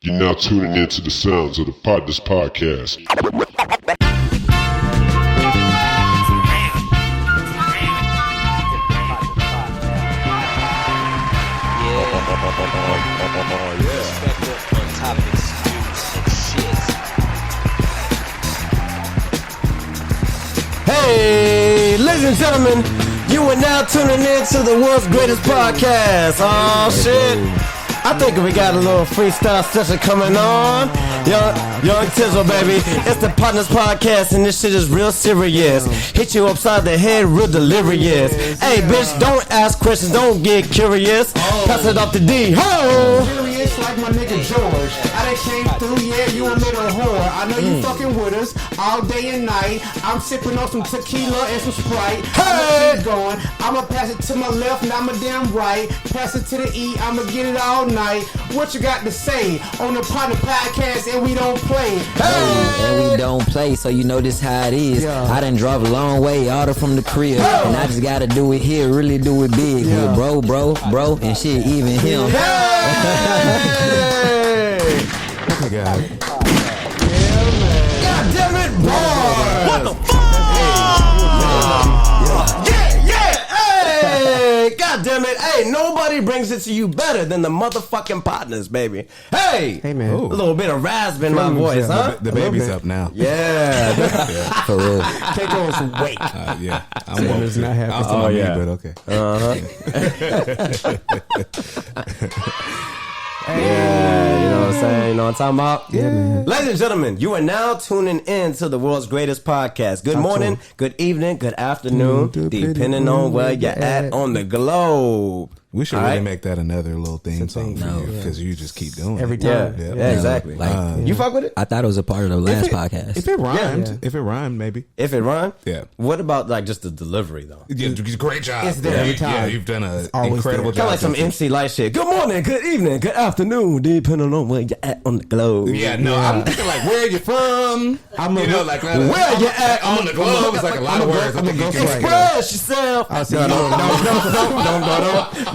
You're now tuning into the sounds of the Potnas podcast. Hey, ladies and gentlemen, you are now tuning in to the world's greatest podcast. Oh shit. I think we got a little freestyle session coming on. Young Tizzle, baby. It's the Potnas podcast, and this shit is real serious. Hit you upside the head, real delirious. Hey, bitch, don't ask questions, don't get curious. Pass it up to D. Ho! Serious like my nigga George. I done came through, yeah, you a little whore. I know you fucking with us all day and night. I'm sipping on some tequila and some Sprite. I'ma keep going. I'ma pass it to my left, now my damn right. Pass it to the E, I'ma get it all night. What you got to say on the Potnas podcast? And we don't play. And we don't play, so you know this how it is. I done drove a long way, all the from the crib, and I just gotta do it here, really do it big. With bro, and shit, even him. Oh my God. God damn it, boy! What the fuck? Hey, God damn it. Hey, nobody brings it to you better than the motherfucking Potnas, baby. Hey, man. A little bit of rasp in my voice, huh? The baby's up now. Yeah. For real. Take on some weight. Yeah. I'm woke. Is not happy. I was talking about me, but okay. Yeah, you know what I'm saying? You know what I'm talking about? Yeah, man. Ladies and gentlemen, you are now tuning in to the world's greatest podcast. Good morning, good evening, good afternoon, depending on where you're at on the globe. We should really make that another little theme song for you, because you just keep doing every it. time. Yeah, exactly. Like, you fuck with it? I thought it was a part of the last podcast. If it rhymed, maybe. If it rhymed? Yeah. What about like just the delivery though? Yeah, great job. It's there every time. Yeah, you've done an always incredible there. job. Kind of like some MC Light shit. Good morning, good evening, good afternoon, depending on where you're at on the globe. Yeah, no, I'm thinking like, where are you from? Where you at on the globe? It's like a lot of words. Express yourself. No.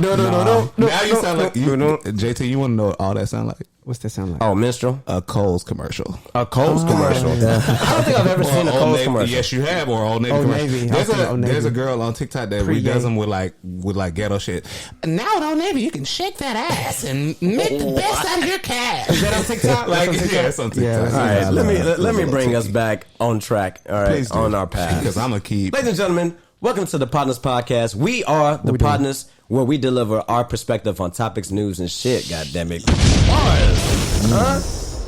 Now you sound like JT. You want to know what all that sound like? What's that sound like? Oh, minstrel. A Kohl's commercial. A Kohl's commercial. I don't think I've ever seen a Kohl's commercial. Yes, you have. Or Old Navy Old commercial. Navy. There's a girl on TikTok that redoes them with like ghetto shit. Now at Old Navy, you can shake that ass and make the best out of your cash. Is that on TikTok? Yeah, it's on TikTok. Yeah, all right, let me bring us back on track. All right, on our path. Because I'm a keep. Ladies and gentlemen, welcome to the Potnas podcast. We are the Potnas, where we deliver our perspective on topics, news, and shit. God damn it, huh?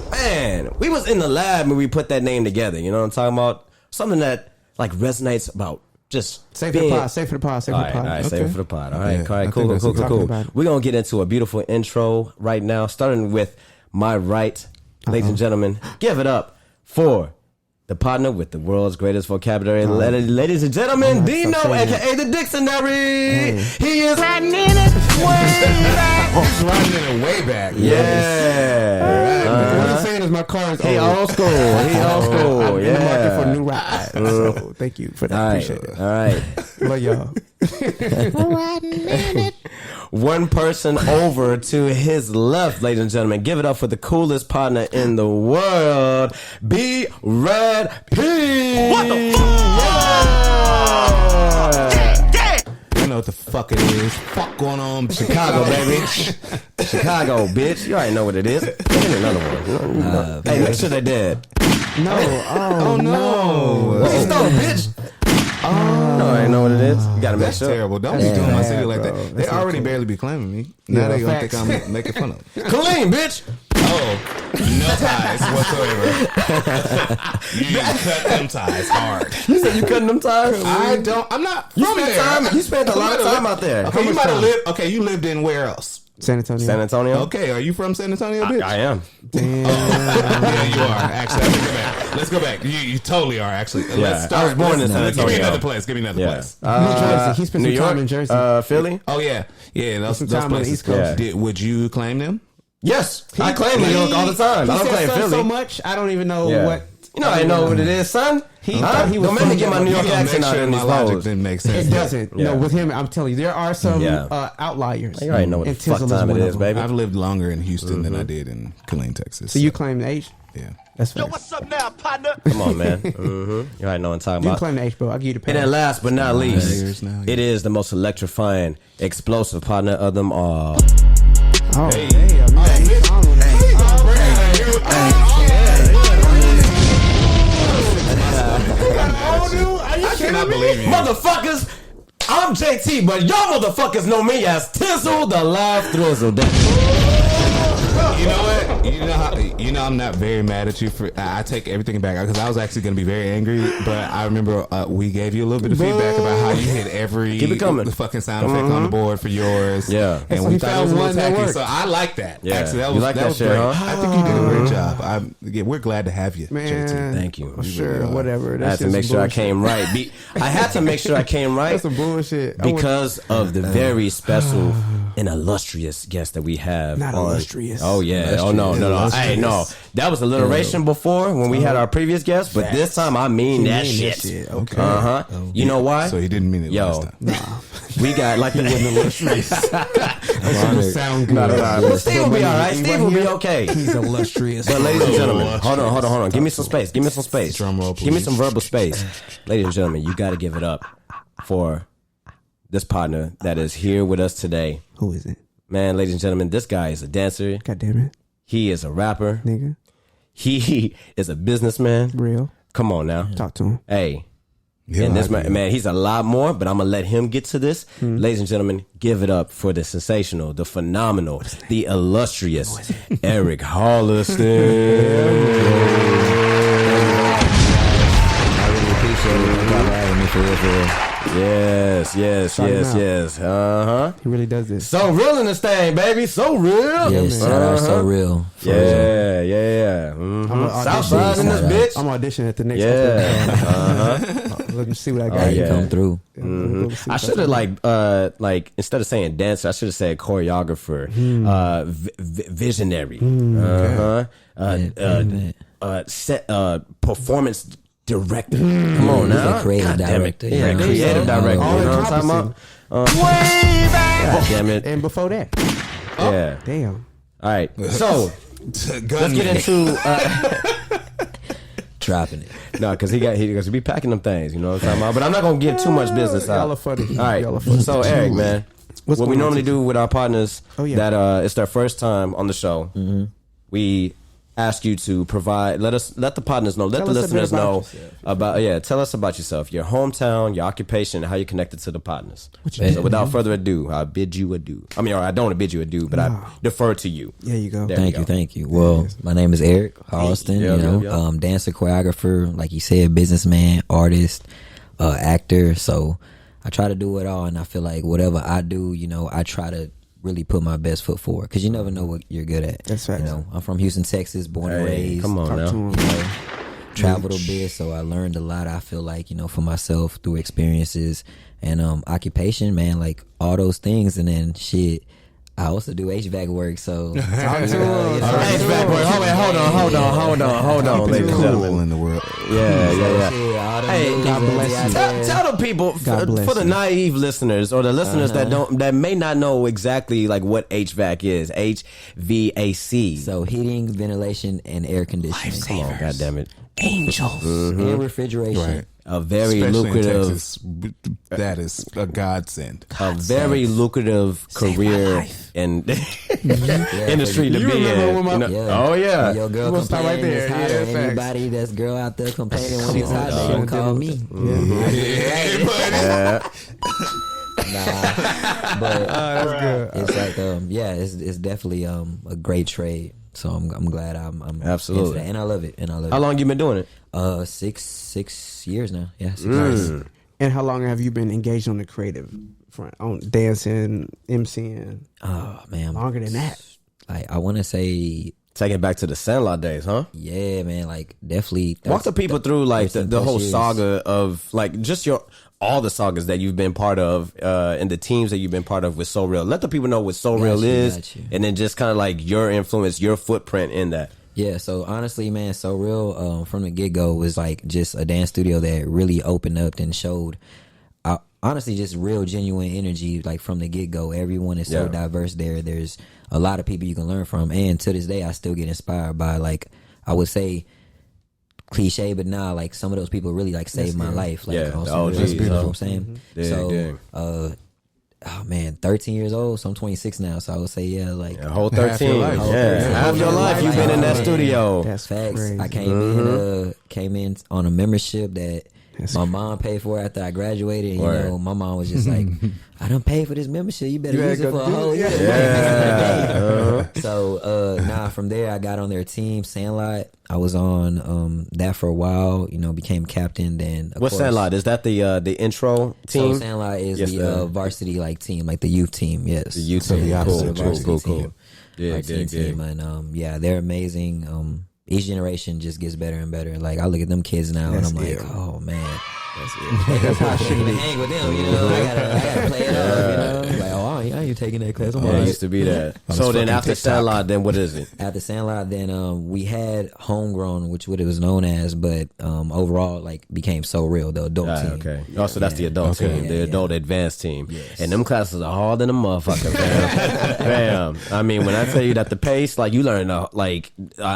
Man, we was in the lab when we put that name together. You know what I'm talking about? Something that like resonates about just Save for the pod. Save for the pod. Save for the pod. All right, save it for the pod. All right, Yeah, all right, cool. We're gonna get into a beautiful intro right now, starting with my right, ladies and gentlemen. Give it up for the partner with the world's greatest vocabulary. Ladies and gentlemen, Dino, aka the Dictionary. He is riding in it way back. He's riding in it way back. Yeah. What I'm saying is my car is He old school. I'm in the market Yeah. for a new ride. So thank you for that. All Appreciate it. right. Love y'all. One person over to his left, ladies and gentlemen. Give it up for the coolest partner in the world, B Red P. What the fuck? You know what the fuck it is. Fuck going on. Chicago, baby. Chicago, bitch. You already know what it is. Give me another one. Hey, make sure they're dead. No. Oh no. What you stole, bitch? No, I ain't know what it is. You gotta make That's sure. terrible. Don't be doing my city like bro. that. They already barely be claiming me. Now they gonna think I'm making fun of them. Clean, bitch. Oh, no ties whatsoever. You cut them ties hard. You said you cutting them ties? I'm not You from spent there. time. You spent a lot of time out there. Okay, you might have lived. Okay, you lived in where else? San Antonio. San Antonio. Okay, are you from San Antonio, bitch? I am. Damn. Yeah, you are. Actually, let's go back. You totally are. Actually, let's start. I was born in San Give me Antonio. another place. Give me another place. New Jersey. He spent New some York, time in Jersey. Philly. Oh yeah. Those some time on the places. East Coast. Would you claim them? Yes, I claim New York all the time. I don't claim said Philly. so much. I don't even know Yeah. what You know I know what it is, son. Don't make me get my New York accent out in these logic didn't make sense. It doesn't. Yeah. No, with him, I'm telling you, there are some outliers. You already know what the fuck time it is, baby. I've lived longer in Houston than I did in Killeen, Texas. So you claim the H? Yeah. That's fair. Yo, what's up now, partner? Come on, man. You already know what I'm talking You about. claim the H, bro. I'll give you the pass. And then last but not least, years now, yeah. it is the most electrifying, explosive partner of them all. Oh, I cannot believe you. Motherfuckers, I'm JT, but y'all motherfuckers know me as Tizzle the Live Thrizzle. You know what? You know I'm not very mad at you for. I take everything back because I was actually going to be very angry. But I remember we gave you a little bit of feedback about how you hit every Keep it coming. the fucking sound effect on the board for yours. Yeah. and So we he thought it was a found little one that tacky. worked. So I like that. Yeah. Actually, that You was like that that was shit, great. huh? I think you did a great job. We're glad to have you, Man. JT. Thank you. Well, sure, whatever. I had to make sure I came right. I had to make sure I came right That's some bullshit. because of the very special and illustrious guest that we have. Not on. illustrious. Oh yeah. Oh no. Hey, no. That was alliteration before when we had our previous guest, but this time I mean that shit. Okay. You know why? So he didn't mean it last time. We got like the Sound good. But Steve will be all right. Steve will be okay. He's illustrious. But ladies and gentlemen, hold on. Give me some space. Give me some space. Drum roll, Give me please. some verbal space. Ladies and gentlemen, you got to give it up for this partner that is here with us today. Who is it? Man, ladies and gentlemen, this guy is a dancer. God damn it, He is a rapper. nigga. He is a businessman. Real. Come on now. Talk to him. Hey. Yeah, And this I do. man, he's a lot more, but I'm going to let him get to this. Ladies and gentlemen, give it up for the sensational, the phenomenal, the illustrious Eric Harleston. I really appreciate it. Thank y'all for having me for real. Yes. He really does this. So real in this thing, baby. So real. Yes, shout out So Real. For real. Yeah. I'm gonna Southside in audition. this bitch. I'm auditioning at the next Yeah. episode. Let me see what I Oh, got. yeah. Come through. I should have like instead of saying dancer, I should have said choreographer, visionary, performance director. Come on He's now, a creative God damn it. director, you Yeah, know? creative director. All You know what I'm talking about? Way back. God damn it. And before that, Yeah. damn. All right. So let's get into. Dropping it. No, because he be packing them things, you know what I'm talking about. But I'm not gonna get too much business out. Y'all are funny. All right. Y'all are funny. So Eric, man, What's what we going on, normally Tito? do with our partners that it's their first time on the show, we ask you to provide. Let the partners know. Let Tell the us a bit listeners about know yourself. about Tell us about yourself, your hometown, your occupation, and how you connected to the partners. you So without further ado, I bid you adieu. I mean, or I don't want to bid you adieu, but I defer to you. There you go. There Thank we you, go. thank you. Well, my name is Eric Harleston. Yeah, you know, yeah. Dancer, choreographer, like you said, businessman, artist, actor. So I try to do it all, and I feel like whatever I do, you know, I try to really put my best foot forward because you never know what you're good at. That's right. You know, I'm from Houston, Texas, born and Hey, raised. come on Talk now. to him. You know, traveled a bit, so I learned a lot. I feel like, you know, for myself through experiences and occupation, man, like all those things, and then shit. I also do HVAC work, so HVAC work. Hold on, ladies and Cool gentlemen. in the world. Yeah. Hey, God bless you. Tell the people God bless for the you. naive listeners or the listeners that may not know exactly like what HVAC is. HVAC. So heating, ventilation, and air conditioning. Come on, God damn it. Angels. And refrigeration. Right. A very Especially lucrative, in Texas, that is a godsend. a very lucrative career in industry to You be remember in. when my- You know? Yeah. Oh yeah. When your girl We're gonna stop right complaining there. it's hot, Yeah, or facts. anybody that's girl out there complaining when it's hot, they gonna call me. Nah, but it's like it's definitely a great trade. So I'm glad I'm Absolutely. into that. And I love it. How long you been doing it? 6 years now. Yeah, 6 years. And how long have you been engaged on the creative front, on dancing, MCing? Oh man, Longer than that. Like I want to say, Taking it back to the Sandlot days, huh? yeah, man. Like definitely Walk the people through like the 13+ whole years. saga of like just all the sagas that you've been part of and the teams that you've been part of with So Real. Let the people know what So Real is, got you. and then just kind of like your influence, your footprint in that. Yeah, so honestly, man, So Real from the get-go was like just a dance studio that really opened up and showed honestly just real genuine energy like from the get-go. Everyone is so diverse there. There's a lot of people you can learn from, and to this day I still get inspired by, like, I would say cliche, but nah, like some of those people really like saved my life. Like, on some real, you know what I'm saying? Oh man, 13 years old, so I'm 26 now. So I would say, like a whole 13. Half your life you've been in that studio. That's facts. crazy. I came in on a membership that my mom paid for after I graduated. And, you know, my mom was just like, I done paid for this membership. You better use it for a whole year. So from there I got on their team, Sandlot. I was on that for a while. You know, became captain. Then what's Sandlot? Is that the intro team? So Sandlot is the varsity like team, like the youth team. Yes, the youth team. Cool. Yeah, team. And they're amazing. Each generation just gets better and better. Like, I look at them kids now and I'm like, oh man, I shouldn't even hang with them. You know, I gotta play it up. You know, like, oh, I ain't taking that class. I used to be that. So then after Sandlot, then what is it? After Sandlot, then we had Homegrown, which what it was known as, but overall, like, became So Real, the adult team. Okay. Also, that's the adult team, the adult advanced team. Yes. And them classes are harder than a motherfucker, fam. I mean, when I tell you that the pace, like, you learn a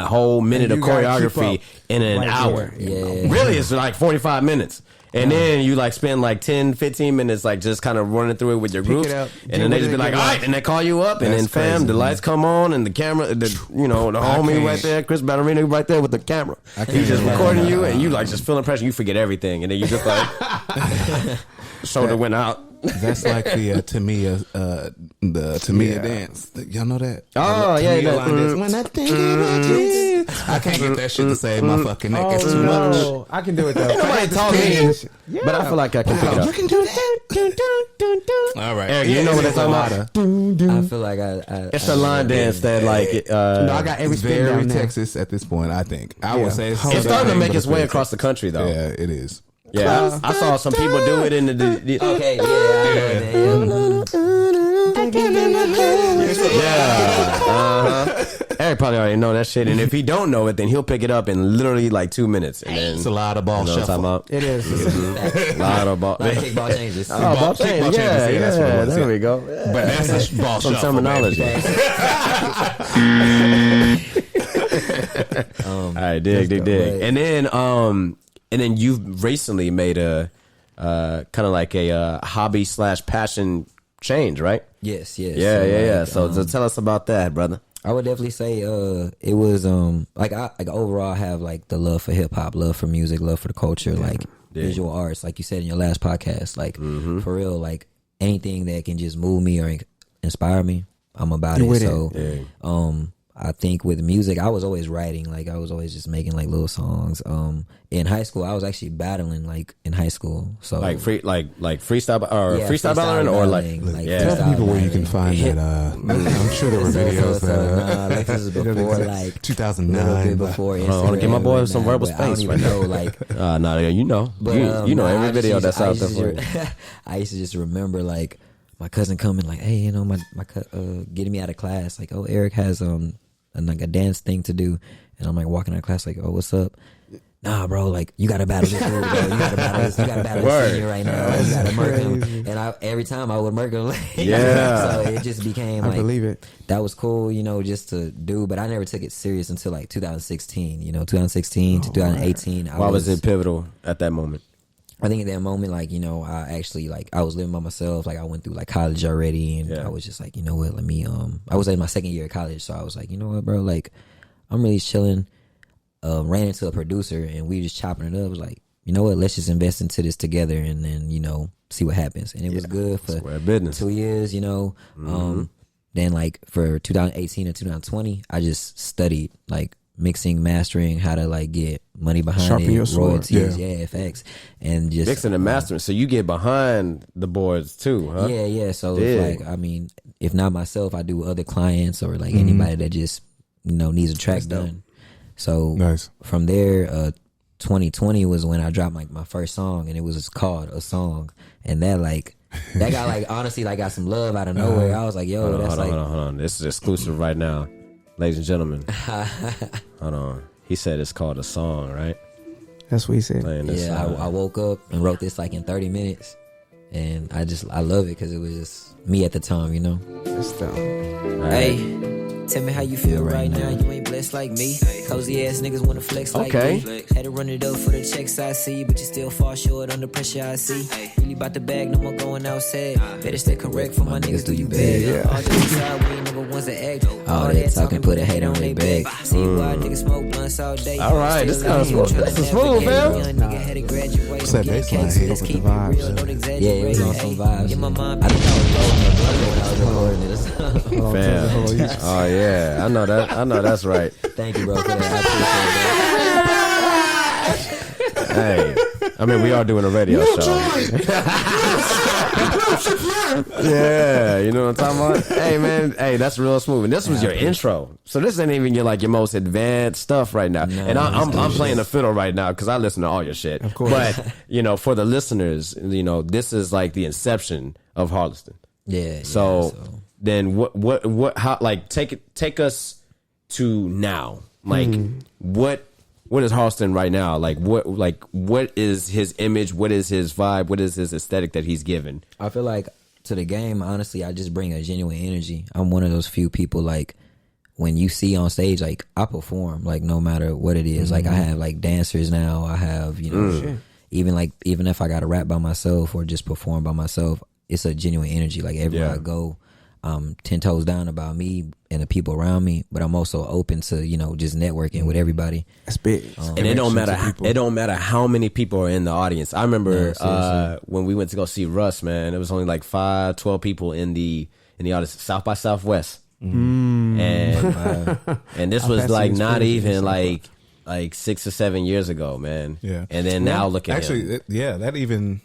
whole minute of choreography in an hour. Yeah. Really, it's like 45 minutes. And then you like spend like 10, 15 minutes like just kind of running through it with your groups. And then they just be like, all right, and they call you up, and then fam, the lights come on and the camera, the homie right there, Chris Ballerina right there with the camera. He's just recording you and you like just feeling pressure. You forget everything. And then you just like, shoulder went out. That's like the Tamia dance. Y'all know that? Oh, yeah. When I think about you. I can't get that shit to save my fucking neck. It's too much. I can do it though. Nobody talking, but I feel like I can pick it up. You can do that. All right. Eric, you know what that's about? I feel like it's a line dance that like no, I got every spin very down there. Texas at this point. I think I would say it's starting to make its way across the country though. Yeah, it is. Yeah, I saw some people do it in the okay, Eric probably already know that shit, and if he don't know it, then he'll pick it up in literally like 2 minutes. And then it's a lot of ball shuffle. It is. A lot of ball. Kickball changes. Ball changes. Yeah, there we go. Yeah. But that's a ball some shuffle. Terminology. All right, dig. And then you've recently made a kind of like a hobby / passion change, right? Yes. Yeah. So tell us about that, brother. I would definitely say it was like overall I have like the love for hip hop, love for music, love for the culture, visual arts, like you said in your last podcast, like for real, like anything that can just move me or inspire me, I'm about it. So I think with music, I was always writing, like I was always just making like little songs. In high school, I was actually battling like in high school. So like freestyle or freestyle battling or tell people where you can find that. I'm sure there were videos like this is before like 2009. Before Instagram. I want to give my boy some verbal space. I don't even know like you know, but, you know every video that's out there. I used to just remember like my cousin coming like, hey, you know, my getting me out of class like, oh, Eric has like a dance thing to do, and I'm like walking out of class like, oh, what's up? Nah, bro, like you gotta battle this dude, bro. You gotta battle this senior right now. You gotta murk him. And every time I would murk him. So it just became like, I believe it. That was cool, you know, just to do, but I never took it serious until like 2016. You know, 2016 to 2018. Why was it pivotal at that moment? I think at that moment, like, you know, I actually, like, I was living by myself. Like, I went through, like, college already. And I was just like, you know what, let me, I was in my second year of college. So I was like, you know what, bro, like, I'm really chilling. Ran into a producer and we just chopping it up. I was like, you know what, let's just invest into this together and then, you know, see what happens. And it was good for 2 years, you know. Then, like, for 2018 and 2020, I just studied, like, mixing, mastering, how to like get money behind Sharpen your it, sword. royalties, effects, and just mixing and mastering. So you get behind the boards too, huh? Yeah. So it's like, I mean, if not myself, I do other clients or like anybody that just, you know, needs a track done. So from there, 2020 was when I dropped like my first song, and it was called A Song, and that got like honestly like got some love out of nowhere. I was like, yo, hold on. This is exclusive right now. ladies and gentlemen. Hold on. He said it's called a song, right? That's what he said. Playing this Yeah, song. I woke up and wrote this like in 30 minutes. And I love it because it was just me at the time, you know? That's dope. Hey, tell me how you feel right now. You ain't blessed like me. Cozy ass niggas wanna flex like me. Had to run it up for the checks I see, but you still fall short under pressure I see. Really about the bag, no more going outside. Better stay correct for my niggas do you bad. All jokes aside, we ain't never ones that act. All that talking put a hate on their back. See why niggas smoke blunts all day. All right, this kind of smooth. This is smooth, man. What's that baseline hit? With the vibes. Yeah, it was on some vibes. I think I was recording it. Fam. Oh yeah, I know that. I know that's right. Thank you, bro, for that. I appreciate that. Hey, I mean, we are doing a radio show. Yeah, you know what I'm talking about? Hey, man, hey, that's real smooth. And this was your intro. So this ain't even your most advanced stuff right now. No, and I'm playing the fiddle right now because I listen to all your shit. Of course. But, for the listeners, this is like the inception of Harleston. Yeah. So then how, like, take us to now. Like, what is Harleston right now? Like, what is his image? What is his vibe? What is his aesthetic that he's given? I feel like to the game, honestly, I just bring a genuine energy. I'm one of those few people, like, when you see on stage, like, I perform, like, no matter what it is. Like, I have, like, dancers now. I have, even if I got to rap by myself or just perform by myself, it's a genuine energy. Like, everywhere I go, 10 toes down about me and the people around me, but I'm also open to, just networking with everybody. That's big. And it don't matter how many people are in the audience. I remember when we went to go see Russ, man, it was only like 12 people in the audience, South by Southwest. And this was like not even like 6 or 7 years ago, man. Yeah. And then now look at him.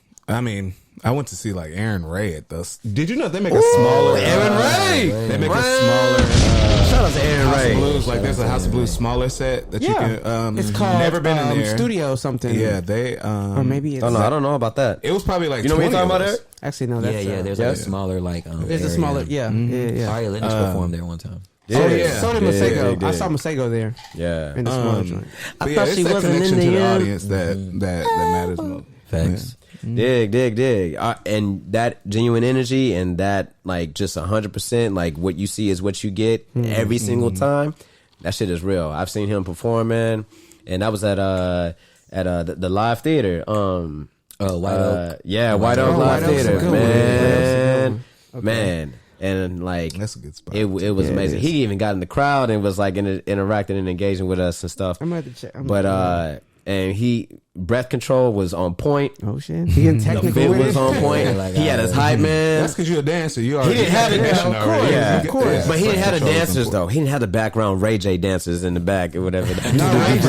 I went to see like Aaron Ray at the. Did you know they make a smaller Aaron Ray? They make a smaller. Shout out to Aaron House Ray. of Blues, like there's a House of Blues smaller set that you can. It's called Never been in there. Studio something. Yeah, they. Or maybe it's. I don't know about that. It was probably like. You know what you're talking about, Eric? Actually, no. That's, There's like a smaller, like, There's a smaller. Yeah. Sorry, Lennox performed there one time. So did Masego. Yeah, I saw Masego there. Yeah. In the smaller joint. I thought she wasn't in the audience that matters most. Facts. Dig. And that genuine energy and that, like, just 100%, like, what you see is what you get every single time. That shit is real. I've seen him perform, man. And that was at the live theater. White Oak. Yeah, White Oak Live Theater, man. Man. And, like, That's a good spot. It was amazing. He even got in the crowd and was, like, interacting and engaging with us and stuff. I'm going to have to check. But, and breath control was on point. Oh shit! He getting technical. The fit with was it? on point. He had his hype man. That's because you're a dancer. You He already didn't have got the already. of course. But he didn't have the Control is dancers though. important. He didn't have the background Ray J dancers in the back or whatever. No, Ray J.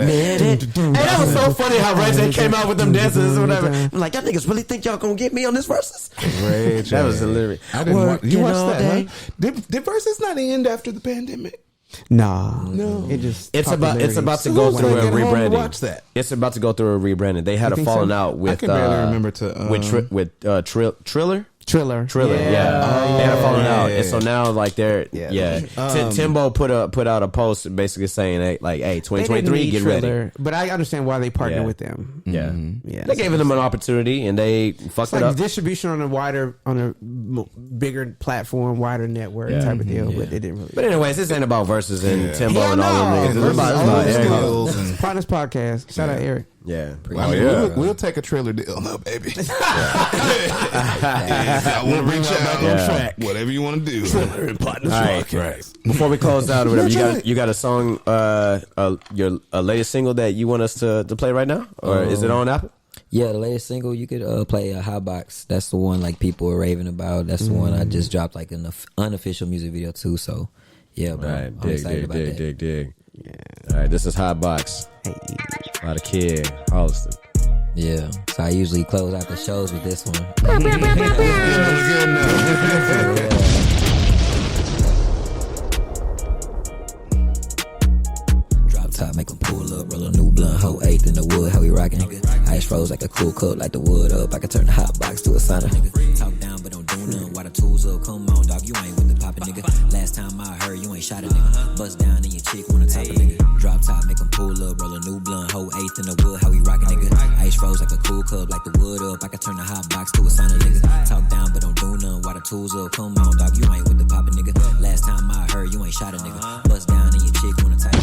Hey, that was so funny how Ray J came out with them dancers or whatever. I'm like, y'all niggas really think y'all gonna get me on this versus? Ray J. That was hilarious. I didn't watch. You Working all watched that? day. Huh? Did versus not end after the pandemic? No. It just It's about to So go who's through a gonna get home to rebranding. watch that? It's about to go through a rebranding. They had a think falling so? out with I can barely remember to Triller. Triller. Triller, yeah. They had a falling out, and so now like they're Timbo put out a post basically saying, hey, like, hey, 2023, get ready. But I understand why they partner Yeah. with them. Yeah, Yeah, they gave them an opportunity and they fucked It's it like up. distribution on a bigger platform, wider network type of deal, but they didn't really. But anyways, this ain't about verses and Timbo Hell and all them no. niggas. It's about Eric. skills. And, Partners podcast. Shout out Eric. Yeah. I mean, we'll take a Triller deal, no, baby. If I want to reach out, back on track. Whatever you want to do. All right. Before we close out or whatever, you got a song, your latest single that you want us to play right now, or is it on Apple? Yeah, the latest single you could play Hot Box. That's the one like people are raving about. That's the one I just dropped like an unofficial music video too. So yeah, bro, Right, I'm excited about that. dig. Yeah. All right, this is Hot Box. By the Kid, Harleston. Yeah, so I usually close out the shows with this one. Drop top, make 'em pull up, roll a new blunt, hoe eighth in the wood, how we rockin'. Ice froze like a cool cup, like the wood up. I can turn the hot box to a sauna. Talk down, but don't do do nothing while the tools up. Come on, dog, you ain't with the poppin', nigga. Last time I heard, you ain't shot a nigga. Bust down in your chick, wanna top a nigga. Drop top, make 'em pull up, roll a new blunt, whole eighth in the wood, how we rockin', nigga. Ice froze like a cool cup, like the wood up. I can turn the hot box to a sauna, nigga. Talk down, but don't do nothing while the tools up. Come on, dog, you ain't with the poppin', nigga. Last time I heard, you ain't shot a nigga. Bust down in your chick, wanna type.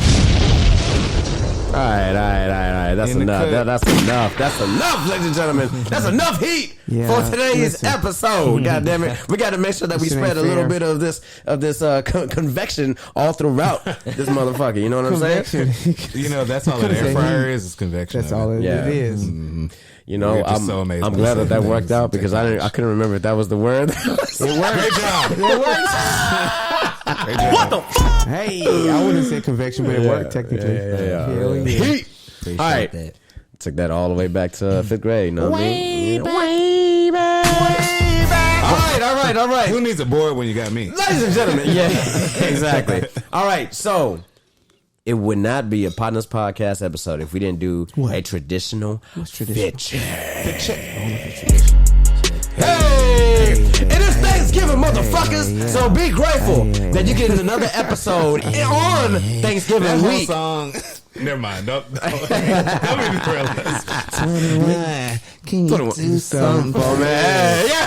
All right. That's enough. That's enough, ladies and gentlemen. That's enough heat for today's episode. God damn it, we got to make sure that we spread a little bit of this convection all throughout this motherfucker. You know what I'm saying? You know, that's all an air fryer is convection. That's all it is. Mm-hmm. You know, I'm glad that worked out because I couldn't remember if that was the word. It worked. Great job. It worked. What the fuck? Hey, I wouldn't say convection, but it worked technically. Hell yeah. Heat. Appreciate All right. that. Took that all the way back to 5th grade. Know what I mean? Way back. All right. Who needs a board when you got me? Ladies and gentlemen. Yeah, exactly. All right, so it would not be a Potnas podcast episode if we didn't do a traditional fit check. Hey! It is Thanksgiving, motherfuckers! So be grateful that you get another episode on Thanksgiving That week. whole song. Never mind. Don't even thrill us. 21. Can you do something for me? Yeah!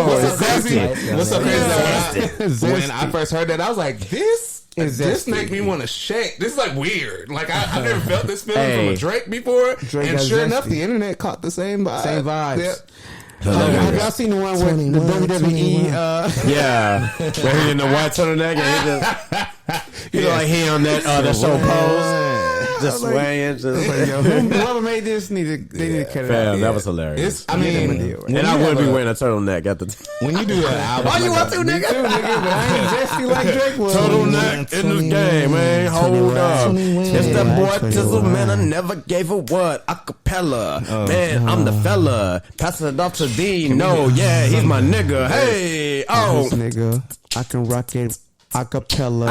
What's so crazy? When I first heard that, I was like, this make me want to shake. This is like weird. Like I've never felt this feeling from a Drake before. And sure enough, the internet caught the same vibe. Same vibes. Yep. Have y'all seen the one with the WWE? Yeah, where he in the white turtleneck and he just, you know, like he on that show Pose, just swaying. Whoever made this they need to cut it out. That was hilarious. I mean, and I wouldn't be wearing a turtleneck at the time. when you do an album, Oh, you want to, nigga? But I ain't zesty like Drake was. Turtleneck in this game, man. Hold up. It's the boy Tizzle, man. I never gave a what. Acapella. Man, I'm the fella. Passing it off to D. No, yeah, he's my nigga. Hey, This nigga, I can rock it acapella.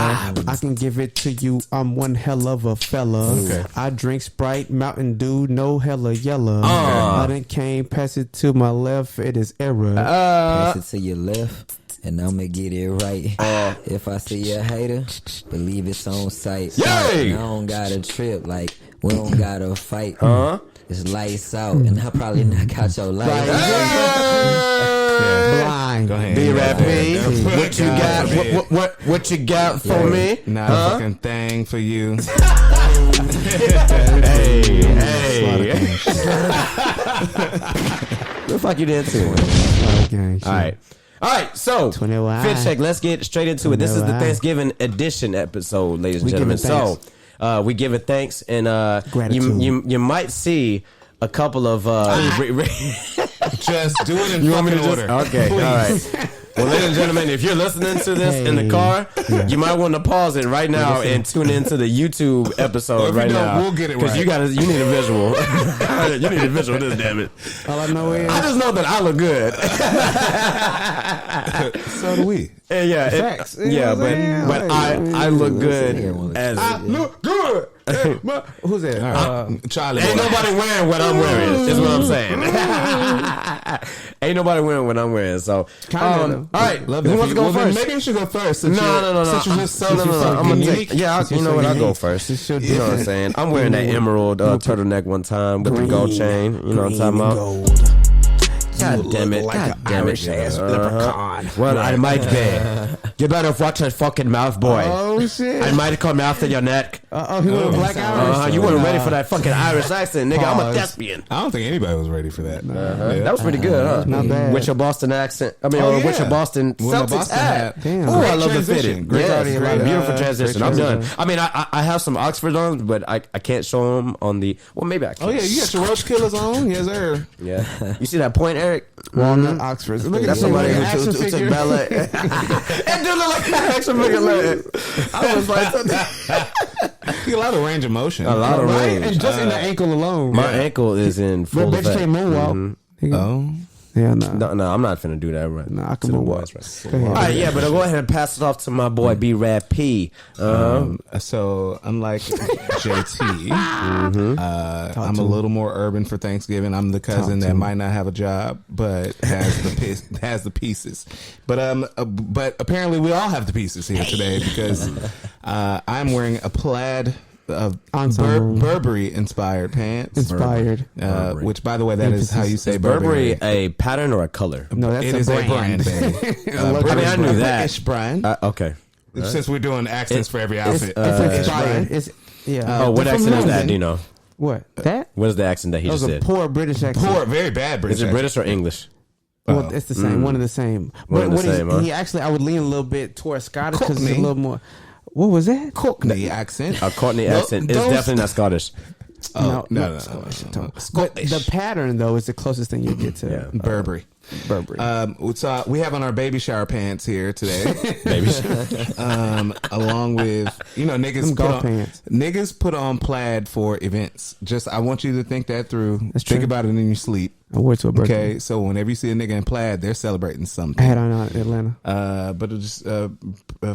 I can give it to you. I'm one hell of a fella. Okay. I drink Sprite, Mountain Dew, no hella yellow. I done came, pass it to my left. It is error. Pass it to your left, and I'ma get it right. If I see a hater, believe it's on sight. Yay! I don't gotta trip, like we don't gotta fight. It's lights out, and I probably knock out your lights. Blind. Go ahead. B-Rap-P, what you got? What you got for me? Not a fucking thing for you. Hey. What the fuck you did to him? All right, so fit check. Let's get straight into it. This is the Thanksgiving edition episode, ladies and gentlemen. So we giving thanks, and you might see a couple of Just do it in fucking order. Okay, all right. Well, ladies and gentlemen, if you're listening to this in the car, you might want to pause it right now and tune into the YouTube episode right now. We'll get it right. Because you need a visual. You need a visual of this, damn it. All I know is I just know that I look good. So do we. Yeah, facts. But I look good as I look good. Who's that? Charlie. ain't nobody wearing what I'm wearing. Is what I'm saying. Ain't nobody wearing what I'm wearing. So, all right. Love Who that. wants to go first? Maybe you should go first. No. Since you just so I'm gonna take. Yeah, you know what? I'll go unique. first. You know what I'm saying? I'm wearing that emerald turtleneck one time with the gold chain. You know what I'm talking about? God damn it. God damn it. Well, I might be. You better watch your fucking mouth, boy. Oh shit! I might come after your neck. He went black Irish. You weren't ready for that fucking Irish accent, nigga. I'm a thespian. I don't think anybody was ready for that. That was pretty good, huh? Not bad. With your Boston accent. I mean, with your Boston Celtics hat. Damn. Oh, I love the transition. fitting. Yes, Great beautiful transition. I'm done. transition. I mean, I have some Oxford on, but I can't show them on the. Well, maybe I can. Oh yeah, you got your roach killers on. Yes, sir. Yeah. You see that point, Eric? Walnut Oxford. Look at That's this somebody like who action took figure. ballet. It do look like an action figure. I was like, You got a lot of range of motion. a lot of Right? range. And just in the ankle alone. My ankle is in full But bitch effect. can't moonwalk. Oh, Yeah, no. No, I'm not finna do that. Right? No, I To can the move boys, on. right? Go ahead. All right, yeah, but I'll go ahead and pass it off to my boy B-Rap P. So unlike JT, I'm a little more urban for Thanksgiving. I'm the cousin that might not have a job but has the pieces. But apparently we all have the pieces here today because I'm wearing a plaid Burberry inspired pants. Which, by the way, that is how you say Burberry a pattern or a color? No, that's It a is brand. a brand, baby. I mean, I knew that. British brand. Okay. Since we're doing accents for every outfit. It's inspired. It's Oh, what they're from accent is that? London. Do you know? What? That? What is the accent that he That just was a said? poor British accent. Poor, very bad British. Is it British or English? Well, it's the same. One of the same. One of the what he's- same, huh? he actually, I would lean a little bit towards Scottish because it's a Cockney. little more. What was that? Cockney accent. A Courtney accent is those- definitely not Scottish. No. But the pattern though is the closest thing you get to Burberry. So we have on our baby shower pants here today. Baby. Along with niggas Them golf pants. Niggas put on plaid for events. Just I want you to think that through. That's Think true. about it in your sleep. I wore it to a birthday. Okay, so whenever you see a nigga in plaid, they're celebrating I something. had on in Atlanta. But it's just a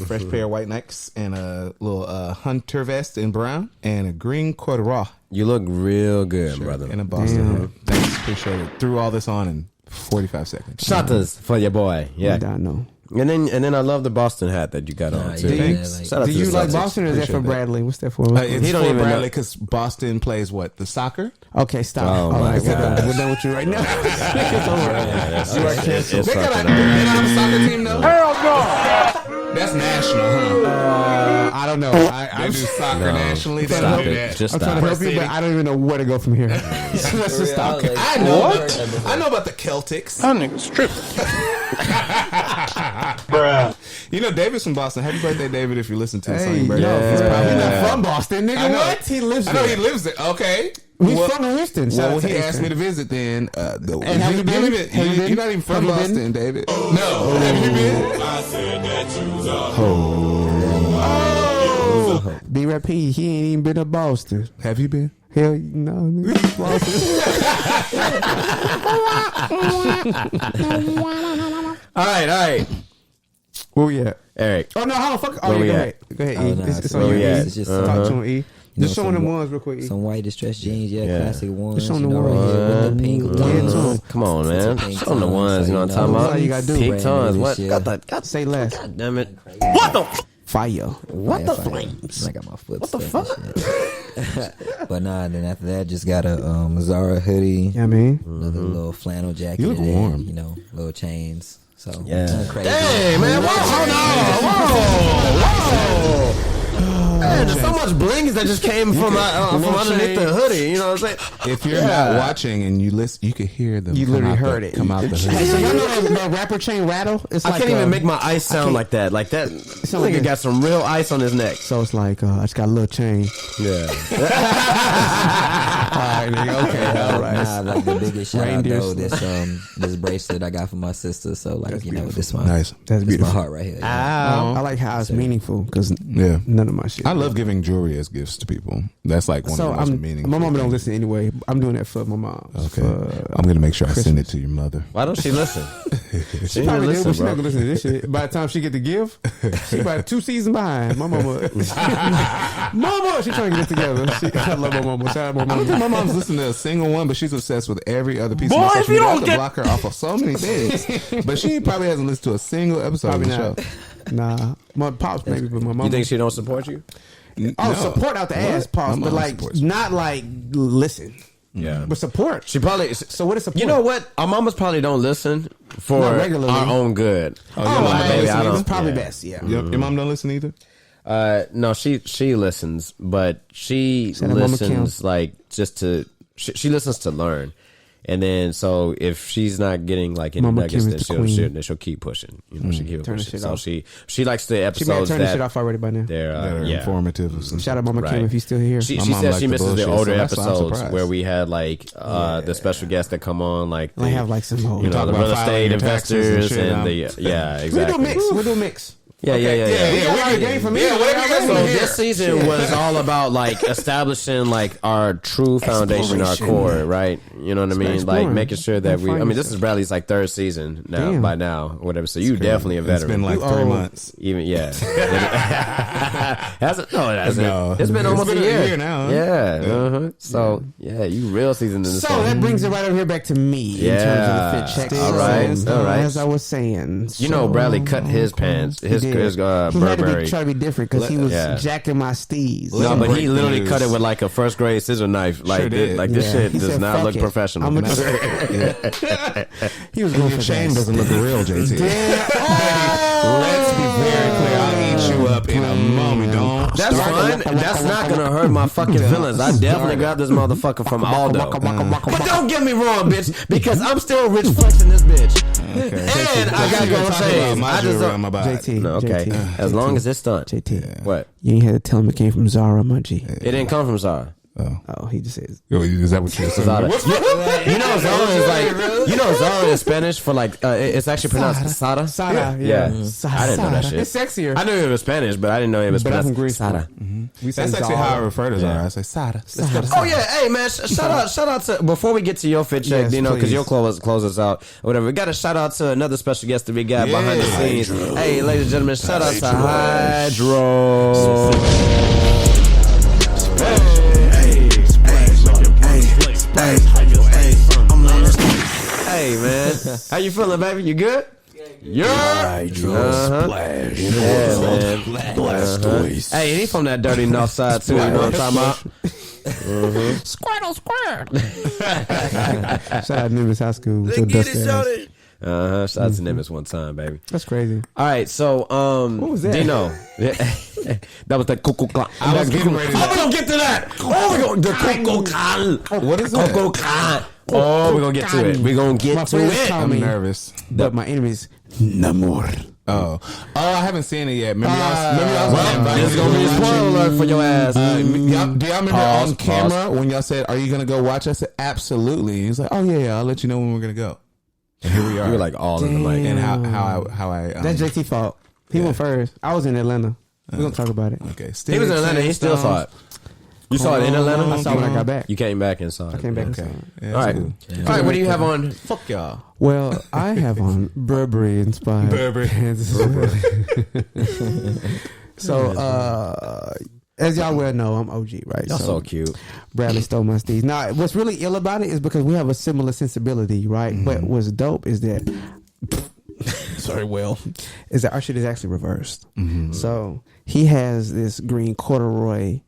fresh pair of white Nikes and a little hunter vest in brown and a green corduroy You look real good, brother. in a Boston hood. Thanks, appreciate it. Threw all this on in 45 seconds. Shouters for your boy. Yeah. I know. And then I love the Boston hat that you got on too. Thanks. Shout out Do to you the like Celtics. Boston or is that for Appreciate that. Bradley? What's that for? It's He don't for even know. Bradley because Boston plays what? The soccer? Okay, stop. Oh, All my right, we're done. gosh. We're done with you right now. It's over. That's You are it's canceled. They fucking have a soccer team though? Hell no! That's national, huh? I don't know. They do soccer nationally. They Stop don't do it. that. Just I'm trying stop. to help you, but I don't even know where to go from here. So let's just stop. I know I know about the Celtics. That nigga's tripping. David's from Boston. Happy birthday, David, if you listen to the Hey, song. yo, Birthday. he's probably not from Boston, nigga. I know. What? He lives I there. know he lives there. Okay. He's from Houston. Shout Well, out to he asked Houston. me to visit then. And have you been? Have you been? You're not even from Have you been? Boston, David. No. Have you been? B-Rap P, he ain't even been to Boston. Have you been? Hell no, nigga. Boston. All right. Where we at? Eric. Oh no, hold on, fuck. Oh, Where yeah, we go at? ahead. Go ahead, Oh, E. nah, It's it's on where you, we E. at? It's just Talk to him, E. Just some showing them wa- ones real quick, E. Some white distressed jeans, Yeah. classic ones. Just on you the know, right ones. here with the pink Hands tones. on. Come on, man. Pink Show them the tones, ones. so You know what I'm you talking know. about? That's all you gotta do. Pink Brand tones. new What? shit. Got that. Got. Say less. God damn it. What the? Fire. What the Fire. flames? I got my foot What the stuck fuck? and shit. But nah, then after that, just got a Zara hoodie, Yeah, man. another little flannel jacket. You look in there, warm. You know, little chains. So Yeah. nothing crazy. Hey, man. Whoa. Man, there's so much blings that just came from underneath the hoodie. You know what I'm saying? If you're not watching and you listen, you could hear them. You come literally out heard the, it. Come out the Hey, hood. so y'all know that rapper chain rattle? It's I like can't even make my ice sound like that. Like that. sound like Nigga this. got some real ice on his neck. So it's like, I just got a little chain. Yeah. All right, nigga. Okay, all right. Nah, like the biggest shout out Reindeer though, this bracelet I got for my sister. So like, you know, this my Nice. That's this my beautiful. heart right here. I like how it's meaningful because Yeah. none of my shit. I love giving jewelry as gifts to people. That's like one So of the most meaningful. my mama don't things. listen anyway. I'm doing that for my mom. Okay. I'm gonna make sure I send it to your mother. Why don't she listen? She Probably didn't do, listen, but she not bro. gonna listen to this shit. By the time she get the gift, she about 2 seasons behind. My mama, mama, she trying to get it together. I love my mama. Shout out my I don't mama. think my mom's listened to a single one, but she's obsessed with every other piece Boy, of my if social you media. I don't have to get- block her off of so many things. But she probably hasn't listened to a single episode Probably of the not. show. Nah, my pops maybe, but my mama. You think she don't support you? Oh, No. support out the ass, What? pops, My but mom like supports me. not like listen, Yeah. but support. She probably. So what is support? You know what? Our mamas probably don't listen for Not regularly. our own good. your mom don't baby, listen I either? don't. It's probably yeah. best. Yeah. Your mom don't listen either? No, she listens, but she Shout out Mama listens like just to. She listens to learn, and then so if she's not getting like any Mama nuggets, Kim then is the queen. she'll keep pushing. You know, she'll keep Turn the pushing. shit So off. she likes the She may have episodes turned this shit that off already by now. they're That are yeah. informative. Or something. Shout out Mama Kim Right. if he's still here. She My mom says liked she the misses the bullshit, older so that's why I'm episodes surprised. where we had like the special guests that come on, like I have like some whole. you know talk the about real filing estate your taxes and investors shit, and the yeah we exactly. do mix. We do mix. Yeah. We game for me. Yeah, whatever you guys So want to hear. this season was all about like establishing like our true foundation, our core, right? You know what I mean? Like exploring. making sure that we. I mean, this is Bradley's like third season now. Damn. By now, whatever. So you definitely a It's veteran. been like 3 months. Even hasn't? No, it hasn't. No. It's been almost It's been a year. now. Yeah. Uh-huh. So you real seasoned in this. So thing. that brings it right over here back to me in terms of the fit check. All right, So, all right. As I was saying, You know, Bradley cut his pants, his he had to Burberry. try to be different because he was Yeah. jacking my steez. No, but he break literally news. cut it with like a first grade scissor knife. Like Sure this, did. like this Yeah. shit He does said, not "Fuck look it. professional. I'm a- He was going for Your shame that. doesn't look real, JT. Let's be very clear. I'll eat you up in a moment. Don't. That's fine. That's not gonna hurt my fucking feelings. I definitely got this motherfucker from Aldo. But don't get me wrong, bitch, because I'm still rich flexing this bitch. And I got gold chains. I deserve. JT. No, okay. JT. As long as it's done. JT. What? You ain't had to tell him it came from Zara, my G. It didn't come from Zara. Oh, he just says. Is that what you're saying? Zara. You know Zara is like. You know Zara is Spanish for like. It's actually pronounced Sada. Sada. Yeah. Sada. I didn't know that shit. It's sexier. I knew it was Spanish, but I didn't know it was But I'm from pronounced Sada. We say That's actually Zara. how I refer to Zara. I say Sada. Let's go to Oh yeah, hey man, shout out to before we get to your fit check, Yes, you know, because please. you'll close us out or whatever. We got to shout out to another special guest that we got behind the scenes. Hey, ladies and gentlemen, shout out to Hydro. Hey man, how you feeling, baby? You good? Yeah. Splash. Yeah, man. Hey, and he from that dirty north side too. You know what I'm talking about? Squirtle, Shout out to Nimbus High School. With your dust ass. Shout out to Nimbus one time, baby. That's crazy. All right, so What was that? Dino. That was the cuckoo clock. I was getting ready to- Oh, we're gonna get to that. Oh, we're gonna the cuckoo clock. What is that? Cuckoo clock. Oh, we're gonna get to it. We're gonna My get to friends it. call I'm me, nervous. but my enemies, Namor. Oh, I haven't seen it yet. Remember y'all Well, was this is gonna be a spoiler alert for your ass. do y'all remember Pause, on camera when y'all said, "Are you gonna go watch?" I said, "Absolutely." He was like, "Oh yeah, I'll let you know when we're gonna go." And here we are. You're like all in the mic. and how I That's JT fault. He went first. I was in Atlanta. We're gonna talk about it. okay. He was in Atlanta. He still saw it. You saw it in Atlanta. I saw it when I got back. You came back and saw it. I came back and saw Okay. it. Yeah, All right. cool. All right. What do you have on? Fuck y'all. Well, I have on Burberry inspired. Burberry. So, as y'all well know, I'm OG, right? Y'all so cute. Bradley stole my steez. Now, what's really ill about it is because we have a similar sensibility, right? But what's dope is that is that our shit is actually reversed. So he has this green corduroy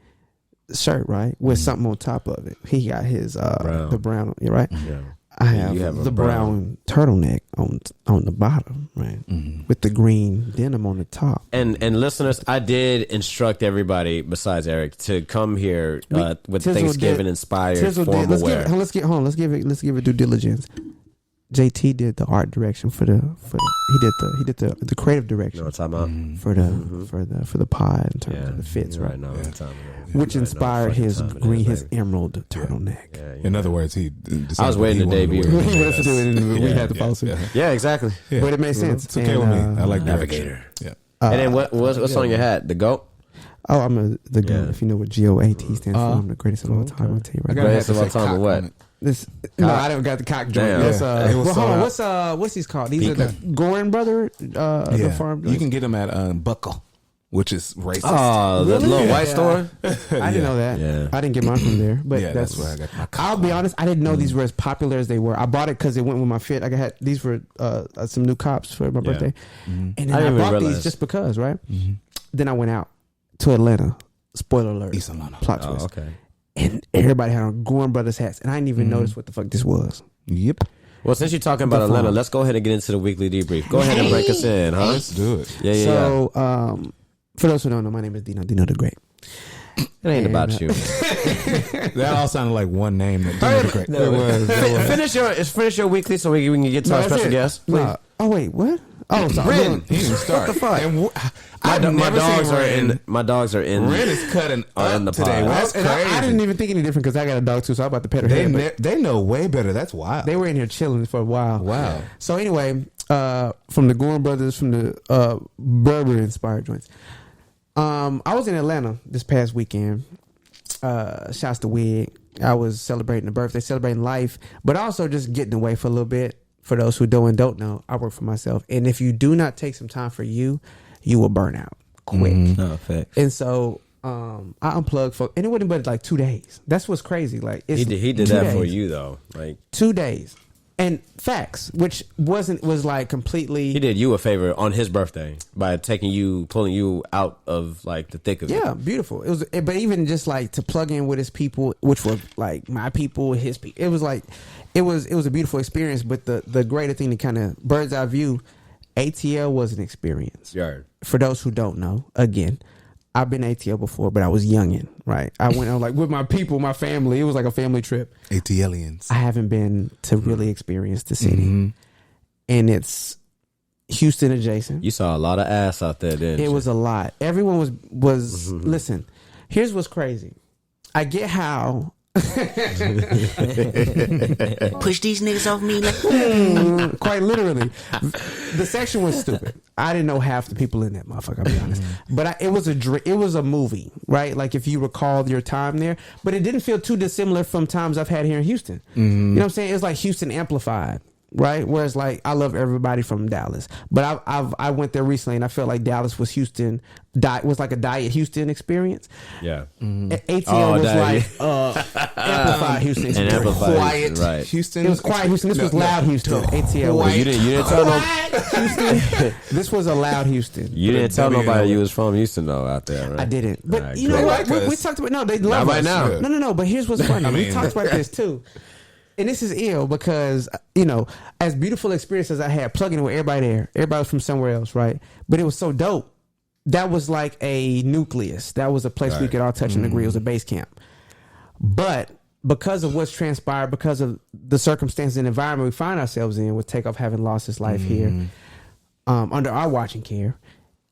shirt, right, with something on top of it. He got his the brown, right? Yeah. I You have have a the brown turtleneck on the bottom, right, with the green denim on the top. And listeners, I did instruct everybody besides Eric to come here with Tizzle Thanksgiving did- inspired Tizzle did. formal wear. Let's give it due diligence. JT did the art direction he did the creative direction You know what I'm talking about? for the pod in terms of the fits, right? Right now, Which inspired his green, his emerald turtleneck. In other words, he. I was waiting to debut. We wanted to do it, and we had to post it, Yeah, exactly. but it made sense. It's okay with me. I like Navigator. direction. And then what's on your hat? The goat? Oh, I'm the GOAT. Yeah. If you know what GOAT stands for, I'm the greatest of all time. I'll tell you right now. Greatest of all time with what? This no, I don't got the cock joint. Damn. That's, Yeah. It was well, sold hold on. out. What's these called? These are the Gorin brother, the farm. You can get them at Buckle, which is racist. Oh, the Really? little white Yeah. store? I didn't know that. Yeah. I didn't get mine from there, but Yeah, that's where I got my cock I'll be honest. I didn't know these were as popular as they were. I bought it because it went with my fit. I had these were some new cops for my birthday, and then I I, didn't even bought realize. these just because, right? Then I went out to Atlanta. Spoiler alert. East Atlanta. Plot Oh, twist. okay. And everybody had on Gorin Brothers hats, and I didn't even notice what the fuck this was. Yep. Well, since you're talking about Atlanta, let's go ahead and get into the weekly debrief. Go ahead and break us in, huh? Let's do it. Yeah. So, for those who don't know, my name is Dino the Great. It ain't about you. That all sounded like one name. Finish your weekly so we can get to our special guest. Please. Oh wait, what? Oh, sorry. Ren. He didn't start. What the fuck? And My never dogs seen are Ren. in. My dogs are in. Ren is cutting in the up today. pod. That's And crazy. I didn't even think any different because I got a dog too, so I'm about to pet her head. But They know way better. That's wild. they were in here chilling for a while. Wow. So anyway, from the Gorham Brothers, from the Burberry inspired joints. I was in Atlanta this past weekend. Shouts to Wig. I was celebrating the birthday, celebrating life, but also just getting away for a little bit. For those who don't know, I work for myself, and if you do not take some time for you, you will burn out quick. No, facts. And so I unplugged for, and it wasn't but like 2 days. That's what's crazy. Like He did that for you though. Like 2 days. And facts, which was like completely. he did you a favor on his birthday by pulling you out of like the thick of it. Yeah, beautiful. It was, but even just like to plug in with his people, which were like my people, his people. It was like, it was a beautiful experience. But the greater thing, to kind of bird's eye view, ATL was an experience. Yeah. For those who don't know, again, I've been ATL before, but I was youngin', right? I went out like with my people, my family. It was like a family trip. ATLians. I haven't been to really experience the city, and it's Houston adjacent. You saw a lot of ass out there, didn't you? It was a lot. Everyone was listen, here's what's crazy. I get how Push these niggas off me like quite literally. The section was stupid. I didn't know half the people in that motherfucker, I'll be honest. But it was a movie, right? Like if you recall your time there, but it didn't feel too dissimilar from times I've had here in Houston. You know what I'm saying? It's like Houston amplified. Right, whereas like I love everybody from Dallas, but I went there recently and I felt like Dallas was Houston was like a diet Houston experience. Yeah, ATL was like amplified Houston experience. amplified, Quiet right. Houston. It was quiet Houston. This was loud Houston. ATL. Well, you didn't tell no, Houston. This was a loud Houston. you didn't tell nobody you was from Houston though out there, right? I didn't, but Alright, you know cool. what? like We us. talked about they love Not right us. now. No. But here's what's funny. We mean- talked about this too. And this is ill because, as beautiful experience as I had plugging in with everybody there, everybody was from somewhere else, right? But it was so dope. That was like a nucleus. That was a place we could all touch and agree. It was a base camp. But because of what's transpired, because of the circumstances and environment we find ourselves in, with Takeoff having lost his life here, under our watching care,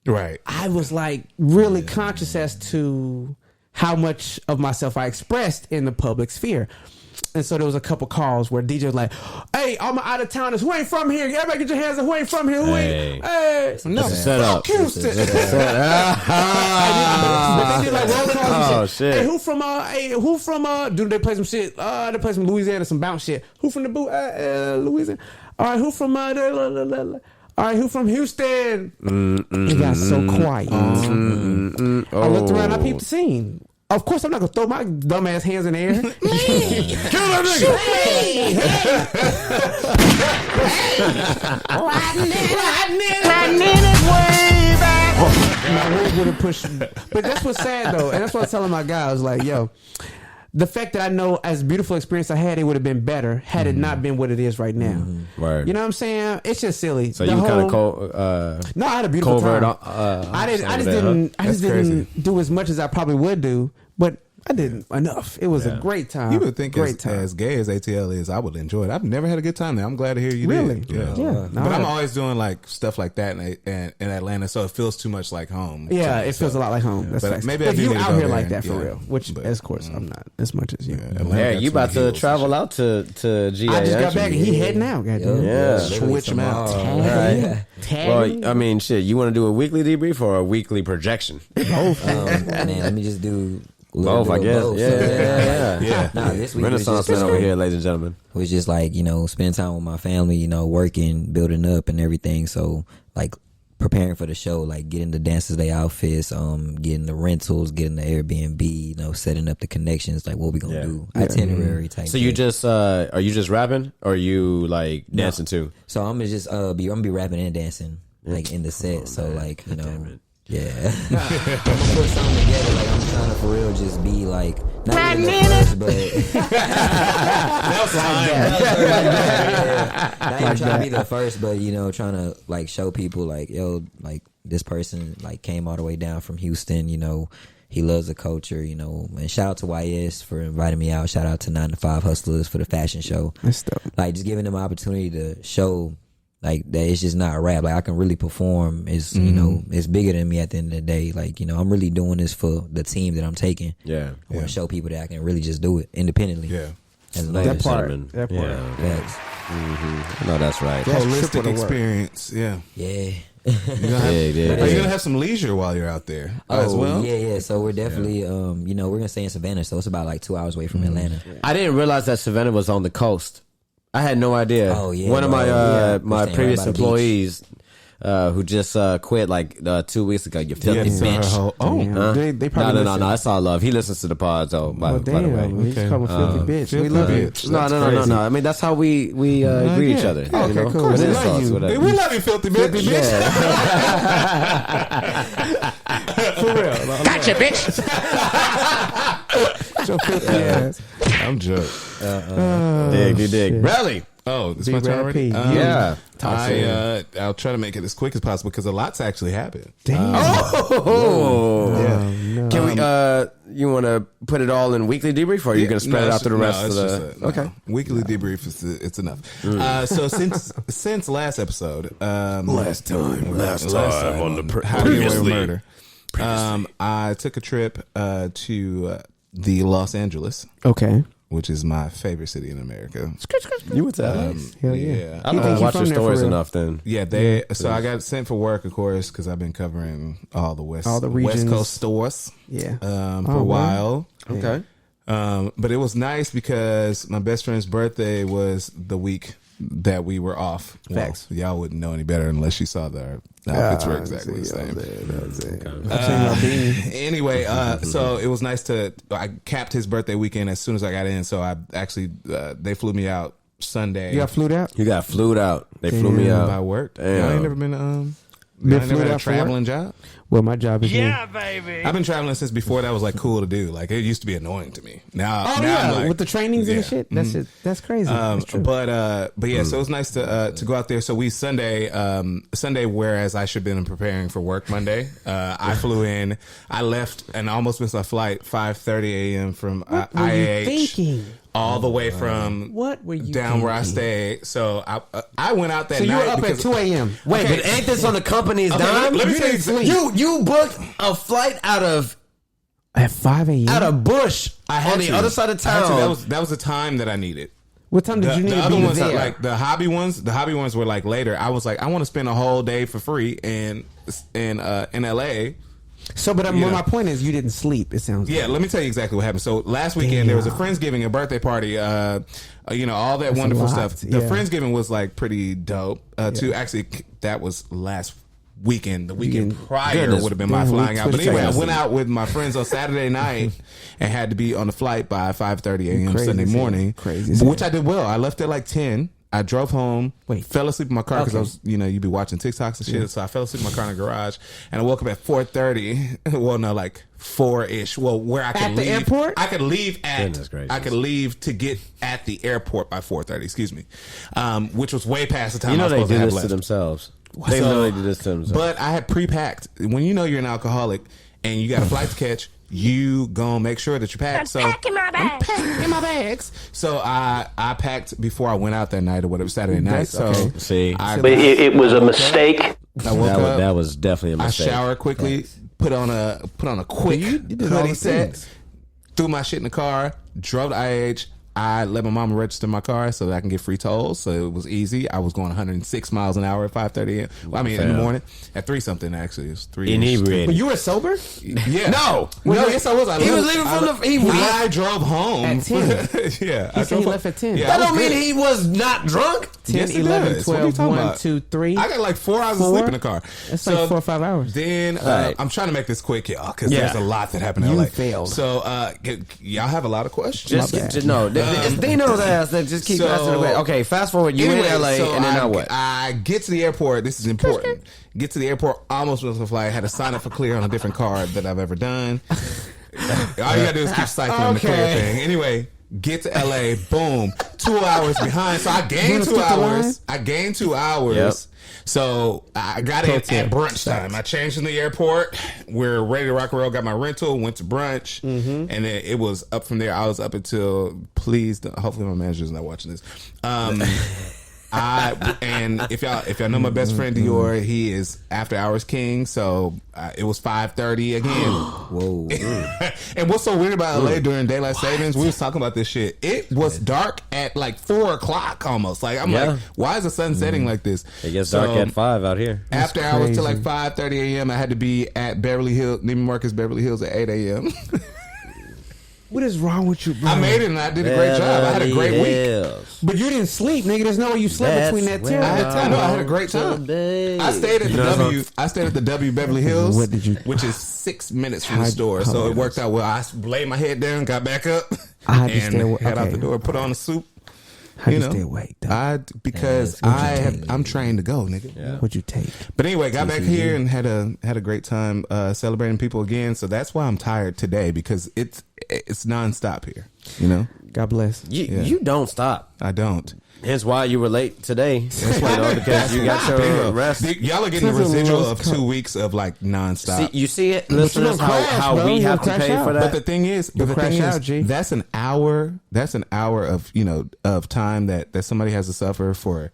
Right. I was like really conscious as to how much of myself I expressed in the public sphere. And so there was a couple calls where DJ was like, "Hey, all my out of towners who ain't from here, everybody get your hands up. Who ain't from here? Who ain't? Hey, no, set up. fuck Houston." But they did like roll calls and Oh, shit. shit. Hey, who from? Do they play some shit? They play some Louisiana, some bounce shit. Who from the Louisiana? All right, who from all right, who from Houston? It got so quiet. I looked around, I peeped the scene. Of course, I'm not gonna throw my dumb ass hands in the air. Kill that nigga! My wig would have pushed, but that's what's sad though, and that's what I was telling my guy. I was like, "Yo, the fact that I know as beautiful experience I had, it would have been better had it not been what it is right now." Right. You know what I'm saying? It's just silly. So The you kind of whole- No, I had a beautiful covert. time. I just didn't do as much as I probably would do, but I didn't enough. It was a great time. You would think great as gay as ATL is, I would enjoy it. I've never had a good time there. I'm glad to hear you Really? did. Yeah. Yeah. But I'm always doing like stuff like that in Atlanta, so it feels too much like home. Yeah, to me, it feels so. a lot like home. That's But facts. maybe I if do you need to out go here there like and- that for yeah. real, which But- of course I'm not as much as you. Atlanta Yeah, got you some about to heels and travel shit. out to GA. I just got ain't back and you? he heading out. Goddamn. Yeah. Switch him out. Well, I mean, shit. You want to do a weekly debrief or a weekly projection? Man, let me just do a little Both, bit I of guess. both. Yeah. Yeah. Nah, this week was Renaissance just, man over here, ladies and gentlemen. was just like, spending time with my family, working, building up and everything. So like preparing for the show, like getting the Dancers Day outfits, getting the rentals, getting the Airbnb, setting up the connections, like what we gonna do, itinerary type. So you thing. just are you just rapping or are you like dancing too? So I'm gonna just I'm gonna be rapping and dancing like in the set. So like yeah, I'm gonna put something together. Like I'm trying to for real just be like not really the first, but not even trying to be the first, but trying to like show people like like this person like came all the way down from Houston. He loves the culture. And shout out to YS for inviting me out. Shout out to 9 to 5 Hustlers for the fashion show. That's dope. Like just giving them an opportunity to show. Like that, it's just not rap. Like I can really perform. It's it's bigger than me at the end of the day. Like I'm really doing this for the team that I'm taking. Yeah. I want to show people that I can really just do it independently. Yeah. As That part. Gentlemen. That part. Yeah. Facts. No, that's right. Holistic experience. Yeah. Yeah. You're gonna have some leisure while you're out there as well. Yeah. So we're definitely, we're gonna stay in Savannah, so it's about like 2 hours away from Atlanta. I didn't realize that Savannah was on the coast. I had no idea. Oh yeah. One of my my We're previous staying right by the beach. employees who just quit like 2 weeks ago. You filthy bitch. They probably No. That's all love. He listens to the pods though. By the way. We just call him filthy bitch. We love you. No. I mean that's how we greet each other. Okay, you know? cool. With We love insults, you. whatever. We love you, filthy bitch. For real. Gotcha, bitch. Your filthy ass. I'm joking. Dig. Rally. Oh, it's my turn already? Yeah. I'll try to make it as quick as possible because a lot's actually happened. Damn. Oh. Can we? You want to put it all in weekly debrief, or are you going to spread it out to the rest of the? Okay. Weekly debrief it's enough. So since last episode, Last time on the How to Get Away with Murder. I took a trip to the Los Angeles, Okay. which is my favorite city in America. You would tell. Hell yeah. I don't watch your stories enough. Then So I got sent for work, of course, because I've been covering all the West regions. Coast stores. Yeah. For a while. okay. But it was nice because my best friend's birthday was the week that we were off. Facts. Well, y'all wouldn't know any better unless you saw their outfits were exactly the same. Anyway, so it was nice I capped his birthday weekend as soon as I got in. So I actually, they flew me out Sunday. You got flued out? You got flued out. They flew me out by work. Damn. Y'all ain't never been flued had a out for work? traveling job? Well, my job is I've been traveling since before that was like cool to do. Like it used to be annoying to me. Now I'm like, with the trainings and the shit. That's crazy. That's true. But yeah, so it was nice to go out there. So we Sunday, whereas I should have been preparing for work Monday. I flew in. I left and almost missed my flight 5:30 a.m. from What were IAH. you thinking? All the way from What were you down where I thinking? stayed. So I went out that So you night were up at because 2 a.m. Wait, Okay. but ain't this on the company's dime? let me You tell you didn't something. sleep. You booked a flight out of At 5 a.m.? Bush on the other side of town. That was the time that I needed. What time did you need The to other be ones there? are like the hobby ones were like later. I was like, I want to spend a whole day for free in LA. So, but my point is, you didn't sleep. It sounds. Yeah, like. let me tell you exactly what happened. So last weekend there was a Friendsgiving, a birthday party, all that wonderful lot, stuff. The yeah. Friendsgiving was like pretty dope. Too actually, that was last weekend. The weekend prior would have been my damn, we flying out. But twisted anyway, I that. went out with my friends on Saturday night and had to be on the flight by 5:30 a.m. Crazy Sunday as hell. morning. Crazy as hell. Which I did well. I left at like 10. I drove home, fell asleep in my car because I was, you'd be watching TikToks and shit. Yeah. So I fell asleep in my car in the garage, and I woke up at 4:30. Well, no, like 4-ish. Well, where I could At the leave. airport? I could leave at. Goodness gracious. I could leave to get at the airport by 4:30. Excuse me, which was way past the time. You know I was they supposed do to have this to left. themselves. They literally do this to themselves. But I had pre-packed. When you know you're an alcoholic and you got a flight to catch, you gonna make sure that you pack. So Packing my bags. in my bags. So I packed before I went out that night or whatever, Saturday night. So See, But it was a mistake. I woke up. that was definitely a I mistake. showered quickly, put on a quick hoodie set, threw my shit in the car, drove to IH. I let my mama register my car so that I can get free tolls. So it was easy. I was going 106 miles an hour at 5:30 a.m. Well, I mean, in the morning at 3 something actually. It was 3. Inebriated. But you were sober? Yeah. No. Yes, I was. He was leaving from I drove home At 10. Yeah, He said he left at 10. Yeah, That I was don't mean good. he was not drunk. 10, Yes, it 11, does. What are you 12, talking 1, about? 2, 3. I got like 4 hours of 4? sleep in the car. That's like 4 or 5 hours. Then Right. I'm trying to make this quick, y'all, because Yeah. there's a lot that happened in You LA. failed. So y'all have a lot of questions. No, it's Dino's ass that just keep So- asking the way. Okay, fast forward. You Anyway, in LA, so and then now what? I get to the airport. This is important. Get to the airport. Almost missed the flight. Had to sign up for Clear on a different card that I've ever done. All you gotta do is keep cycling the Clear thing. Anyway, get to LA. Boom. 2 hours behind. So I gained 2 hours. I gained 2 hours. Yep. So I got in at brunch time. I changed in the airport. We're ready to rock and roll. Got my rental. Went to brunch, and then it was up from there. I was up until hopefully my manager's not watching this. And if y'all know my best friend Dior, he is after hours king. So it was 5:30 again. Whoa. And what's so weird about LA during daylight savings? We was talking about this shit. It was dark at like 4:00 almost. Like I'm like, why is the sun setting like this? It gets dark at 5 out here. After hours till like 5:30 a.m. I had to be at Beverly Hills, Neiman Marcus, Beverly Hills at 8 a.m. What is wrong with you, bro? I made it and I did a great job. I had a great week. But you didn't sleep, nigga. There's no way you slept between that time. I had a great time. I stayed at the I stayed at the W Beverly Hills, What did you? which is 6 minutes from the store. So it worked out well. I laid my head down, got back up, I had to and stay awake. head out Okay. the door, put on a soup. How You you know, stay awake, though? Because I'm trained to go, nigga. Yeah. What'd you take? But anyway, got back here and had a great time celebrating people again. So that's why I'm tired today, because it's nonstop here. You know, God bless. You don't stop. I don't. Hence why you were late today. Because you got your rest. Y'all are getting the residual of 2 weeks of like nonstop. See, you see it, listeners, how bro. we You have to crash pay out. for But that. the thing is, that's an hour. That's an hour of of time that somebody has to suffer for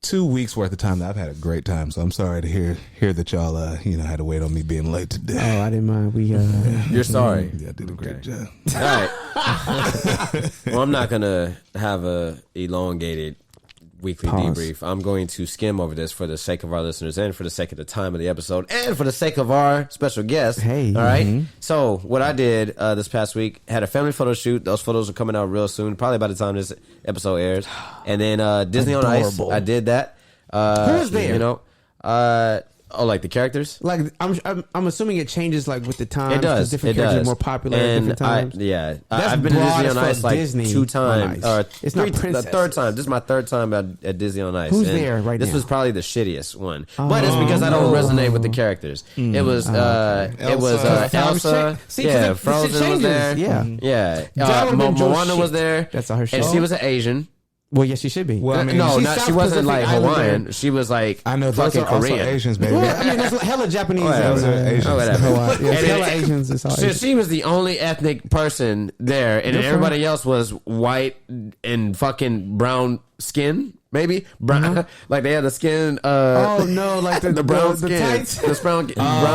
2 weeks worth of time. That I've had a great time. So I'm sorry to hear that y'all had to wait on me being late today. Oh, I didn't mind. You're sorry. Yeah, I did a great job. All right. Well, I'm not going to have a elongated weekly debrief. I'm going to skim over this for the sake of our listeners and for the sake of the time of the episode and for the sake of our special guest. Hey. All right. So what I did this past week, had a family photo shoot. Those photos are coming out real soon, probably by the time this episode airs. And then Disney on Ice, I did that. Who's there? You know, like the characters? Like I'm assuming it changes like with the time. It does. Different It characters does. are more popular at And different times. I've been to broad Disney as on fuck. Ice like Disney 2 on times. Ice. It's not the princesses. third time. This is my third time at Disney on Ice. Who's And there right this now? was probably the shittiest one, but it's because I don't resonate with the characters. It was Elsa. See, 'cause yeah, it Frozen changes. was there. Yeah. Yeah. That would've been Joe's Moana shit. was there. That's her show. And she was an Asian. Well, yes, she should be. Well, I mean, No, she's she wasn't like South Pacific Hawaiian. Islander. She was like I know those fucking are also Korean. Asians, baby. Well, I mean, there's hella Japanese. Whatever. Those are Asians. Whatever. Yeah, And hella it- Asians. It's all So Asian. she was the only ethnic person there, and then everybody else was white and fucking brown skin. Maybe brown, like they had the skin. Oh no, like the brown the skin, tights. the brown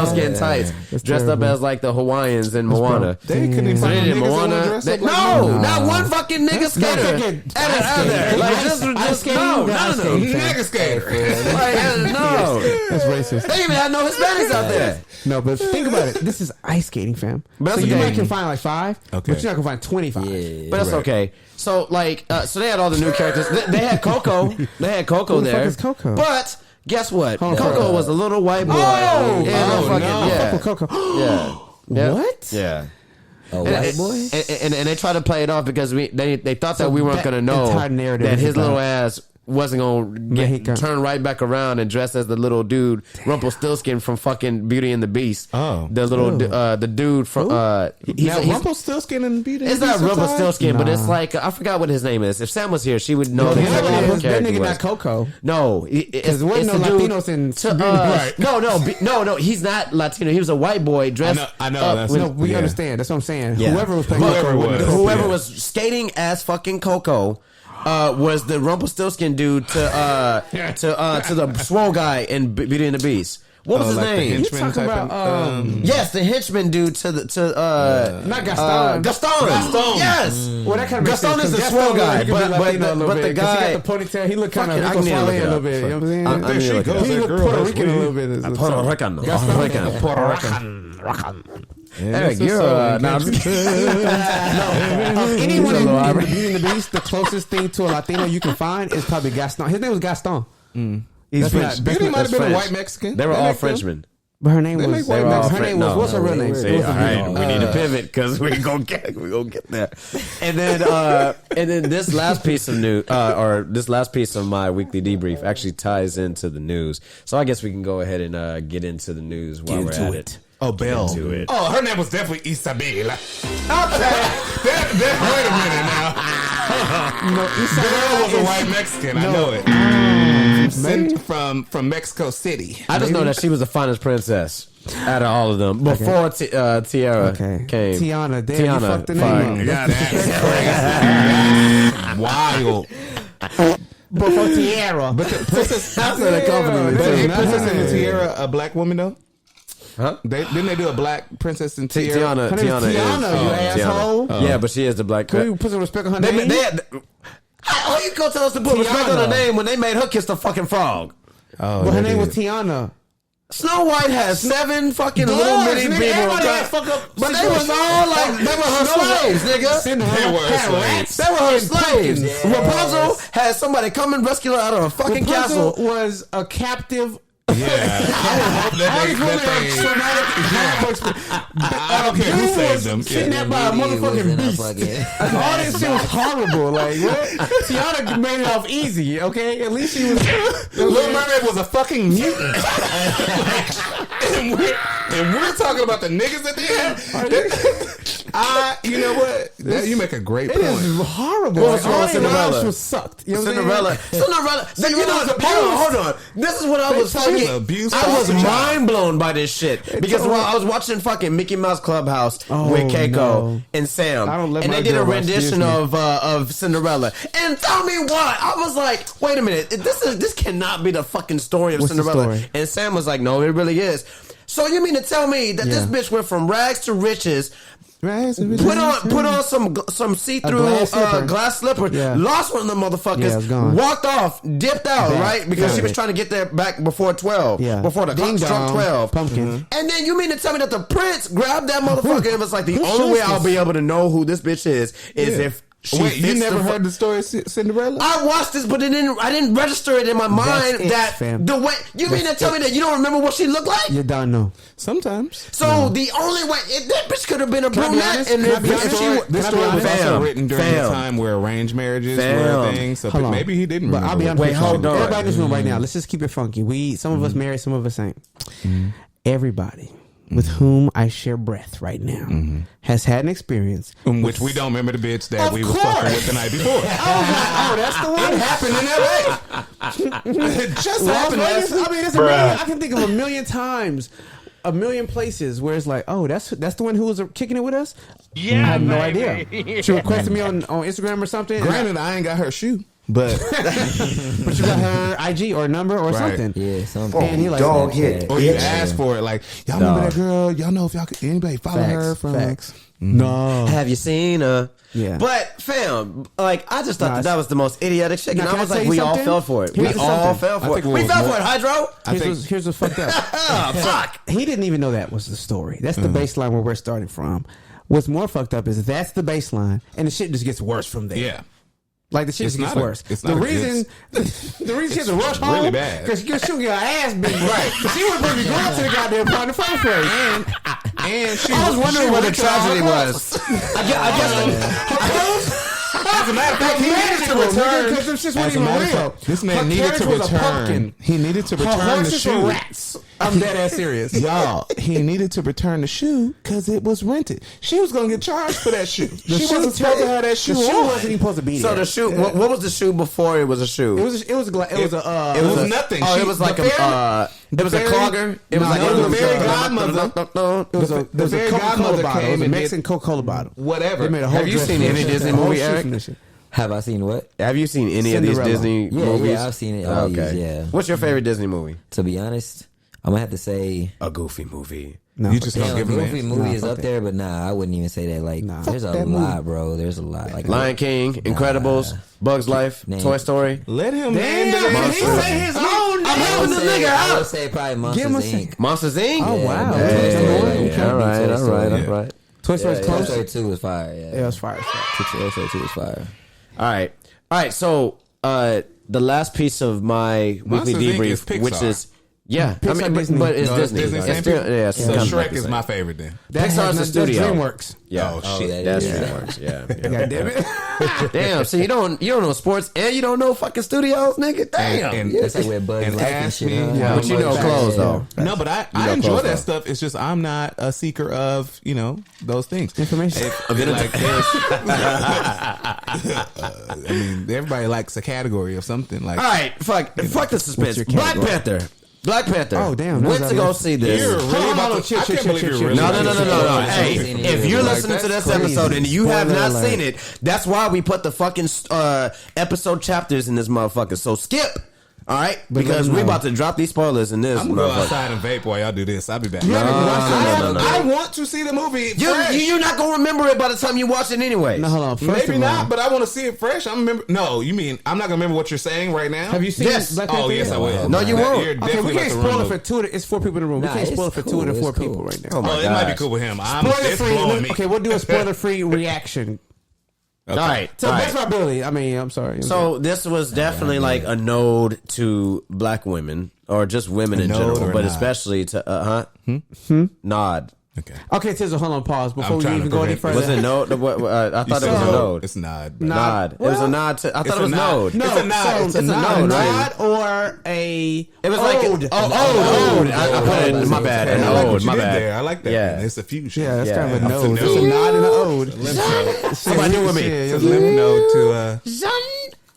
skin tights, That's dressed terrible. up as like the Hawaiians in Moana. They couldn't even So they find did niggas that Moana. wanna dress up like No, them. not one fucking nigga skater. Out there. Like this was just no, none of them. Nigga skater. Like no, That's racist. they even had no Hispanics out there. No, but think about it. This is ice skating, fam. But So that's you okay. might can find like 5, Okay. but you're not gonna find 25. But that's okay. So like, so they had all the new characters. They had Coco. They had Coco Who the fuck there. is Coco? But guess what? Hold on. Coco was a little white boy. Oh! Yeah, Oh, fucking, no. yeah. Fuck with Coco. Yeah. Yeah. What? Yeah. Oh, And, white boy? and they tried to play it off because they thought that we weren't that going to know entire narrative that is his little about- ass wasn't going he to got- turn right back around and dress as the little dude Rumpelstiltskin from fucking Beauty and the Beast. Oh. The little the dude from he's Now, Rumpelstiltskin and Beauty. it's and not the Beast are tied? Rumpelstiltskin, but it's like I forgot what his name is. If Sam was here, she would know No, exactly what his that character nigga was. not Coco. No, Because there wasn't no Latinos in Right. No, he's not Latino. He was a white boy dressed. I know, up that's- with- No, we Yeah. understand. That's what I'm saying. Yeah. Whoever was playing Whoever Coco was. wouldn't- whoever Yeah. was skating as fucking Coco was the Rumpelstiltskin dude to the swole guy in Beauty and the Beast. What was his like the name? henchman You talking type about, of, Yes, the henchman dude to Not Gaston. Gaston. Yes. Well, that kind of Gaston is the swole guy, but the guy. he got the ponytail. He looked kind of Fucking, I can a look it little up. bit. You know what I'm saying? I need to look it up. He looked Puerto Rican a little bit. Puerto Rican. Eric, that's you're what's no, up. I'm just kidding. Anyone in Hello, Beauty and the Beast, the closest thing to a Latino you can find is probably Gaston. His name was Gaston. He's That's French. not- Beauty might have been French. a white Mexican. They were They all make them. Frenchmen. But her name They was. make white They were all Her name was. What's her real name? See, It was all a right, video. we need to pivot because we gonna get there. And then this last piece of news, or this last piece of my weekly debrief, actually ties into the news. So I guess we can go ahead and get into the news while we're at it. Oh, Belle. Into it. Oh, her name was definitely Isabel. Okay. Wait a minute now. No, Belle was a white Mexican. I know it. Maybe. From Mexico City. I just know that she was the finest princess out of all of them before Tiara came. Tiana. Damn, you fucked the fuck. name up. Yeah, that's crazy. Wild. before Tiara. But the Princess, That's what they call me. but is Princess and the Tiara a black woman though? Huh? Didn't they do a black Princess and Tiara? Tiana Her name is Tiana, you asshole. Yeah, but she is the black. Can we put some respect on her name? How you gonna tell us to put respect on her name when they made her kiss the fucking frog? Oh, But her they name was did. Tiana. Snow White has 7 fucking little Dogs, mini nigga, people. everybody had fuck up But they was all like, they were her slaves, nigga. Cinderella They were had slaves. rats. They were her slaves. Yes. Rapunzel had somebody come and rescue her out of a fucking Rapunzel castle. was a captive. Yeah, I would hope All these women that are they. traumatic. I don't care who saved them. Kidnapped by a motherfucking beast. All this shit was horrible. Like, what? Tiana made it off easy, okay? At least she was. Little Mermaid was a fucking mutant. and we're talking about the niggas at the end. You know what? You make a great It point. is horrible. What's wrong with all their Cinderella? lives was sucked. You know what I'm Cinderella. saying? You know, was abused. hold on. This is what I was She was fucking. abused I was as a child. mind blown by this shit because while I was watching fucking Mickey Mouse Clubhouse with Keiko no. and Sam, I don't let and my they did a girl watch rendition Disney. of Cinderella. And tell me what, I was like, wait a minute, this cannot be the fucking story of What's the Cinderella. story? And Sam was like, no, it really is. So you mean to tell me that this Yeah. bitch went from rags to riches? Right, so Put on some see-through glass slipper. Yeah. Lost one of them motherfuckers. Yeah, it's gone. Walked off, dipped out, Back. right? Because she was Back. trying to get there back before 12. Yeah. Before the clock Ding struck dong, 12. pumpkin. And then you mean to tell me that the prince grabbed that motherfucker and was like, the Who only way chose I'll this? be able to know who this bitch is if she Wait, you fits never the heard the story of Cinderella? I watched this, but I didn't register it in my mind it, that fam. the way you mean to tell me that you don't remember what she looked like? You don't know. Sometimes. So the only way that bitch could have been a Can I be brunette, honest? and Can I be if honest? she This Can I be story was honest? also written during Fam. the time where arranged marriages were Fam. a thing. So Hold on. maybe he didn't But remember. I'll be honest Wait, with hold you. on. Everybody in this room right now, let's just keep it funky. Some of us married, some of us ain't. Everybody with whom I share breath right now has had an experience. In which we don't remember the bitch that Of we was fucking course. with the night before. Oh, that's the one. It happened in L.A. It just Las happened Vegas, last week. I mean, it's a million, I can think of a million times, a million places where it's like, oh, that's the one who was kicking it with us. Yeah, I had no idea. She requested me on Instagram or something. Granted, I ain't got her shoe, but but you got her IG or number or Right. something. Yeah, something. And he like, dog oh, hit. or you ask for it, like y'all remember that girl? Y'all know if y'all could anybody follow her from? Facts. No. Have you seen her? Yeah. But fam, like I just thought Nah, that was the most idiotic shit, and Now, I can was I like, tell we you all something? fell for it. Here's We all something. fell I for think it. it We was fell more- for it, Hydro. I think Here's what's fucked up. Oh, fuck. He didn't even know that was the story. That's the baseline where we're starting from. What's more fucked up is that's the baseline, and the shit just gets worse from there. yeah. Like the shit It's just gets not a- worse. it's The not a reason she has to rush home really bad. because she was get her ass beat. Right. She was supposed to be going to the goddamn party in the first place. And she I was wondering she what the went to all tragedy the clubs. was. I guess As a matter of fact, he needed to return. because them shits As wasn't a even matter of real. fact, this man Her needed to carriage was a return. pumpkin. He needed to Her return the horses were shoe. rats. I'm dead ass serious. Y'all, he needed to return the shoe because it was rented. She was gonna get charged for that shoe. She wasn't supposed to have that shoe The shoe on. wasn't even supposed to be so. there. The shoe. What was the shoe before it was a shoe? It was a It was nothing. Oh, She- it was like the fairy- it was a fairy- clogger. It was No, like no, the fairy godmother- It was a the fairy Coca-Cola godmother bottle. It came was a and Mexican Coca-Cola bottle. Whatever. They made a whole Have you dress seen from any this shit. Disney A whole movie, shoot Eric? from this shit. Have I seen what? Have you seen any of these Cinderella. Disney Yeah, movies? yeah, I've seen it. All these, yeah. What's your favorite Disney movie? To be honest, I'm gonna have to say A Goofy movie. No, You just yeah, don't give him Goofy an movie Nah, is fuck up that. there, but nah, I wouldn't even say that. Like, Nah. there's a Fuck that lot, bro. There's a lot. Like, Lion King, Incredibles, Bugs Life, Name. Toy Story. Let him Damn, name the he say his own I'm name. helping the nigga I would out. say probably Give him Monsters a Inc. Monsters Inc. Oh, Yeah, wow. man. Hey, Toy Story, all Toy right, Story, all right, yeah. all right. Toy Story's Toy close. Story 2 was fire. Yeah, it Yeah, was fire. Toy Story 2 was fire. All right. So the last piece of my Monsters, weekly Inc. debrief, is Pixar. which is Pixar, Disney. but it's No, it's Disney. Disney, It's same still, thing? yeah, it's So kind of Shrek like the is same. my favorite then. Pixar's the studio. DreamWorks. Oh, shit. That's Yeah. DreamWorks. Yeah. God damn it. Damn. So you don't know sports and you don't know fucking studios, nigga. Damn. And- That's like where Bugs and Life and ask shit. me huh? how But you know much- clothes though. No, but I know enjoy close, that though. stuff. It's just I'm not a seeker of those things. Information. Like there's, I mean, everybody likes a category of something. Like All right. Fuck the suspense. your Black category? Panther. Black Panther. Oh, damn. Went to go see this. You're really about to... I can't believe you're really... No. No. Hey, if you're listening to this episode and you have not seen it, that's why we put the fucking episode chapters in this motherfucker. So skip. All right, because we're about to drop these spoilers in this. I'm gonna go outside and vape while y'all do this. I'll be back. No. I want to see the movie fresh. You're not gonna remember it by the time you watch it anyway. No, hold on. First Maybe of all, not, but I want to see it fresh. I'm remember. No, you mean I'm not gonna remember what you're saying right now? have you seen Yes. Black Panther? Oh yes, I will. No, you won't. You're Okay, definitely we can't about to spoil run it for two. It's 4 people in the room. Nah, we can't spoil it it's for cool, 2 to 4 it's cool. people right now. Oh my it might be gosh. cool with him. Spoiler It's blowing free. me. Okay, we'll do a spoiler free reaction. All right. So best my ability. I mean, I'm sorry. So this was definitely like a node to black women or just women in nod general, or but nod? especially to nod. Okay. Okay, Tizzle, hold on, pause before I'm we trying even to go any prevent further. Was it node? I thought it was a node. It's nod. Nod. It was a nod to. I thought it was node. No, It's a nod. so It's a nod, nod, or a. It was like ode. ode. I put it in my bad. An I like what ode. you My did bad. there. I like that. Yeah. Man. It's a fusion. Yeah, that's Yeah. kind of a It's a node. It's a node. nod and an ode. Lymph node. Somebody do with me. Yeah, It's a lymph node to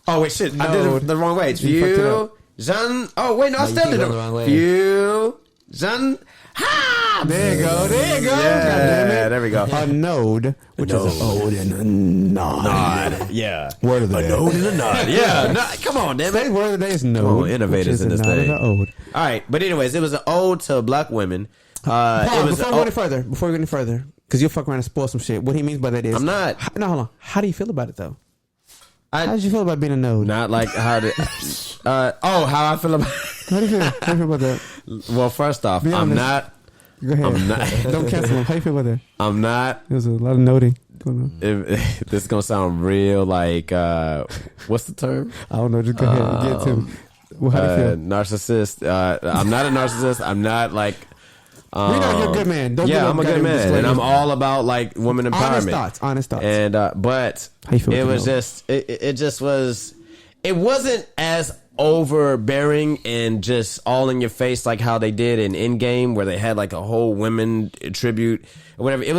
Oh wait, shit! I did Node. it the wrong way. You fucked it View, up. Jean. Oh wait, no, I you still keep did going the wrong it. way. View, Jean. Ha! There you go. There you go. Yeah, there we go. A node, which is an ode and a nod. Nod. Yeah. Word of the day. Node and a nod. Yeah. No, come on, damn Today's it. word of the day is node. Come on, innovators which is in this a nod thing. and a ode. All right, but anyways, it was an ode to black women. Pause, It was before we go any further, because you'll fuck around and spoil some shit. What he means by that is, I'm not. No, hold on. How do you feel about it though? I- How did you feel about being a node? Not like how did. How I feel about. How do you feel? How do you feel about that? Well, first off, Be I'm honest. not. Go ahead. I'm not. Don't cancel him. How do you feel about that? I'm not. There's a lot of noding going on. This is gonna sound real like what's the term? I don't know. Just go ahead and get to him. Well, how do you feel? Narcissist. I'm not a narcissist. I'm not like. We know you're a good man. Don't do Yeah, no I'm a good goddamn man, and disclaimer. I'm all about like women empowerment. Honest thoughts. And but How you feel it with was the just it just was. It wasn't as overbearing and just all in your face like how they did in Endgame, where they had like a whole women tribute or whatever. It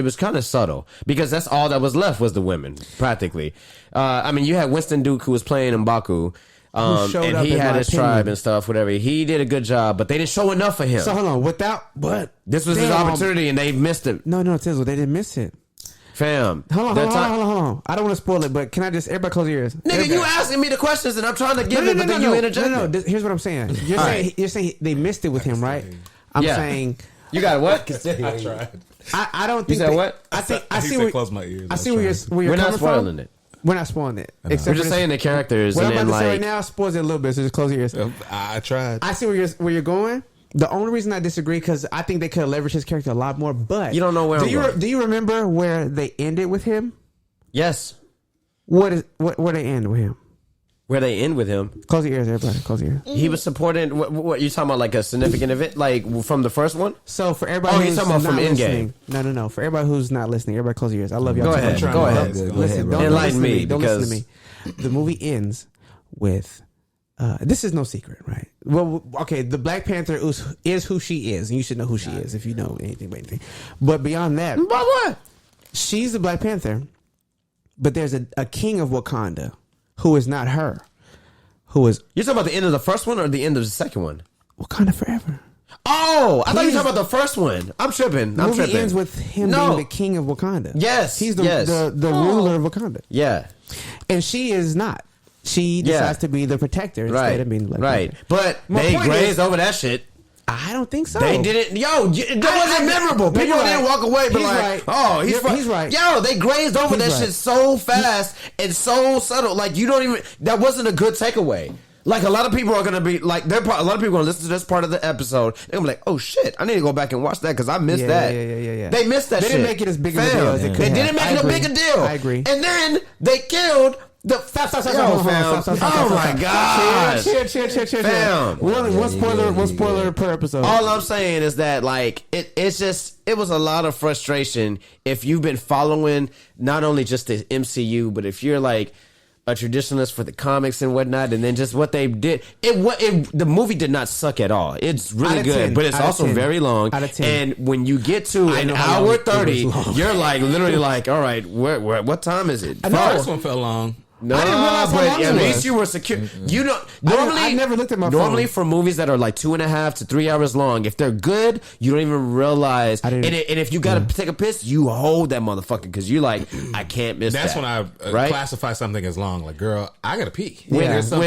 was kind of subtle because that's all that was left was the women practically. I mean, you had Winston Duke who was playing M'Baku. showed And up, he in had my his opinion. tribe and stuff, whatever. He did a good job, but they didn't show enough of him. So hold on. Without what? This was his Damn. opportunity, and they missed it. No, Tizzle, they didn't miss it. Fam. Hold That time- on. I don't want to spoil it, but can I just everybody close your ears? Nigga, Everybody. you asking me the questions, and I'm trying to give it, but then you interject. No. Here's what I'm saying. You're saying they missed it with him, right? I'm Yeah. saying You got what? I tried. I don't You think said they- what? I think I He see said where close my ears. I see where you're We're not coming spoiling from. it. We're not spoiling it. We're Except just saying the characters, what and I'm then about to say right like, now spoils it a little bit. So just close your ears. I tried. I see where you're going. The only reason I disagree because I think they could have leveraged his character a lot more. But You don't know where I'm going. Do you remember where they ended with him? yes, Where they end with him? where they end with him, Close your ears, everybody. Close your ears. he was supporting. What you talking about? Like a significant event, like from the first one? So for everybody, Oh, you're who's talking about not from listening, no. For everybody who's not listening, everybody close your ears. I love y'all. Go too ahead. much. Go ahead. Good, go Listen, ahead, bro. don't Enlighten listen to me, Don't listen to because- me. The movie ends with. This is no secret, right? Well, okay. The Black Panther is who she is, and you should know who she is if you know anything about anything. But beyond that, But what? she's the Black Panther, but there's a king of Wakanda who is not her, who is You talking about the end of the first one or the end of the second one? Wakanda forever. Oh, I thought you were He's- talking about the first one. I'm tripping. The I'm movie tripping. ends with him No. being the king of Wakanda. Yes, he's the yes. the ruler of Wakanda, Yeah. and she is not. She Yeah. decides to be the protector instead Right. of being the Black Right. Panther. But My they point grazed is- over that shit. I don't think so. They didn't. Yo, that wasn't memorable. No, People you're didn't right. walk away, but He's like, right. oh, he's He's right. Yo, they grazed over He's that right. shit so fast and so subtle. Like you don't even. That wasn't a good takeaway. Like a lot of people are gonna be like, a lot of people are gonna listen to this part of the episode. They're gonna be like, oh shit, I need to go back and watch that because I missed Yeah, that. yeah. They missed that. They shit. didn't make it as big of a Fam, deal as it could They have. didn't make I it a agree. big a deal. I agree. And then they killed the. Stop, Yo, hold on, fam. stop. Oh my god. Chill. Fam. One spoiler per episode. All I'm saying is that like it was a lot of frustration if you've been following not only just the MCU, but if you're like a traditionalist for the comics and whatnot, and then just what they did. The movie did not suck at all. It's really Out of good, 10. but it's Out of also 10. very long. Out of 10. And when you get to I an know how long hour it was 30, long. you're like literally like, all right, what time is it? I know. First one felt long. No, I didn't realize how but long at it least was. you were secure. You know, normally I never looked at my phone. Normally, for movies that are like 2.5 to 3 hours long, if they're good, you don't even realize. And if you gotta take a piss, you hold that motherfucker because you're like, I can't miss. That's that. when I right? classify something as long. Like, girl, I gotta pee. With this one,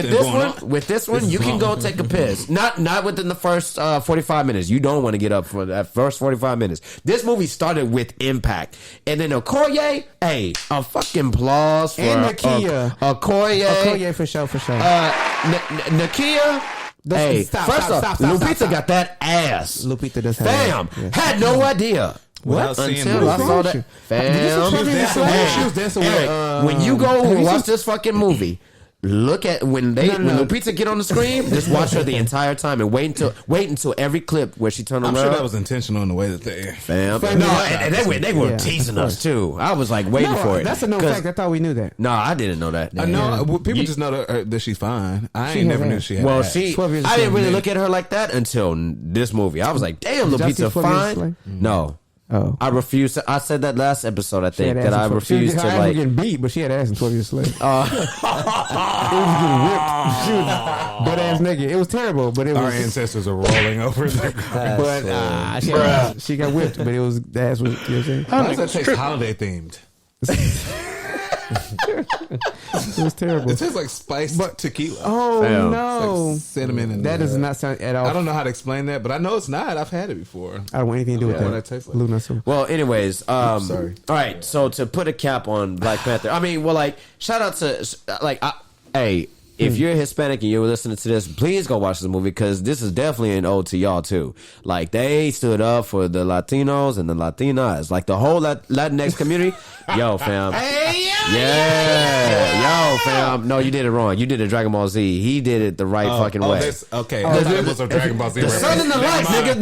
With this one, you can go take a piss. Not within the first 45 minutes. You don't want to get up for that first 45 minutes. This movie started with impact, and then Okoye, hey, a fucking applause for And Nakia. Okoye, for sure. Nakia. Hey, first off, Lupita got that ass. Lupita does have Fam, had no idea. Without seeing Until I movies. saw that. Fam, She was dancing with, Eric, when you go watch this fucking movie, look at when Lupita get on the screen, just watch her the entire time and wait until every clip where she turned I'm around. sure that was intentional in the way that they. Fam. No, and they were teasing us too. I was like waiting for it. That's a known fact. I thought we knew that. No, I didn't know that. People just know that she's fine. I never knew she had. Well, ass. I 12 years didn't old, really man. look at her like that until this movie. I was like, damn, Did y'all see Lupita 12 Years a fine. Slave? No. Oh. I refuse. I said that last episode. I She had think ass that I in 12 refused to Her ass was like. getting beat, but she had ass in 12 Years a Slave. It was getting whipped. She was butt ass naked. It was terrible, but it was. Our ancestors are rolling over their But she got whipped, but it was the ass was. You know what I'm saying? How does that taste holiday themed? It was terrible. It tastes like spiced tequila. Oh Fam. no, Like cinnamon and that does not sound at all. I don't know how to explain that, but I know it's not. I've had it before. I don't want anything to do with What that. it tastes like. Luna soup. Well, anyways, Sorry. All right, so to put a cap on Black Panther, I mean, well, like, shout out to hey. If you're Hispanic and you're listening to this, please go watch this movie because this is definitely an ode to y'all too. Like they stood up for the Latinos and the Latinas, like the whole Latinx community. Yo, fam. Yo, fam. No, you did it wrong. You did it Dragon Ball Z. He did it the right fucking way. Okay. That was a Dragon Ball Z. The sun and the light, nigga.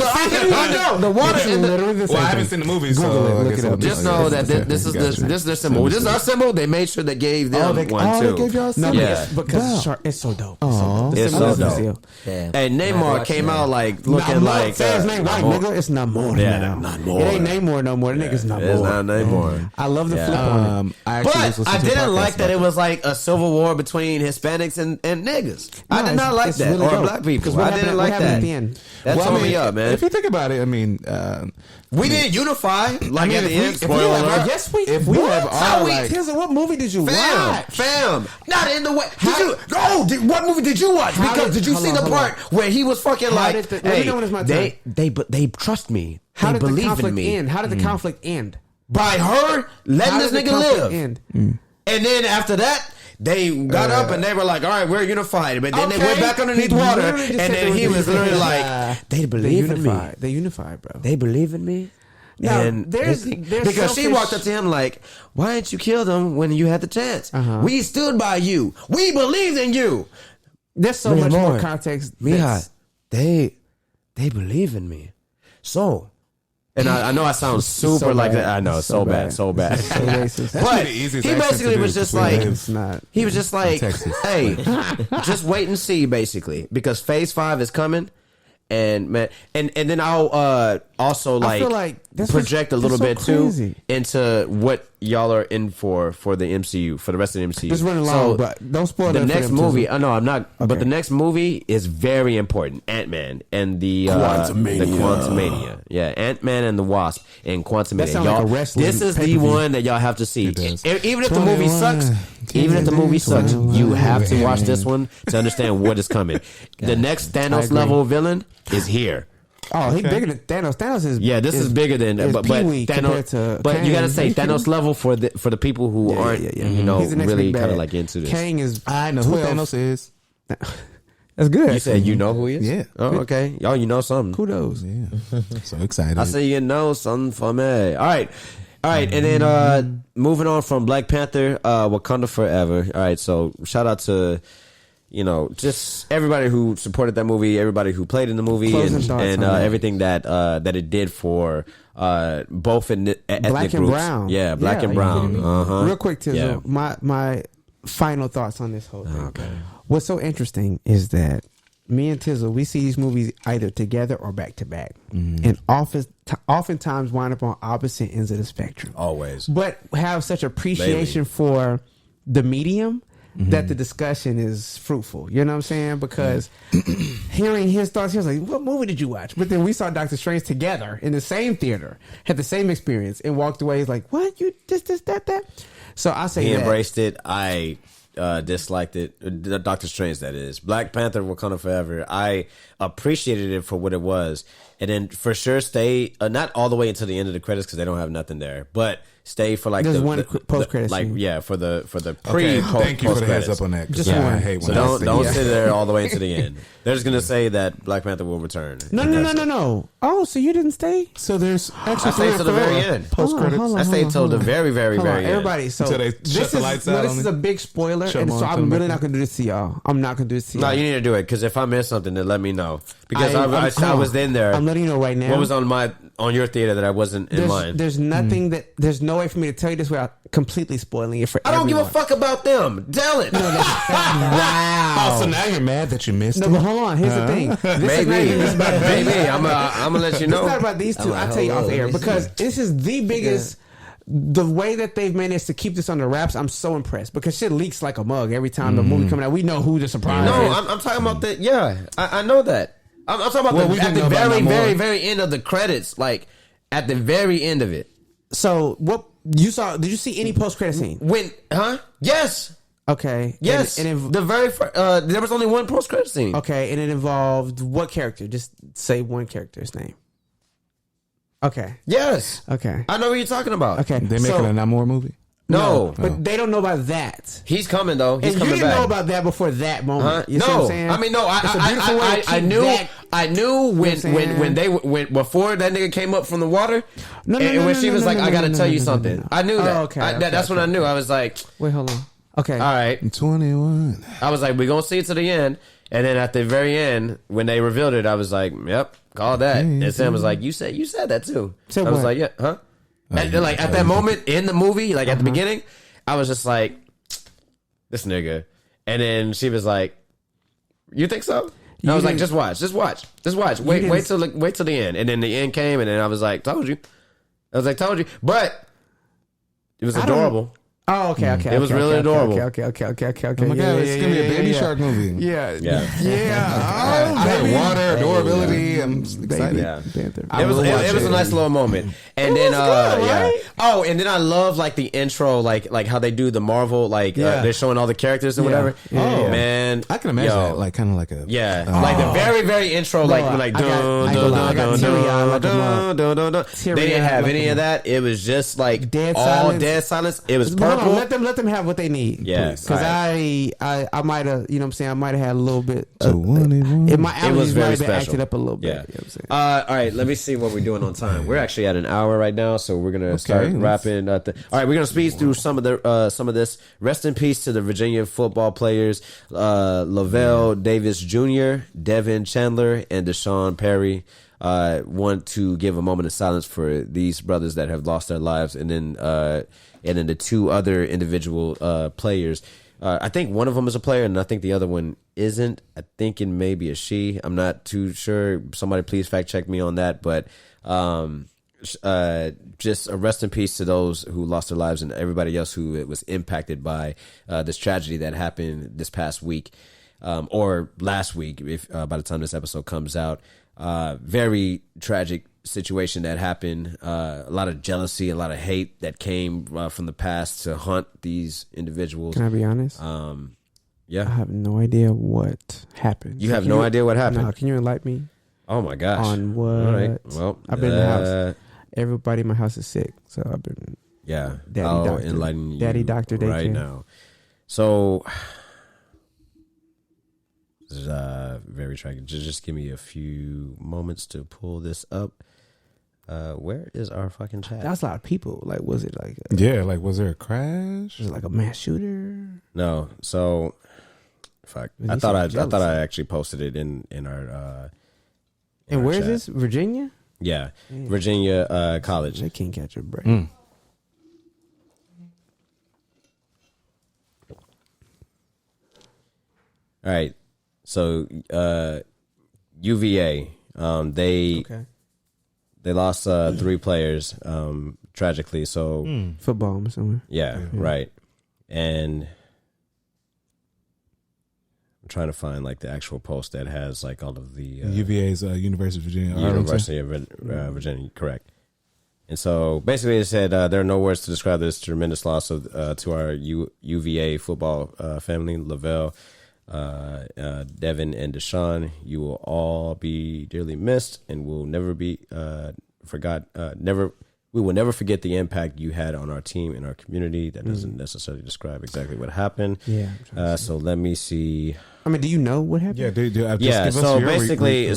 The water and the. Well, Well, I haven't seen the movie, so Google it, look it up. Just know that this is their symbol. This is our symbol. They made sure they gave them one too. They gave y'all No, yeah. because it's so dope. It's so dope. Damn. Hey, Neymar came out like looking like say his name right, nigga. It's Namor. Yeah, now. Namor. It ain't Namor no more. The nigga's Namor. It's not Neymar. I love the flip on it. But I didn't like that it was like a civil war between Hispanics and niggas. I did not like that. Or black people. I didn't like At that. the end? That tore me up, man. If you think about it, I mean, We didn't unify. Like at the end. Spoiler alert. Yes, we. if we have How all we- like, What movie did you watch? Fam, not in the way. What movie did you watch? Because did you see the part where he was fucking like, let me know when it's my turn. they trust me. How They did the believe in conflict me. end? How did the conflict end? By her letting How this did the nigga conflict live. end? And then after that, they got up and they were like, all right, we're unified. But then they went back underneath He water. literally And just said then they he were was literally unified. like, they believe in me. They unified, bro. They believe in me. Now, And there's because she selfish- walked up to him like, why didn't you kill them when you had the chance? We stood by you. We believed in you. There's so much more context. Mija, they believe in me. So, and I know I sound super So like bad. that. I know, so bad. So racist. But the easiest he accent basically to was do just between like, them. It's not. he was just like, Texas. hey, just wait and see, basically, because Phase 5 is coming. And man, and then I'll also I feel like like this project was- a little this bit so crazy. too into what y'all are in for the MCU, for the rest of the MCU. Just run along, but don't spoil the that for next them, movie. too. I know I'm not, but Okay. the next movie is very important. Ant-Man and the Quantumania. Yeah, Ant-Man and the Wasp and Quantumania. That sound like Y'all, a wrestling this is the pay-per-view. one that y'all have to see. does. Even if the movie sucks, you have to watch this one to understand what is coming. The next Thanos level villain is here. Oh, he's bigger than Thanos. Thanos is Yeah, this is bigger than is but Pee-wee compared Thanos. to But you got to Kang. say Thanos level for the people who aren't you know He's the next really big kind of bad. like into this. Kang is. I know who 12. Thanos is. That's good. You said you know who he is? Yeah. Oh, okay. Y'all, you know something. kudos. Yeah, so excited. I say you know something for me. All right. And then moving on from Black Panther, Wakanda Forever. All right, so shout out to just everybody who supported that movie, everybody who played in the movie, Closing thoughts and on that. everything that it did for both ethnic Black and groups. brown. Yeah, black and are you brown. kidding me? Uh-huh. Real quick, Tizzle. Yeah. My final thoughts on this whole thing. Okay. What's so interesting is that me and Tizzle, we see these movies either together or back to back, and oftentimes wind up on opposite ends of the spectrum. Always. But have such appreciation for the medium that the discussion is fruitful. You know what I'm saying? Because hearing his thoughts, he was like, "What movie did you watch?" But then we saw Doctor Strange together in the same theater, had the same experience, and walked away. He's like, "What? You this that?" So I say He that. embraced it. I disliked it. Doctor Strange, that is. Black Panther, Wakanda Forever. I appreciated it for what it was. And then for sure stay, not all the way until the end of the credits because they don't have nothing there. But stay for like There's the one post-credit like scene. Yeah, for the Okay, thank you for the heads post-credits. up on that. 'Cause Just I one. hate when So don't yeah. sit there all the way into the end. They're just gonna say that Black Panther will return. No. Oh, so you didn't stay? So there's I actually stayed to the very end. post credits. Hold on. I stayed till the very, very, Hold on, very end. everybody. So Until they this shut the is lights out this on is it. a big spoiler, Shut and them so on, turn I'm them really back not gonna do this to y'all. I'm not gonna do this to y'all. No, you need to do it because if I miss something, then let me know because I'm I calm. was in there. I'm letting you know right now. What was on your theater that I wasn't in mine? There's nothing that there's no way for me to tell you this without completely spoiling it for I don't give a everyone. fuck about them. Tell it. Wow. Oh, so now you're mad that you missed No, it? but hold on. Here's the thing. This is not Maybe, even just about maybe. I'm gonna let you know. It's not about these two. I'm like, I'll tell you hold off on, air let me because see. this is the biggest. The way that they've managed to keep this under wraps, I'm so impressed because shit leaks like a mug every time the movie coming out. We know who the surprise No, is. I'm talking about the. Yeah, I know that. I'm talking about Well, we at didn't the know about very, no more. very, very end of the credits. Like at the very end of it. So what you saw? Did you see any post credit scene? When? Huh? Yes. Okay. Yes. And The very first. There was only one post credit scene. okay, and it involved what character? Just say one character's name. Okay. Yes. Okay. I know what you're talking about. Okay. They making a Namor movie? No, But they don't know about that. he's coming though. He's And you coming didn't back. know about that before that moment. Huh? You see what I'm No, saying? I mean no. It's a beautiful way to I keep knew. that- I knew when I'm saying? when they went before that nigga came up from the water. No, and when she was like, "I gotta tell you no, something," no. I knew that. Oh, okay, That's when I knew. I was like, Wait, hold on. Okay. "All right." 21. I was like, "We're gonna see it to the end," and then at the very end, when they revealed it, I was like, "Yep, call that." And Sam was like, "You said that too." Said I was what? like, "Yeah, huh?" Like at that moment in the movie, like at the beginning, I was just like, "This nigga," and then she was like, "You think so?" And I was like, didn't- just watch. Wait till the end." And then the end came, and then I was like, "Told you." I was like, "Told you," but it was don't- adorable. Oh, okay. It was really adorable. Okay. Oh my God, it's going to be a baby shark movie. Yeah. Yeah. Yeah. I had water, adorability. I'm excited. Yeah. Panther. It was a nice little moment, and then was good, yeah. right? Oh, and then I love like the intro, like how they do the Marvel, like Yeah. they're showing all the characters and whatever. Yeah. Oh Yeah. man, I can imagine Yo. that, like kind of like a like the very intro, like I got teary-eyed like a mug. They didn't have like any a of that. It was just like Dead all silence. dead silence. It was Hold on, purple. let them have what they need. Yeah, Because right. I might have, you know what I'm saying, I might have had a little bit. So one and one. My It was allergies very might have been special. acted up a little bit. Yeah. You know what I'm saying? All right, let me see what we're doing on time. We're actually at an hour right now, so we're gonna start let's- wrapping. All right, we're gonna speed through some of this. Rest in peace to the Virginia football players, Lavelle Davis Jr., Devin Chandler, and Deshaun Perry. Want to give a moment of silence for these brothers that have lost their lives, and then the two other individual players. I think one of them is a player, and I think the other one isn't. I think it may be a she. I'm not too sure. Somebody please fact check me on that. But just a rest in peace to those who lost their lives and everybody else who was impacted by this tragedy that happened this past week or last week. If by the time this episode comes out, very tragic situation that happened. A lot of jealousy, a lot of hate that came from the past to haunt these individuals. Can I be honest? I Yeah, have no idea what happened. you have no idea what happened. No, can you enlighten me Oh my gosh! on what? All right. Well, I've been in the house. Everybody in my house is sick, so I've been. Yeah, Daddy I'll doctor. enlighten you Daddy doctor right daycare. now. So this is very tragic. Just give me a few moments to pull this up. Where is our fucking chat? That was a lot of people. Like, was it like? Yeah, like was there a crash? Was it like a mass shooter? No, so fuck. Man, I you thought sound I jealous. actually posted it in our. And our where is chat. this? Virginia? Yeah, Virginia College. They can't catch a break. All right, so UVA. They lost 3 players tragically. So Football or somewhere. yeah, right. And trying to find like the actual post that has like all of the UVA's University of Virginia. University of Virginia, correct. And so basically it said there are no words to describe this tremendous loss of to our UVA football family, Lavelle, Devin, and Deshaun. You will all be dearly missed and will never be we will never forget the impact you had on our team and our community. That doesn't necessarily describe exactly what happened. Yeah. So let me see. I mean, do you know what happened? Yeah, So basically,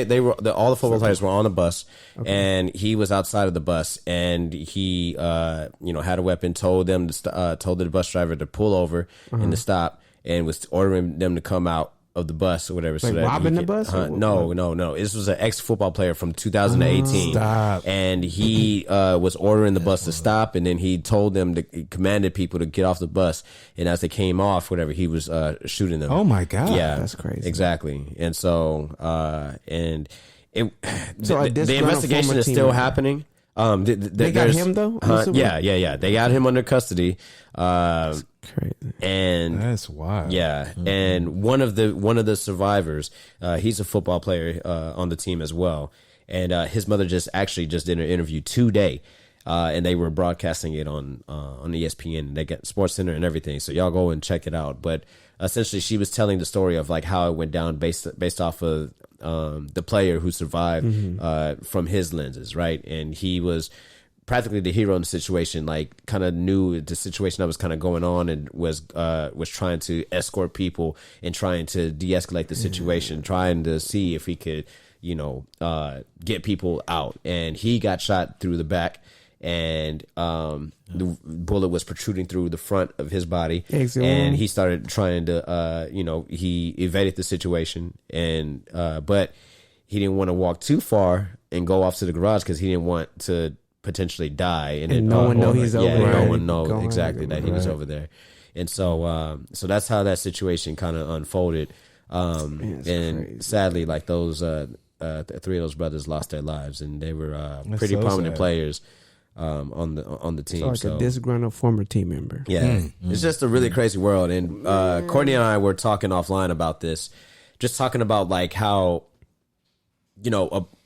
they were all the football players were on the bus, and he was outside of the bus, and he had a weapon. Told the bus driver to pull over and to stop, and was ordering them to come out of the bus or whatever. Like so that robbing the bus? No. This was an ex-football player from 2018. Stop. And he was ordering the bus to stop, and then he told them he commanded people to get off the bus. And as they came off, whatever, he was shooting them. Oh my God. Yeah, that's crazy. Exactly. And so, the disgruntled investigation former is still team happening. They got him though? Yeah. They got him under custody. Crazy. And that's wild. Yeah, and one of the survivors, he's a football player on the team as well, and his mother just did an interview today, and they were broadcasting it on ESPN. They got Sports Center and everything, so y'all go and check it out. But essentially, she was telling the story of like how it went down based off of the player who survived from his lenses, right? And he was practically the hero in the situation, like kind of knew the situation that was kind of going on and was trying to escort people and trying to de-escalate the situation, trying to see if he could, get people out. And he got shot through the back, and the bullet was protruding through the front of his body. And he started trying to, he evaded the situation, and but he didn't want to walk too far and go off to the garage because he didn't want to potentially die, and no one know he's over there. No one know exactly that he was over there, and so that's how that situation kind of unfolded. And crazy. Sadly, like those 3 of those brothers lost their lives, and they were pretty prominent players on the team. It's like a disgruntled former team member. Yeah, it's just a really crazy world. And Courtney and I were talking offline about this, just talking about like how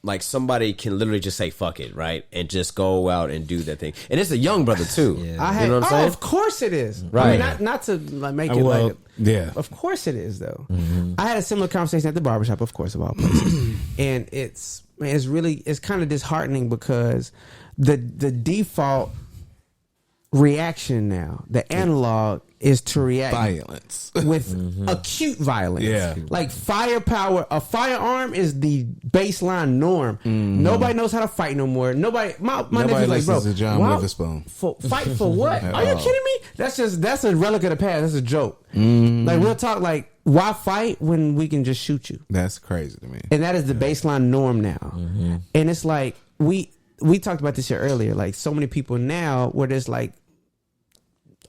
like somebody can literally just say fuck it, right, and just go out and do that thing. And it's a young brother too. You know what I'm saying? Of course it is. Right. I mean, not to like make it yeah. Of course it is though. I had a similar conversation at the barbershop, of course, of all places. And it's kind of disheartening because the default reaction now, the analog is to react violence with acute violence. Yeah, like firepower. A firearm is the baseline norm. Nobody knows how to fight no more. Nobody. My nephew's like, bro, to John Witherspoon. Fight for what? Are you kidding me? That's a relic of the past. That's a joke. Like we'll talk like, why fight when we can just shoot you? That's crazy to me. And that is the baseline norm now. And it's like we talked about this here earlier. Like so many people now where there's like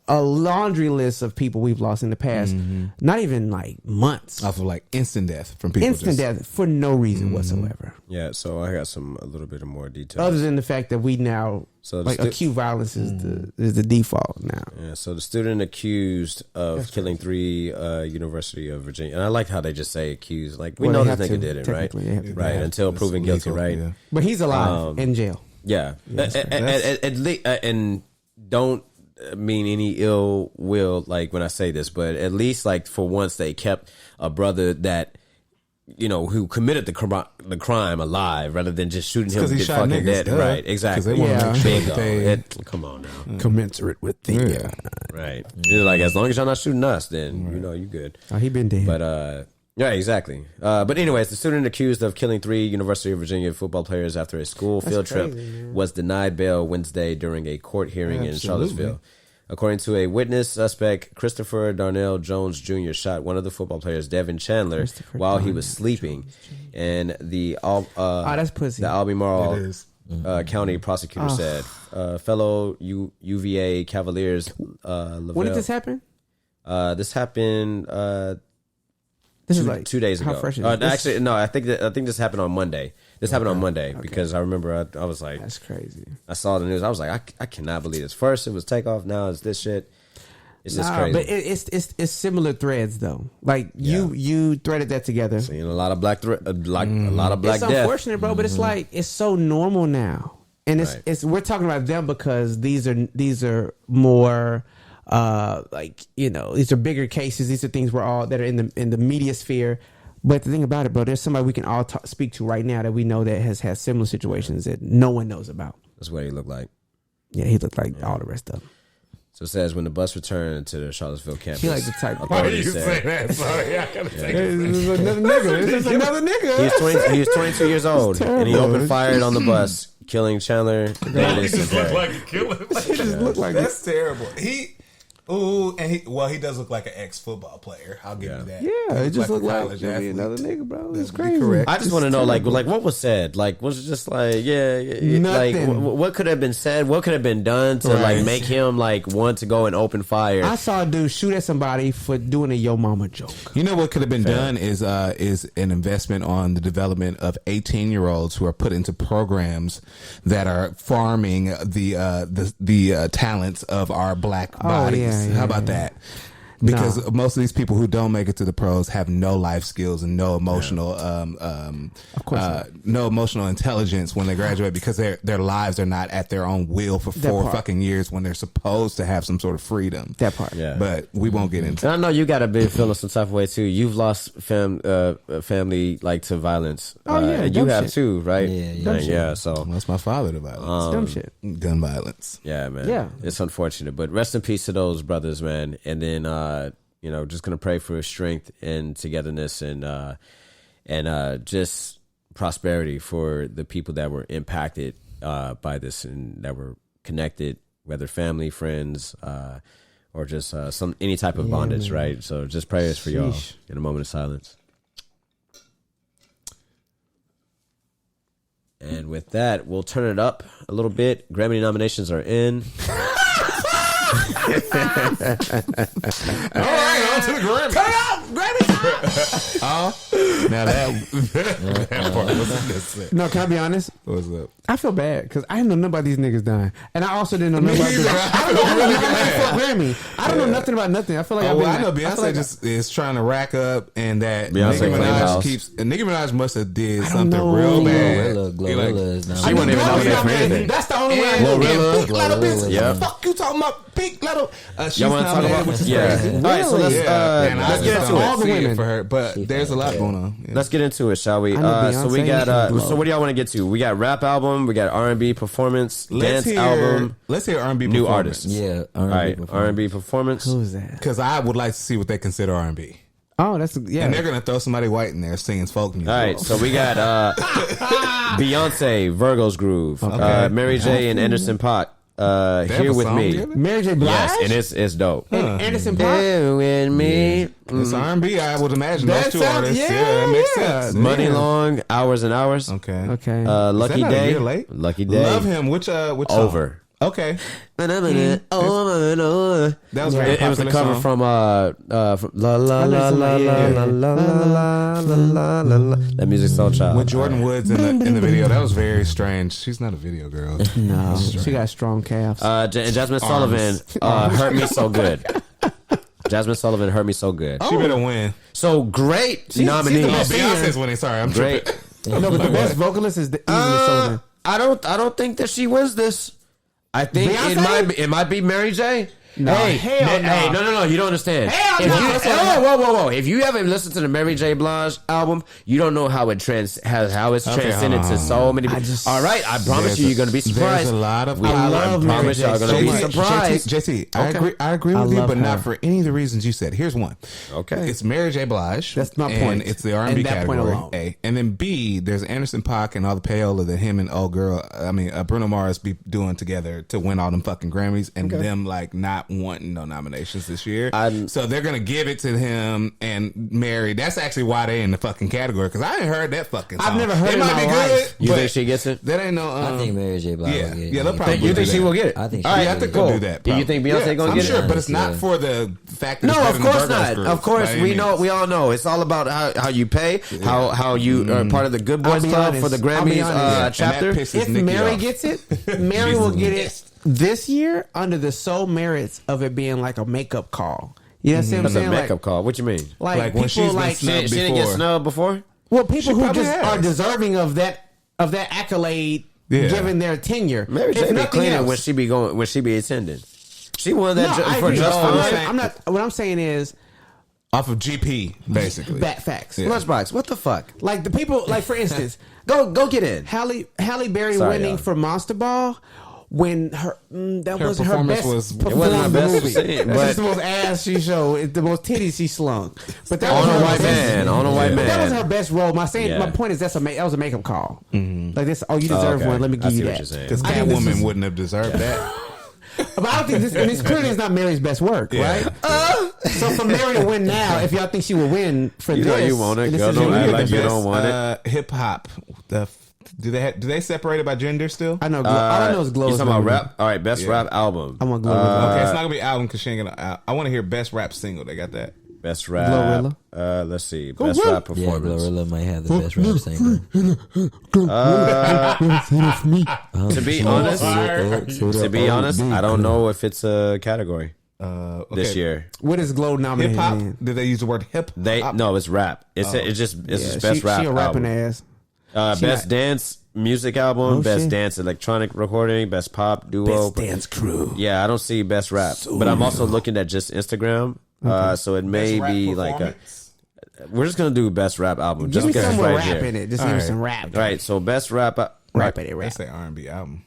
a laundry list of people we've lost in the past, not even like months. Off of like instant death from people. Instant death for no reason whatsoever. Yeah, so I got a little bit of more details. Other than the fact that we now, acute violence is the default now. Yeah, so the student accused of killing 3 University of Virginia, and I like how they just say accused. Like we know this nigga did it, right? Right, until proven guilty, right? Yeah. But he's alive in jail. Yeah, and don't mean any ill will like when I say this, but at least like for once they kept a brother that who committed the crime alive rather than just shooting him to get fucking dead. Right, exactly. Come on now, commensurate with the right. Like as long as y'all not shooting us, then you good. Oh, he been dead. But yeah, exactly. But anyways, the student accused of killing 3 University of Virginia football players after a school field trip was denied bail Wednesday during a court hearing in Charlottesville. According to a witness, suspect Christopher Darnell Jones Jr. shot one of the football players, Devin Chandler, while he was sleeping. And the that's pussy. The Albemarle County prosecutor said, fellow UVA Cavaliers, Lavelle. When did this happen? This happened. This is like 2 days ago. How fresh is actually, no. I think this happened on Monday. This happened on Monday because I remember I was like, that's crazy. I saw the news. I was like, I cannot believe this. First it was takeoff. Now it's this shit. It's just crazy. But it's similar threads though. Like you threaded that together. Seeing a lot of black a lot of black It's death. unfortunate, bro, but it's like it's so normal now, and it's we're talking about them because these are more like these are bigger cases. These are things that are in the media sphere. But the thing about it, bro, there's somebody we can all speak to right now that we know that has had similar situations that no one knows about. That's what he looked like. Yeah, he looked like all the rest of them. So it says when the bus returned to the Charlottesville campus. He like the type. Why do you say that? Sorry, I gotta take it. This is another nigga. This is another nigga. He was 22 years old, and he opened fire on the bus, killing Chandler. He just looked like a killer. He just looked like That's terrible. He does look like an ex-football player. I'll give you that. Yeah, it just looked like college athlete. another nigga, bro. It's That's crazy. correct. I just want to know, like what was said? Like, was it just like, like what could have been said? What could have been done to like make him like want to go and open fire? I saw a dude shoot at somebody for doing a yo mama joke. You know what could have been done is an investment on the development of 18-year-olds who are put into programs that are farming the talents of our black bodies. How about that? Because most of these people who don't make it to the pros have no life skills and no emotional, no emotional intelligence when they graduate because their lives are not at their own will for 4 fucking years when they're supposed to have some sort of freedom. That part, But we won't get into. And I know you got to be feeling some type of way too. You've lost family like to violence. You have too, right? Yeah. So That's my father to violence. Dumb shit. Gun violence. yeah, man. Yeah. It's unfortunate, but rest in peace to those brothers, man. And then just gonna pray for strength and togetherness and just prosperity for the people that were impacted by this and that were connected, whether family, friends, or just any type of bondage, right? So just prayers for y'all in a moment of silence. And with that, we'll turn it up a little bit. Grammy nominations are in. All right, on to the Grammy. Turn up, Grammy time. Now that part was No, can I be honest? What's up? I feel bad because I didn't know nothing about these niggas dying, and I also didn't know nothing about this. I don't know nothing about Grammy. I don't know nothing about nothing. I feel like I know Beyonce just is trying to rack up, and that Beyonce Nicki Minaj must have did something real bad. Glorilla is now. She wasn't even nominated for anything. That's the only way. Glorilla. Big little bitch. Yeah. What the fuck you talking about? Big little. She's Y'all want to talk nominated, about? which is Yeah. crazy. All right, so let's get into all it. the women for her, but there's a lot going on. Yeah. Let's get into it, shall we? I know So we Beyonce got. and So what do y'all want to get to? We got rap album. We got R&B performance, dance album, Let's hear R&B new performance. artists. Yeah, All right, R&B performance. Who's that? Because I would like to see what they consider R&B. Oh, that's And they're going to throw somebody white in there singing folk music. All right, so we got Beyonce, Virgo's Groove, Mary J. and Anderson .Paak. Here with me. Mary J. Blige. Yes, and it's dope. Anderson .Paak. Here with me. It's R&B, I would imagine. That Those two sounds- artists. yeah, that makes yeah. sense. Money Long, Hours and Hours. Okay. Okay. Lucky not a Day. year late? Lucky Day. Love him. Which song? Over. Okay. That That was very it was a popular cover song. from La La La La La La La La La La. That Music Soul Child. With Jordan Woods in the video. That was very strange. She's not a video girl. No, she got strong calves. And Jasmine Sullivan hurt me so good. Jasmine Sullivan hurt me so good. She better win. So great nominees. Beyonce's winning. Sorry, I'm Great. tripping. No, but the best vocalist is easily Sullivan. I don't think that she wins this. I think Beyonce? it might be Mary J. No, hey, hell no. hey, no, you don't understand. Hell If no. you, whoa. If you haven't listened to the Mary J. Blige album, you don't know how it transcended to so many people. All right, I promise you're going to be surprised. There's a lot of I love Mary promise J. y'all going to be So surprised. JT, I agree with you, love but not her. for any of the reasons you said. Here's one. Okay. It's Mary J. Blige. That's my and point. It's the R&B And that point category. alone. A. And then B, there's Anderson .Paak and all the payola that him and Bruno Mars be doing together to win all them fucking Grammys and them like not wanting no nominations this year. So they're going to give it to him and Mary. That's actually why they in the fucking category because I ain't heard that fucking song. I've never heard it in might my be life. good. You but think she gets it? That ain't no. I think Mary J. Blige will get it. Yeah, they'll probably You think do she that. will get it? I think All she right, I think they'll do that. Do you think Beyonce gonna I'm get sure, it? but it's not Yeah. for the fact that No, it's of better course than Virgo's not. Group, Of course, by any we means. all know. It's all about how you pay, how you are part of the Good Boys I'll be Club honest. for the I'll be Grammys honest. And chapter. that pisses If Nicki Mary off. gets it, Mary will get it this year under the sole merits of it being like a makeup call. You know what I'm That's saying? a makeup call. What you mean? Like when people she's been like snubbed She didn't get before. snubbed before? well, people who probably just has. are deserving of that accolade Yeah. given their tenure. Mary If J be nothing cleaning else- when she be attending. She won that I for agree. just for I'm not. What I'm saying is Off of GP, basically. bat facts. Yeah. Lunchbox. What the fuck? Like the people, like for instance, Go get in. Halle Berry Sorry, winning y'all. for Monster Ball when her that Her wasn't her performance best was- it performance wasn't her in the best movie. scene, That's but- just the most ass she showed. It's the most titties she slung. But that On was a her white best- man. On a white But that was man. her best role. My Yeah. point is that was a makeup call. Like this. Oh, you deserve okay. one. Let me I give see you what that. you're saying. Because I think this Catwoman is- wouldn't have deserved that. But I don't think this. And it's clearly it's not Mary's best work, Yeah. right? So for Mary to win now, if y'all think she will win for You this, know you want it. this Girl, is don't your act year. like you don't want it. Hip hop. Do they separate it by gender still? I know. All I know is Glow. You is talking about gonna win. rap? All right, best rap album. I want Glow. Okay, it's not gonna be album because she ain't gonna. I want to hear best rap single. They got that. Best rap. Glorilla? Let's see. Best rap Yeah, performance. Glorilla might have the best rap singer. To be honest, I don't know if it's a category Okay. this year. What is Glow nominated Hip hop. in? Did they use the word hip? No, it's rap. It's just Yeah, best rap She a rapping album. ass. Best not- dance music album, Oh, best shit. dance electronic recording, best pop duo. Dance crew. Yeah, I don't see best rap, but I'm also looking at just Instagram. So it may be like we're just gonna do best rap album. Give Just me because some it's more right rap here. in it. Just give me some rap. All right, so best rap. Rap it, They rap. say R&B album.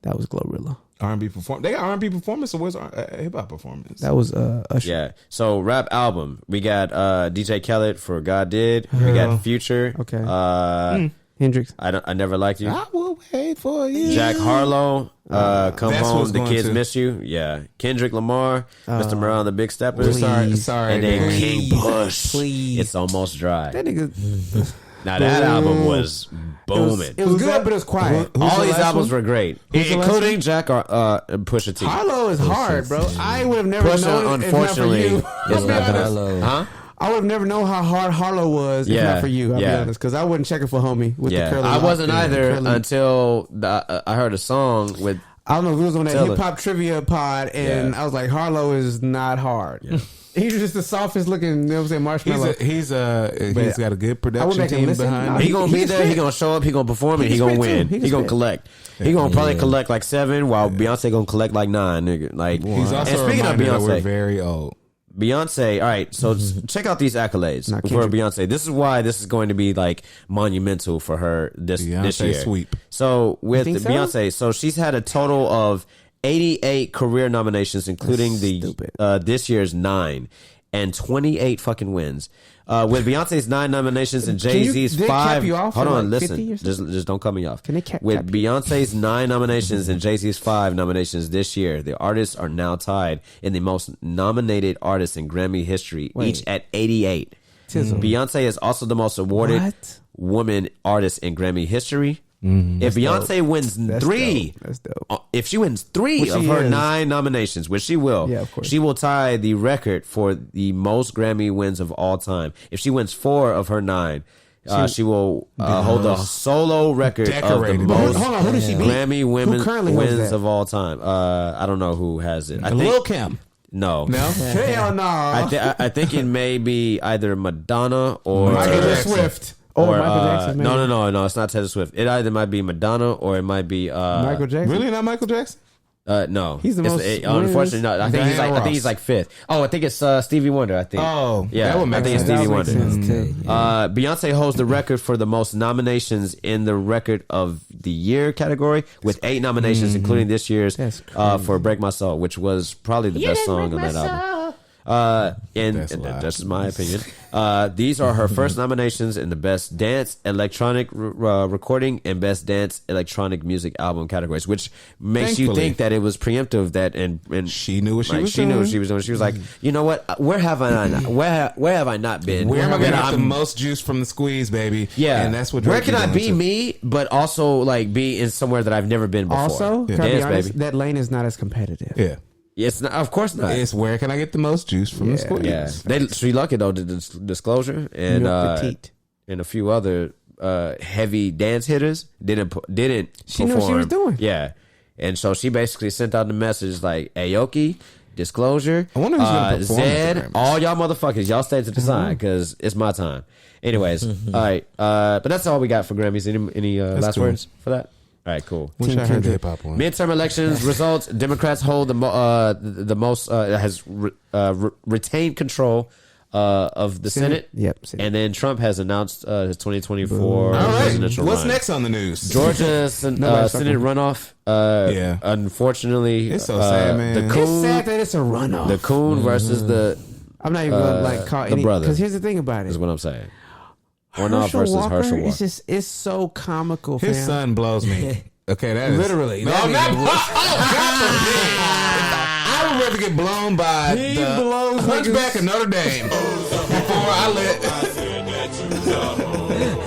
That was Glorilla. R&B perform. They got R&B performance awards. Hip hop performance. That was Usher. Yeah. So rap album, we got DJ Khaled for God Did. We got Future. Okay. Hendrix. I never liked you. I will wait for you. Jack Harlow, Come That's Home, what's The going Kids to. Miss You. Yeah. Kendrick Lamar, Mr. Morale and the Big Steppers. Sorry. And then man. King Push. Please. It's Almost Dry. That nigga. Now that album was booming. It was good, but it was quiet. All the these last albums one? were great, the last including Jack and Pusha T. Harlow is hard, bro. I would have never Pusha, known it if not for unfortunately, you. is I'll be not honest. Hello. Huh? I would have never known how hard Harlow was if Yeah, not for you. I'll be yeah. honest, because I wasn't checking for homie with the Yeah, curly. I wasn't either curly- until I heard a song with. I don't know if it was on that Tell hip hop trivia pod, and Yeah. I was like, Harlow is not hard. He's just the softest looking, you know what I'm saying, marshmallow. He's got a good I would production make him team listen. behind Nah, him. He gonna be can there. He spit. gonna show up. He gonna perform, and He he can gonna spit, too. win. He can He gonna spit. collect. He gonna probably collect like 7, while Beyonce gonna collect like 9. Nigga. Like, He's also and speaking of reminded that we're Beyonce, very old. Beyonce. All right, so check out these accolades Not for Kendrick. Beyonce. This is why this is going to be like monumental for her this Beyonce year. sweep. So with think so? Beyonce, so she's had a total of 88 career nominations, including stupid. this year's 9 and 28 fucking wins. With Beyonce's 9 nominations and Can you- Jay-Z's they 5. cap you off Hold at on, like 50 or listen. something? Just don't cut me off. Can they cap With you? Beyonce's 9 nominations and Jay-Z's 5 nominations this year, the artists are now tied in the most nominated artists in Grammy history, each at 88. Beyonce is also the most awarded What? woman artist in Grammy history. If Beyonce wins 3, dope. That's dope. if she wins 3 Which of she her is. 9 nominations, which she will, Yeah, of course. she will tie the record for the most Grammy wins of all time. If she wins 4 of her 9, she will hold the solo record of the decorated. most Hold on, who does she beat? Grammy Who women currently holds wins that? of all time. I don't know who has it. I think Lil Kim. no. No? Hell no. I think it may be either Madonna or Michael Jackson. Swift. Or Michael Jackson. maybe. no, it's not Taylor Swift. It either might be Madonna or it might be Michael Jackson. Really not Michael Jackson? No, He's the It's- most unfortunately, no. I think he's Diana like. I think Ross. he's like 5th. Oh, I think it's Stevie Wonder. I think. Oh, yeah. that would make I think it's sense. Stevie That would Wonder. make sense, too. Beyonce holds the record for the most nominations in the record of the year category with 8 nominations, including this year's That's for "Break My Soul," which was probably the best song on that album. And That's a lie. that's my opinion. These are her first nominations in the Best Dance Electronic Recording and Best Dance Electronic Music Album categories, which makes you Thankfully. think that it was preemptive. That and She knew what she like, was she doing. knew what she was doing. She was like, you know what? Where have I not? Where have I not been? Where am I going to That get the I'm- most juice from the squeeze, baby? Yeah, And that's what Where Drake can is I doing, be too. me, but also like be in somewhere that I've never been before? Also, can I be Dance, honest? baby. That lane is not as competitive. Yeah. It's not, of course not. It's where can I get the most juice from the squeeze? Yeah, Sri Lanka though did the disclosure and Milk Petite. and a few other heavy dance hitters didn't She knew what she perform. was doing. Yeah, And so she basically sent out the message like, Aoki, disclosure. I wonder who's going to perform at the Zed, Grammys. all y'all motherfuckers, y'all stay to the side because it's my time. Anyways, all right. But that's all we got for Grammys. Any last cool. words for that? All right, cool. Wish I heard the hip hop one. Midterm elections results: Democrats hold the most retained control of the Senate. Yep, Senate. And then Trump has announced his 2024 presidential What's run. next on the news? Georgia Senate runoff. Yeah. Unfortunately, It's so sad, man. The It's Coon, sad that it's a runoff. the Coon versus the I'm not even gonna like call the any brother. because here's the thing about is it. what I'm saying. Runoff versus Walker, Herschel Walker. it's so comical. His fam. son blows me. Okay, that is Literally. No, That not. nigga- I would rather get blown by He the blows Hunchback niggas. of Notre Dame before I let.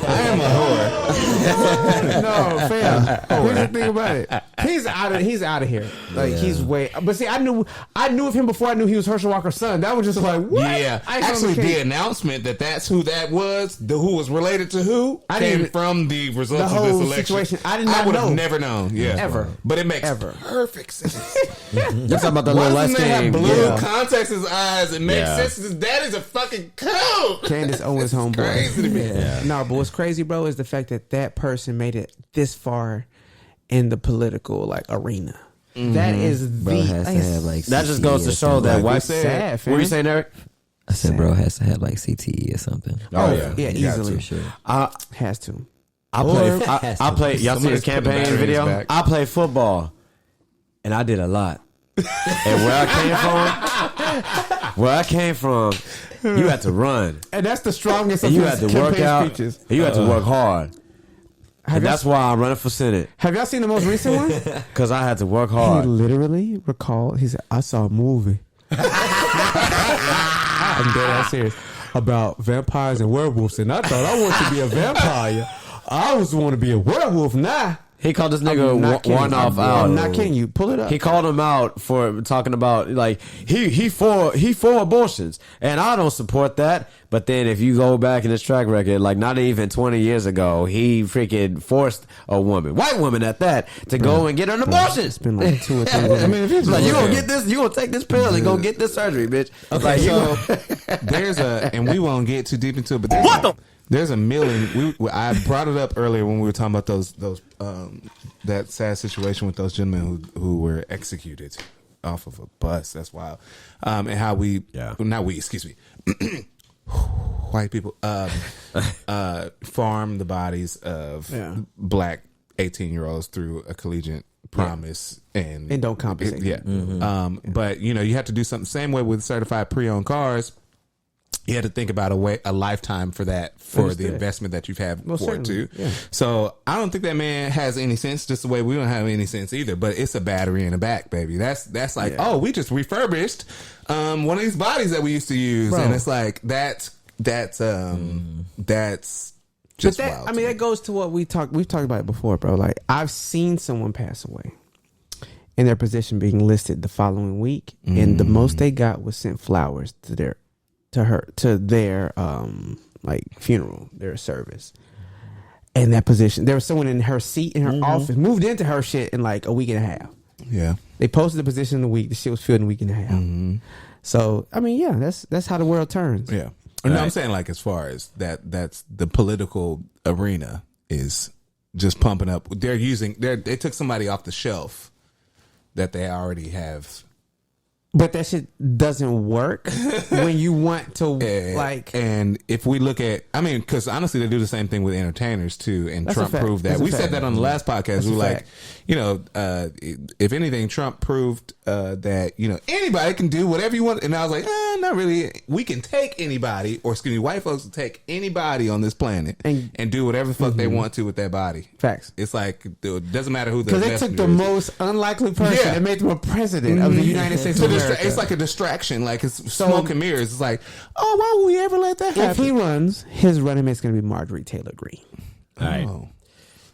I am a whore. No, fam. Here's the thing about it. He's out of here. Like he's way. But see, I knew of him before I knew he was Herschel Walker's son. That was just like what? Yeah, actually, the announcement that's who that was, who was related to who, came from the results the of this whole election. situation. I did not would have know. never known. Yeah, Ever. But it makes Ever. perfect sense. You're talking about the Why little light doesn't they have skin. blue Yeah. contacts in his eyes? It makes Yeah. sense. His dad is a fucking coat. Candace Owens' homeboy. Crazy to me. No, but what's crazy, bro, is the fact that person made it this far in the political like arena. That is Bro has to have like That just CTE goes to or show something. that Like we white. said. What were you saying, Eric? I said, bro has to have like CTE or something. Oh, yeah. Yeah, You got easily. For sure. Has to. I play. Y'all see his Somebody's putting campaign batteries video? back. I play football, and I did a lot. And where I came from, you had to run, And that's the strongest of and you his had to work campaign out, speeches. and you had to work hard. Have And y'all- that's why I'm running for Senate, Have y'all seen the most recent one? because I had to work He hard. literally recalled. He said, "I saw a movie." I'm dead ass serious about vampires and werewolves, and I thought I wanted to be a vampire. I was want to be a werewolf now. He called this I'm nigga not kidding. one off I'm out. not kidding you. Pull it up. He called him out for talking about like he for abortions, and I don't support that. But then if you go back in his track record, like not even 20 years ago, he freaking forced a woman, white woman at that, to go and get an abortion. It's been like 2 or 3 days. I mean, if it's Like you gonna get this, you gonna take this pill and go get this surgery, bitch. Like, So there's and we won't get too deep into it, but there's a million. I brought it up earlier when we were talking about those that sad situation with those gentlemen who were executed off of a bus. That's wild. And how we, excuse me, white people farm the bodies of black 18-year-olds through a collegiate promise and don't compensate. But you have to do something same way with certified pre-owned cars. You had to think about a lifetime for that, for the investment that you've had for it too. Yeah. So I don't think that man has any sense, just the way we don't have any sense either. But it's a battery in the back, baby. That's like, oh, we just refurbished one of these bodies that we used to use, Bro. and it's like that's just wild. I mean, that goes to what we've talked about it before, bro. Like I've seen someone pass away and their position being listed the following week, and the most they got was sent flowers to their like funeral, their service. And that position, there was someone in her seat in her office, moved into her shit in like a week and a half. Yeah. They posted the position in a week. The shit was filled in a week and a half. So I mean, yeah, that's how the world turns. Yeah. No, I'm saying like as far as that's the political arena is just pumping up. They took somebody off the shelf that they already have. But that shit doesn't work when you want to like. And if we look at, I mean, because honestly, they do the same thing with entertainers too. And That's a Trump fact. proved that. That's a We said fact. that on the last podcast. That's We a were like, fact. if anything, Trump proved that anybody can do whatever you want. And I was like, not really. We can take anybody, or excuse me, white folks can take anybody on this planet and do whatever the fuck they want to with their body. Facts. It's like it doesn't matter who the Because they took the messenger is. most unlikely person and made them a president of the United States of America. It's like a distraction, like it's smoke and mirrors. It's like, oh, why would we ever let that happen? If he runs, his running mate's going to be Marjorie Taylor Greene. all right.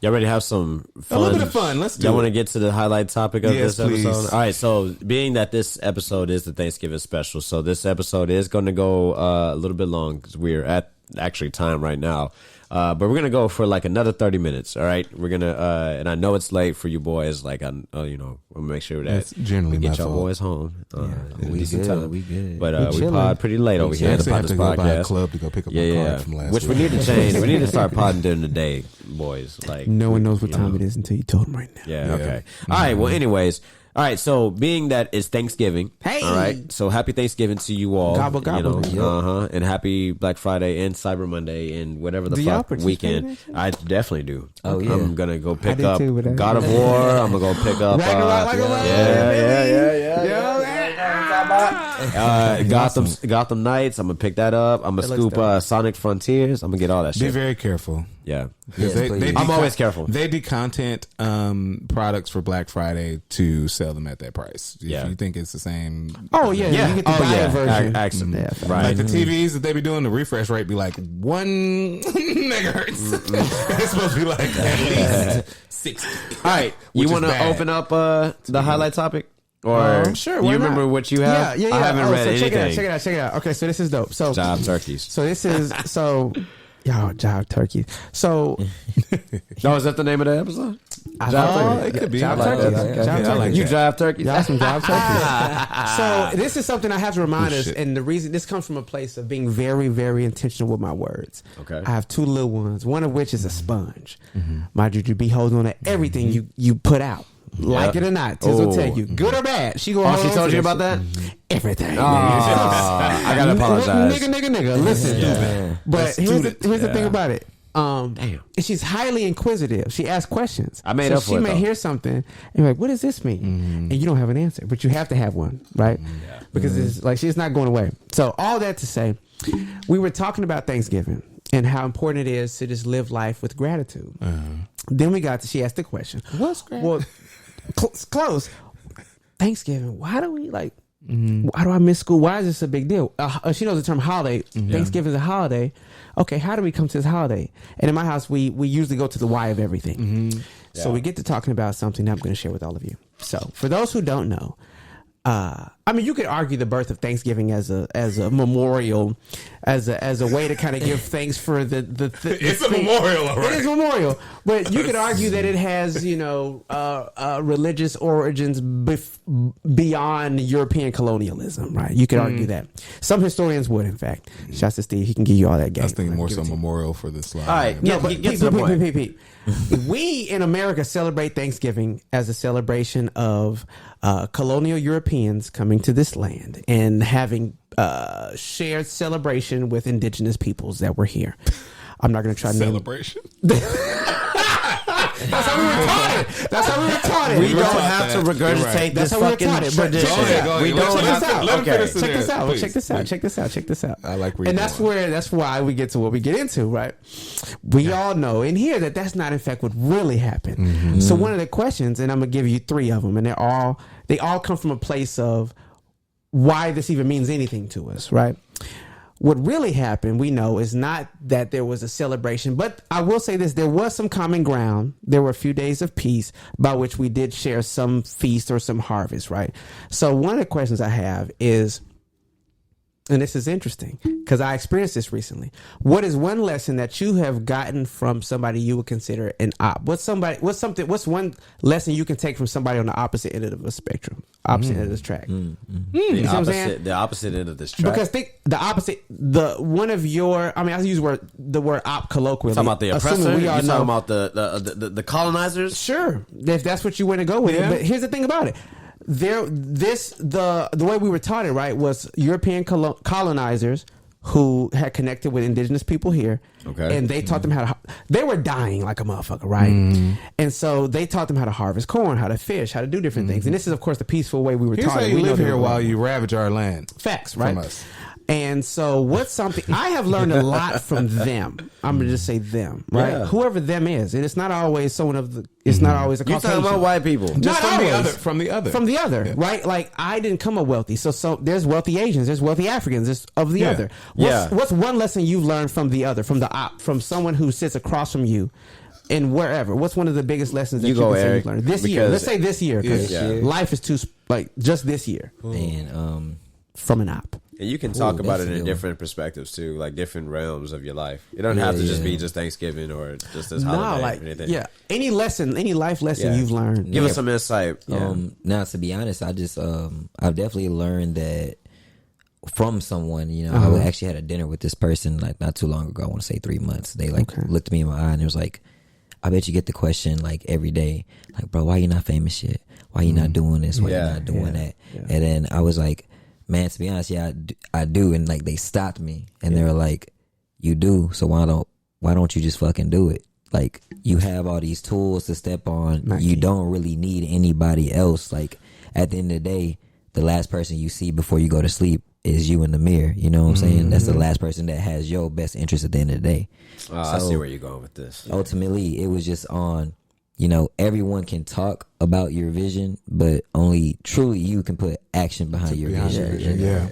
Y'all ready to have some fun? A little bit of fun. Let's do Y'all it. want to get to the highlight topic of Yes, this episode? please. All right, so being that this episode is the Thanksgiving special, so this episode is going to go a little bit long because we're at actually time right now. But we're gonna go for like another 30 minutes. All right, we're gonna and I know it's late for you boys. Like we'll make sure that generally we get my y'all fault. boys home. We decent good. time. We good. But we pod pretty late over here. Actually, I have The to go by a podcast. club to go pick up my card from last Which week. we need to change. We need to start podding during the day, boys. Like No one knows what you time know. it is until you told them right now. Yeah. Yeah. Okay. All right. Well, anyways. All right, so being that it's Thanksgiving, Hey! all right, so happy Thanksgiving to you all. Gobble, gobble. You know, and happy Black Friday and Cyber Monday and whatever the Do y'all fuck participate in weekend. that shit? I definitely do. Oh, yeah. I'm gonna go pick did up too, but God of War. I'm gonna go pick up Ragnarok, Gotham Knights. I'm gonna pick that up. I'm gonna scoop Sonic Frontiers. I'm gonna get all that Be shit. very careful. Yeah. Because Yes, please. I'm always careful. They do content products for Black Friday to sell them at that price. If Yeah. you think it's the same. Oh yeah, you get the diet version. Excellent. Yeah. Right. Like the TVs that they be doing, the refresh rate be like 1 megahertz. It's supposed to be like at least 60. All right. You Which is want to bad. open up the highlight topic? Or Sure. you why remember not? what you have? Yeah. I haven't read so anything. Check it out. Okay, so this is dope. So Jive turkeys. So this is Jive turkeys. So No, is that the name of the episode? It could be. Jive I like turkeys. that. Jive Yeah, I turkeys. like You that. jive turkeys? Y'all some Jive turkeys. So this is something I have to remind us, shit. and the reason this comes from a place of being very, very intentional with my words. Okay. I have two little ones. One of which is a sponge. My Juju be holding on to everything you put out. Like it or not, Tiz will tell you, good or bad. She gonna Oh, hold she on told to you that about shit. that? Everything. I gotta apologize. Nigga. Listen, Yeah. but here's the thing Yeah. about it. Damn. She's highly inquisitive. She asks questions. I made so up for she it, may though. hear something and you're like, what does this mean? And you don't have an answer, but you have to have one, right? Because it's like she's not going away. So all that to say, we were talking about Thanksgiving and how important it is to just live life with gratitude. Then we got to, she asked the question, what's gratitude? Well, close. Thanksgiving. Why do we like? Why do I miss school? Why is this a big deal? She knows the term holiday. Thanksgiving is a holiday. Okay, how do we come to this holiday? And in my house, we usually go to the why of everything. So we get to talking about something that I'm going to share with all of you. So for those who don't know, I mean, you could argue the birth of Thanksgiving as a memorial, as a way to kind of give thanks for the It's a memorial, all right. It is a memorial, but you could argue that it has religious origins beyond European colonialism, right? You could argue that. Some historians would, in fact. Shouts to Steve; he can give you all that game. I was thinking more so memorial for the slide. All right. No, but Get to the point. Pete. We in America celebrate Thanksgiving as a celebration of colonial Europeans coming to this land and having shared celebration with indigenous peoples that were here. I'm not going to try to name. Celebration. That's how we were taught it. We don't taught have to that. You're regurgitate right. this That's how we were fucking taught it. But tradition. Go ahead. We don't Check have this out. to. Let him Okay. finish Check this out. Please, Check this out. I like where and you're that's going. that's why we get to what we get into, right? We all know in here that that's not in fact what really happened. So one of the questions, and I'm gonna give you three of them, and they all come from a place of why this even means anything to us, right? What really happened, we know, is not that there was a celebration, but I will say this, there was some common ground. There were a few days of peace by which we did share some feast or some harvest, right? So one of the questions I have is, and this is interesting because I experienced this recently. What is one lesson that you have gotten from somebody you would consider an op? What's one lesson you can take from somebody on the opposite end of the spectrum, opposite end of this track? You see what I'm saying? The opposite end of this track. Because think the opposite, I use the word op colloquially. Talking about the assuming oppressor. we You all talking know. about the colonizers? Sure, if that's what you want to go with. Yeah. But here's the thing about it. The way we were taught it, right, was European colonizers who had connected with indigenous people here. Okay. And they taught them how to, they were dying like a motherfucker, right? And so they taught them how to harvest corn, how to fish, how to do different things. And this is, of course, the peaceful way we were Here's taught how it. you We know live they here were while wrong. you ravage our land. Facts, right? From us. And so what's something I have learned a lot from them. I'm gonna just say them, right? Yeah. Whoever them is. And it's not always someone of the it's not always a You Caucasian. talking about white people? Not Just from the always. other. From the other, right? Like I didn't come up wealthy. So there's wealthy Asians, there's wealthy Africans, there's of the Yeah. other. Yeah. What's one lesson you've learned from the other, from someone who sits across from you? And wherever, what's one of the biggest lessons that You you go, can say Eric, you've learned this year? because- Let's say this year, because Yeah. life is too just this year Man, from an op. And you can talk about that's it a in good different perspectives too, like different realms of your life. It don't have to just be just Thanksgiving or just this holiday like or anything. yeah, any life lesson Yeah. you've learned. Give us some insight. Now, to be honest, I just I've definitely learned that from someone. You know, I actually had a dinner with this person like not too long ago. I want to say 3 months. They like looked me in my eye and it was like, I bet you get the question like every day, like, bro, why you not famous yet? Why you not doing this? Why you not doing that? Yeah. And then I was like, man, to be honest, I do. And like they stopped me and they were like, you do. So why don't you just fucking do it? Like you have all these tools to step on. You don't really need anybody else. Like at the end of the day, the last person you see before you go to sleep is you in the mirror. You know what I'm saying? That's the last person that has your best interest at the end of the day. So, I see where you're going with this. Ultimately, it was just on, you know, everyone can talk about your vision, but only truly you can put action behind your vision. Yeah.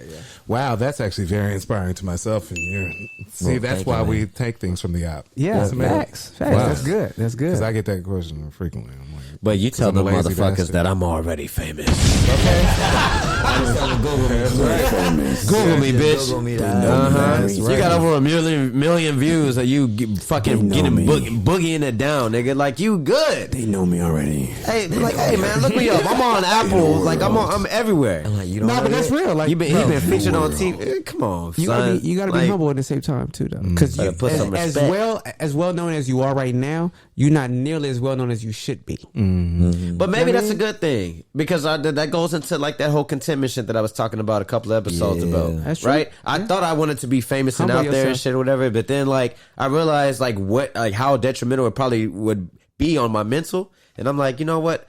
Wow, that's actually very inspiring to myself. And that's why we take things from the app. Yeah, That's amazing. facts. Wow. That's good. That's good. Because I get that question frequently. I'm like, But you tell I'm a the lazy motherfuckers bastard. that I'm already famous. Google me, bitch. Google me You got over a million views of you fucking getting boogieing it down, nigga. Like you good. They know me already. Hey, like, hey man, look me up. I'm on Apple. Like I'm everywhere. I'm like, you don't No, know but that's yet? real. Like He been featured on TV. Come on, You son. gotta be Like, humble at the same time too, though. Because Gotta put some as respect. well known as you are right now, you're not nearly as well known as you should be. But maybe that's a good thing because that goes into like that whole contentment shit that I was talking about a couple of episodes ago. That's true. Right? I thought I wanted to be famous and Humble out there and yourself. shit or whatever, but then like I realized like how detrimental it probably would be on my mental, and I'm like, you know what?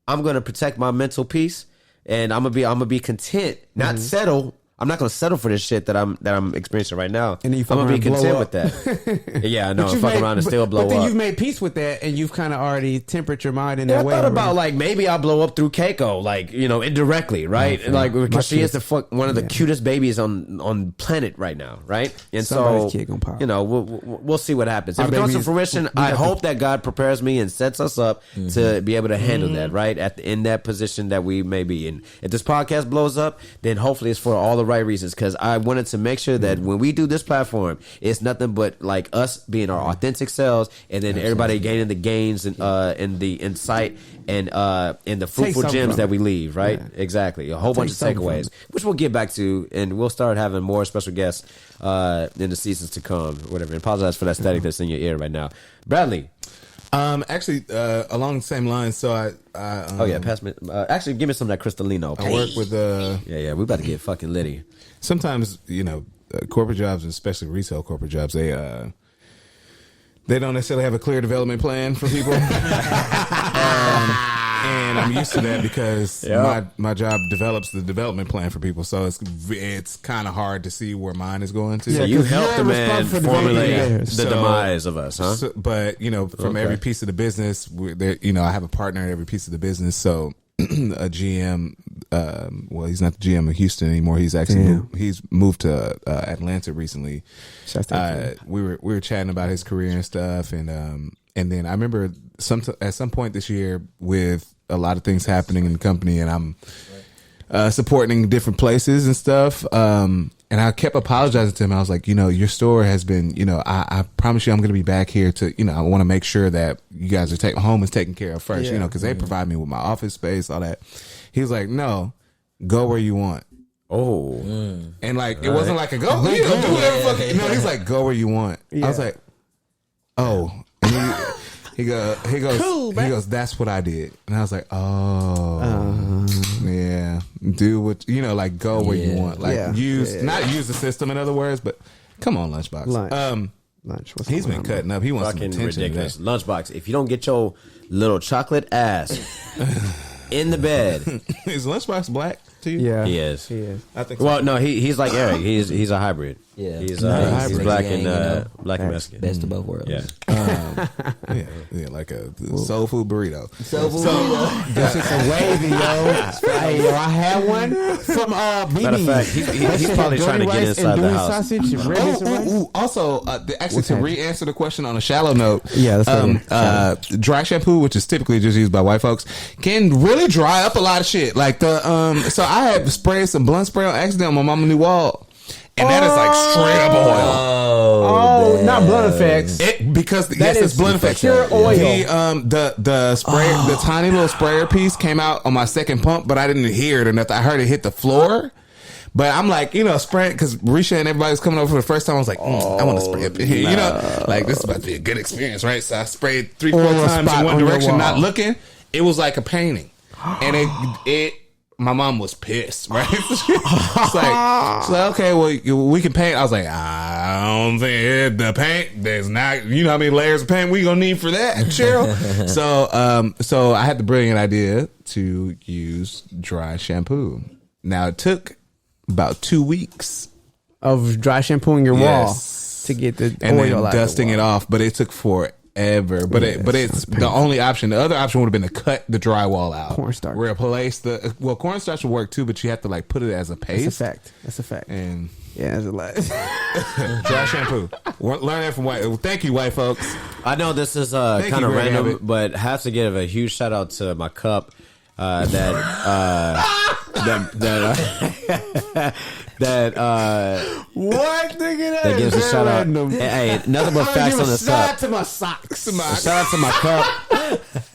I'm gonna protect my mental peace, and I'm gonna be content, not settle. I'm not gonna settle for this shit that I'm experiencing right now. And then you fuck I'm gonna be around and blow content with that. Yeah, I know. But you Fuck around and still blow But then up. you've made peace with that, and you've kind of already tempered your mind in Yeah, I that way. thought about already. like maybe I'll blow up through Keiko, like indirectly, right? And, like because she is one of the cutest babies on planet right now, right? And Somebody's so kid gonna pop. we'll see what happens. If Our it comes to babies- fruition, I hope that God prepares me and sets us up to be able to handle that, right? In that position that we may be in. If this podcast blows up, then hopefully it's for all the right reasons. Because I wanted to make sure that when we do this platform, it's nothing but like us being our authentic selves, and then everybody gaining the gains and the insight and the fruitful something gems from that it. we leave, right? Yeah. Exactly, a whole bunch of something from takeaways, which we'll get back to, and we'll start having more special guests in the seasons to come, or whatever. And apologize for that static that's in your ear right now, Bradley. Actually, along the same lines, so I Oh yeah, pass me. Actually, give me some of that Cristalino. I work with Yeah, we about to get fucking litty. sometimes corporate jobs, especially retail corporate jobs, they don't necessarily have a clear development plan for people. And I'm used to that because my job develops the development plan for people, so it's kind of hard to see where mine is going to. So you help the man formulate the So- demise of us, huh? So, but from every piece of the business, I have a partner in every piece of the business. So a GM, well, he's not the GM of Houston anymore. He's actually he's moved to Atlanta recently. We were chatting about his career and stuff, and then I remember at some point this year with a lot of things happening in the company, and I'm supporting different places and stuff. And I kept apologizing to him. I was like, your store has been, I promise you I'm going to be back here to, I want to make sure that you guys are home is taken care of first, because they provide me with my office space, all that. He was like, no, go where you want. Oh. And like, it wasn't like a go, do whatever fucking, no, he's like, go where you want. I was like, oh. And he goes, that's what I did. And I was like, oh, yeah, do what, like go where you want. Like not use the system, in other words, but come on, Lunchbox. Lunch. What's He's going been on, cutting up. He wants some Fucking attention. ridiculous. Lunchbox, if you don't get your little chocolate ass in the bed. Is Lunchbox black to you? Yeah, He is. He is. I think so. Well, no, he's like Eric. He's a hybrid. Yeah, He's Mixed black gang, and black and Mexican. best of both worlds. Yeah. Yeah, like a soul food burrito. That shit's a wavy, yo. Hey, yo, I had one from BB. Matter of fact, he's probably trying to get inside the house. Also, actually, to re-answer the question on a shallow note, Yeah, that's dry shampoo, which is typically just used by white folks, can really dry up a lot of shit. Like so I had sprayed some blunt spray on accident on my mama new wall. And that is like straight up oil. Oh, not blood effects. Because yes, it's blood effects. Pure oil. The spray, the tiny little sprayer piece came out on my second pump, but I didn't hear it or nothing. I heard it hit the floor. But I'm like, spraying, because Risha and everybody was coming over for the first time. I was like, I want to spray up in here. Like, this is about to be a good experience, right? So I sprayed 3-4 times in one direction, not looking. It was like a painting. And it my mom was pissed, right? She's like, okay, well, we can paint. I was like, I don't think the paint, there's not, you know how many layers of paint we gonna need for that, Cheryl? So I had the brilliant idea to use dry shampoo. Now, it took about 2 weeks Of dry shampooing your wall to get the and oil then out dusting of the it wall. off, but it took forever. But it's the only option. The other option would have been to cut the drywall out, Cornstarch. replace cornstarch would work too, but you have to like put it as a paste. That's a fact. And Yeah, that's a lot. dry shampoo. Learn that from white. Thank you, white folks. I know this is Thank kind you, of Greg random, Abbott. but have to give a huge shout out to my cup that What, nigga? that gives a shout out. Hey, nothing but facts on this Shout out cup. to my socks. Shout out to my cup.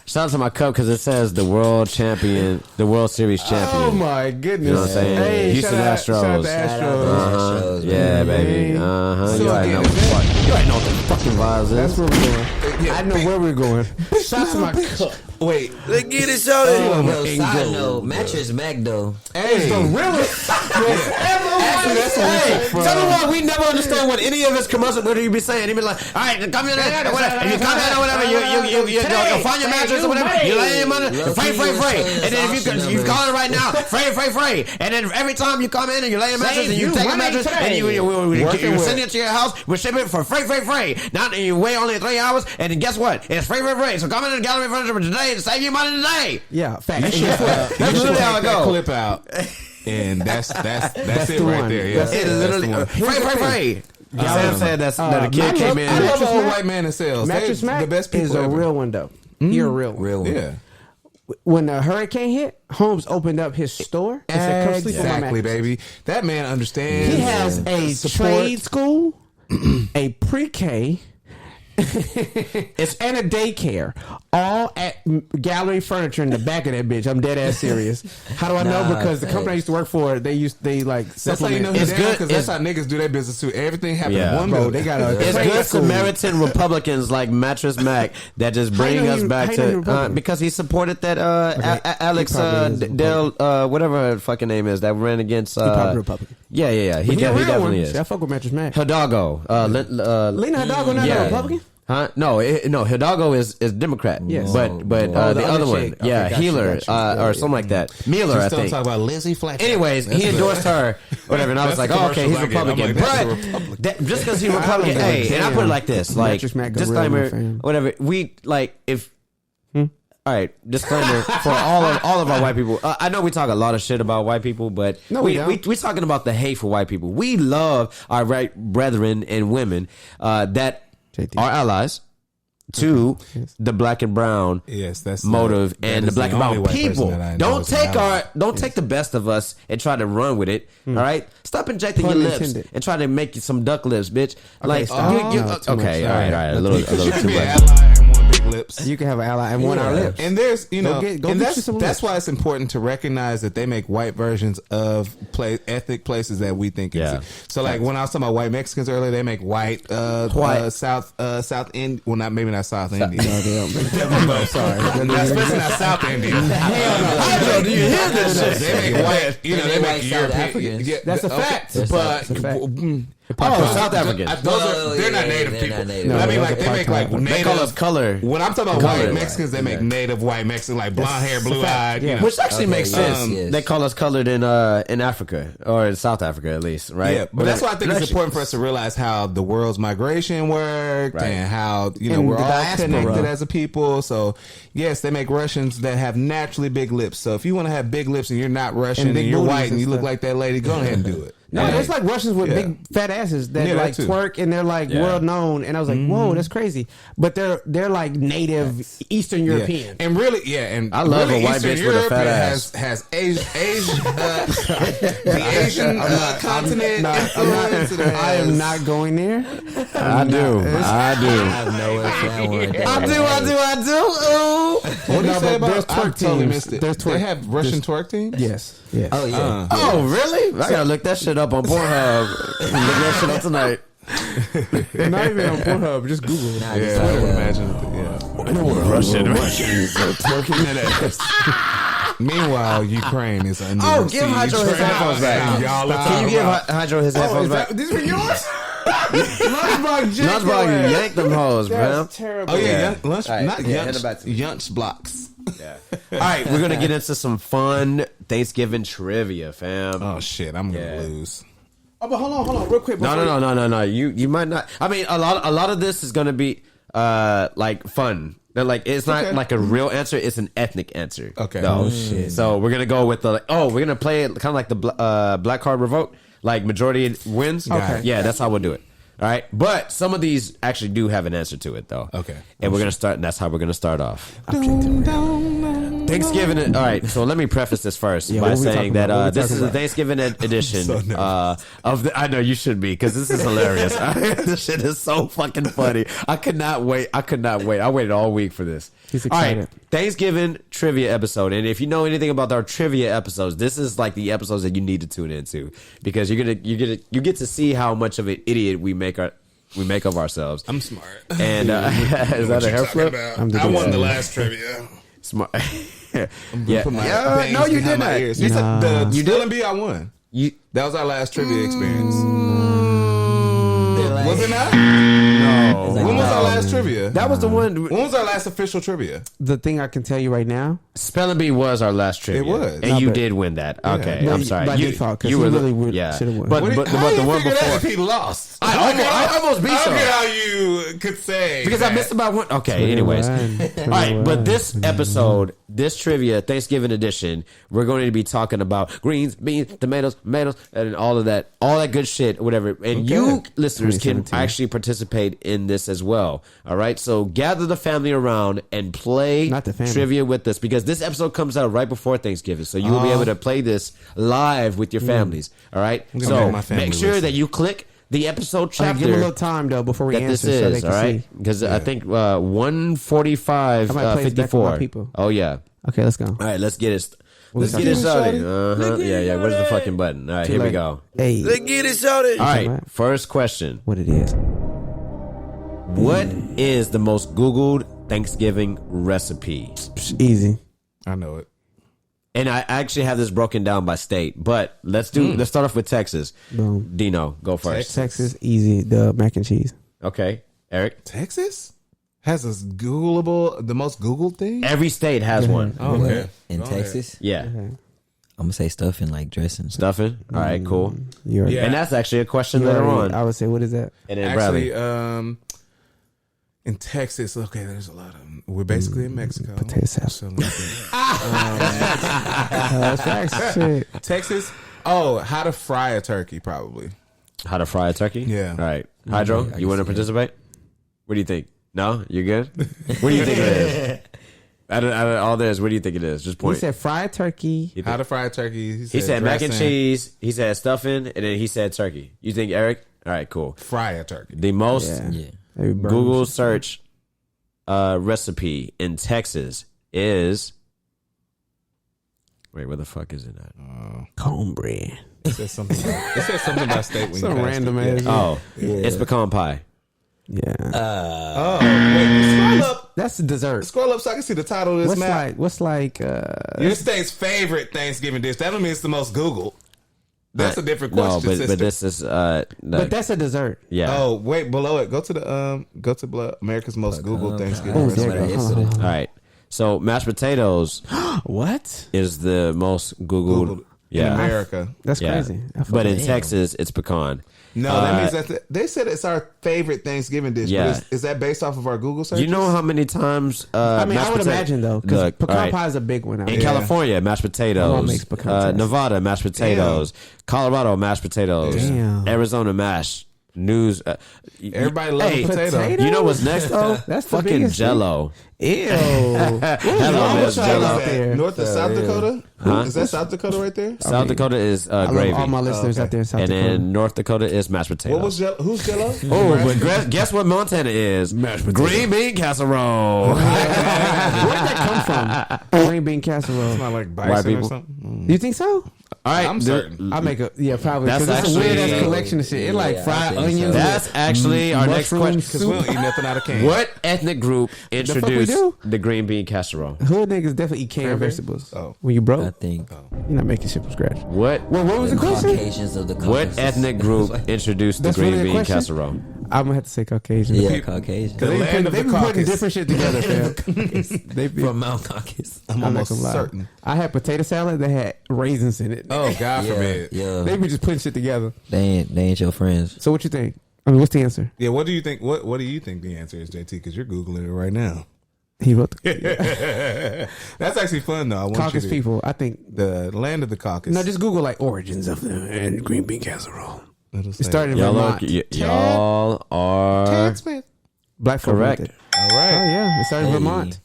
Shout out to my cup because it says the world champion, the World Series champion. Oh my goodness! You know what I'm saying? Hey, Houston shout out Astros. to Astros. Yeah, baby. So You already know what the fucking vibes is. That's where we're going. I know where we're going. Shout out to my cup. Wait, Let's get it started. Side note, Mattress Mac though. It's the realest ever. Tell me why we never understand what any of his commercials. What do you be saying? He be like, "All right, come in there, or whatever. If you come in or whatever, you find your mattress or whatever. You lay him on it, free. And then if you call it right now, free. And then every time you come in and you lay a mattress and you take a mattress and you send it to your house, we ship it for free. Now you wait only 3 hours, and then guess what? It's free. So come in the gallery furniture today to save you money today. Yeah, fact. That's really how it goes. clip out, and that's it the right one. there. Yeah, That's it. Literally, free. Sam said that a kid came in. I love Mattress an old Mac- white man in sales. Mattress They're Mac the best people is a ever. real one though. You're a real one. Real one. Yeah, When the hurricane hit, Holmes opened up his store and said, "Come sleep on my exactly, mattress." baby. That man understands. He has a support. trade school, a pre-K, and a daycare, all at Gallery Furniture in the back of that bitch. I'm dead ass serious. How do I know? Because the company I used to work for, they like That's how you know supplement. he's It's down, good. because that's how niggas do their business too. Everything happened Yeah. in one Bro, building. they got a It's trade good school. Samaritan Republicans like Mattress Mac that just bring How you know us he- back how you know he to Republican? because he supported that Alex He probably is Del whatever her fucking name is that ran against probably Republican. Yeah. He, But he a real definitely one. is. See, I fuck with Mattress Mac. Hidalgo. Lena Hidalgo not a Republican? Huh? No, Hidalgo is Democrat. Yes. But the the other other one, chick. Okay, got you, Healer got you. or something like that. Mueller, I think. Talk about Lizzie Fletcher. Anyways, he endorsed her, whatever, and I was That's like, the oh, okay, he's commercials I get. I'm Republican. like, that's a But Republican. just because he's Republican, I don't hey, give a and I put it like this, like, Mattress Mac a real disclaimer, fan. whatever, we, like, if, all right, disclaimer for all of our white people. I know we talk a lot of shit about white people, but No, we don't. we talking about the hate for white people. We love our right brethren and women that JT. are allies to the black and brown Yes, that's motive that and the is black and only brown white person people. that I know Don't is an take ally. don't take the best of us and try to run with it. All right, stop injecting Pun your lips intended. and try to make you some duck lips, bitch. Like stop. you, No, too okay, much. all right, a little You too can be an much. ally and one big lips. You can have an ally and one our lips. And there's, you know, Go and get that's you some that's lips. why it's important to recognize that they make white versions of ethnic places that we think. Yeah. Exist. So, like when I was talking about white Mexicans earlier, they make white South Indian. Well, maybe not South Indian. Sorry. Especially not South Indian. Hydro, do you hear this shit? They make white. You know, they make South European. Africans. Yeah, That's a okay, fact. But That's a fact. Oh, South Africans. They're not native they're people. not native. But I mean, No, like they make like native. They call us color. When I'm talking about Color. white Mexicans, they make native white Mexicans, like blonde hair, blue eyed. Yeah. Which actually Okay, makes yes, sense. yes. They call us colored in Africa or in South Africa at least, right? Yeah, but that's why I think it's important for us to realize how the world's migration worked Right. and how And we're the all diaspora. connected as a people. So yes, they make Russians that have naturally big lips. So if you want to have big lips and you're not Russian And and, big you're booties white and and you look stuff. like that lady, go ahead and do it. No, Yeah. it's like Russians with Yeah. big fat asses that Yeah, that like too. twerk and they're like world known. And I was like, whoa, that's crazy. But they're like native Eastern Yeah. European. And really, and I love really a white Eastern bitch with a Europe fat ass. has the Asian continent. I am not going there. I do. I have nowhere found one. I do. Ooh. What do you No, say but there's about? I twerk totally teams. missed it. There's They twerk- have Russian twerk teams. Yes. Yes. Oh yeah. Oh, really? I gotta look that shit up on Pornhub. Look that shit up tonight. Not even on Pornhub. Just Google. Nah, Yeah, just I would like, imagine. Yeah. Russians are twerking that ass. Meanwhile, Ukraine is under Oh, siege. give Hydro his headphones back. Y'all are Can you give talking Hydro his headphones back? These were yours? Lunchbox jacked Lunchbox, your you ass. yank them hoes, bro. That's terrible. Oh yeah, Yeah. lunch, All right, not yeah, hand it back to me. Yunch blocks. All right, we're gonna get into some fun Thanksgiving trivia, fam. Oh shit, I'm gonna Yeah. lose. Oh, but hold on, real quick. No. You might not. I mean, a lot of this is gonna be like fun. They're like it's not Okay. like a real answer. It's an ethnic answer. Okay. No. Oh, shit. So we're gonna go with the we're gonna play it kind of like the black card revoke. Like majority wins. Okay. Yeah, that's how we'll do it. All right. But some of these actually do have an answer to it though. Okay. And we're gonna start. And that's how we're gonna start off. Thanksgiving. All right. So let me preface this first Yeah, by what we saying talking that about? What we this talking is a about? Thanksgiving edition So nervous. of the. I know you should be because this is hilarious. This shit is so fucking funny. I could not wait. I waited all week for this. He's All excited. right, Thanksgiving trivia episode. And if you know anything about our trivia episodes, this is like the episodes that you need to tune into because you get to see how much of an idiot we make of ourselves. I'm smart. And is that a hair flip? I won the last trivia. Smart. I'm Yeah. put my Yeah, things no, you behind did my not. ears. You You said- said the you Still did- and B, I won. You That was our last trivia experience. like- Was it not? no. When was our last trivia? That was the one. When was our last official trivia? The thing I can tell you right now. Spelling Bee was our last trivia. It was. and No, you but- did win that. Okay, But I'm sorry. by default, 'cause he the- really would- yeah. should've won. But What do you- but how the you one figure that before. if he lost? I almost beat I don't you. get how you could say Because I that. missed about one. Okay, anyways. All right, but this episode, this trivia, Thanksgiving edition, we're going to be talking about greens, beans, tomatoes, and all of that good shit, whatever. And you listeners can 2017. actually participate in this as well. All right, so gather the family around and play Not the family. trivia with us because this episode comes out right before Thanksgiving, so you will be able to play this live with your families. All right, gonna so make my family make sure listen. that you click the episode Give him a chapter little time though before we that answer, this so they is, can all right? see. Because I think 145, I might play this back with my 54. people. Oh yeah. Okay, let's go. All right, let's get it. Let's Let's get it get it started. started. Yeah. Where's the fucking button? All right, here we late. go. Hey, get it started. All right, Alright. first question. what it is? What is the most Googled Thanksgiving recipe? Easy. I know it. And I actually have this broken down by state, but let's start off with Texas. Boom. Dino, go first. Texas, easy. The mac and cheese. Okay, Eric. Texas has this the most Googled thing. Every state has one. Oh, okay. In Go ahead. Texas, Yeah, I'm gonna say stuffing like dressing. stuffing. All right, cool. You're right. Yeah. And that's actually a question later on. I would say, what is that? And then Bradley. Actually, in Texas, okay, there's a lot of them. We're basically in Mexico. Potato salad. So, That's facts. Shit. Texas. Oh, how to fry a turkey, probably. How to fry a turkey? Yeah. All right. Hydro, I you want to can see participate? What do you think? No? You good? What do you think it is? Out of all this, what do you think it is? Just He point. said fried turkey. How to fry a turkey. He said mac and dressing, cheese. He said stuffing. And then he said turkey. You think, Eric? All right, cool. Fry a turkey. The most Yeah. Yeah, Maybe burn Google some- search recipe in Texas is... Wait, where the fuck is it at? cornbread. It says something. It says something about state when Some you random passed it. ass. Oh, it's pecan pie. Yeah. Oh, wait, scroll up. That's the dessert. Scroll up so I can see the title of this map. What's like Your state's favorite Thanksgiving dish. That don't mean it's the most Googled. That's a different No, question, sister. but this is But that's a dessert. yeah. Oh, wait, below it. Go to America's Most Googled Thanksgiving Oh, restaurant. there you go. All right. So mashed potatoes What? is the most Googled. In Yeah. America. That's Yeah. crazy. But in Texas, it's pecan. No, that means that they said it's our favorite Thanksgiving dish. Yeah. But is that based off of our Google searches? You know how many times? I mean, I would mashed imagine though, because Look, pecan all right. pie is a big one out In here. California, mashed My mom potatoes. makes pecan pies. Nevada, mashed potatoes. Colorado, mashed potatoes. Damn. Arizona, mashed. News. Everybody loves hey, potato. You know what's next though? That's the fucking biggest thing. Jello. Ew. Hello, wrong Miss with y'all Jello. out there? North of South Dakota? Huh? Is that South Dakota right there? South Dakota is I gravy. love all my listeners okay. out there in South And Dakota. then North Dakota is mashed potatoes. What was Jello? Who's Jello? Oh, but guess what Montana is? Mashed potato. Green bean casserole. Where did that come from? Green bean casserole. Not like White bison or people. something? You think so? All right, I'm certain. I make a probably That's because it's a weird actually- ass collection of shit. It like Yeah, I fried think so. onions. That's actually our next mushroom question. Because we don't eat nothing out of can. What ethnic group fuck we introduced do? the green bean casserole? Hood niggas definitely eat canned Cranberry? vegetables. Oh. When you I broke, think. you're not making shit from scratch. What Well, what was the question? Caucasians of the what Caucasus. ethnic group introduced the That's green really a bean question? casserole? I'm gonna have to say Caucasian. Yeah, Caucasian. The land of They the be putting Caucasus. different shit together, fam. They be. From Mount Caucasus. I'm I'm not almost gonna lie. certain. I had potato salad that had raisins in it. Oh, God Yeah, forbid. yeah. They be just putting shit together. They ain't your friends. So what you think? I mean, what's the answer? Yeah, what do you think? What do you think the answer is, JT? Because you're Googling it right now. He wrote the That's actually fun, though. I want Caucasus you to, people. I think. The land of the Caucasus. No, just Google like origins of the and green bean casserole. It'll It say- started in Y'all Vermont. y'all are Ted Smith. Black folk correct. invented it. All Oh right. yeah, it started in Hey. Vermont,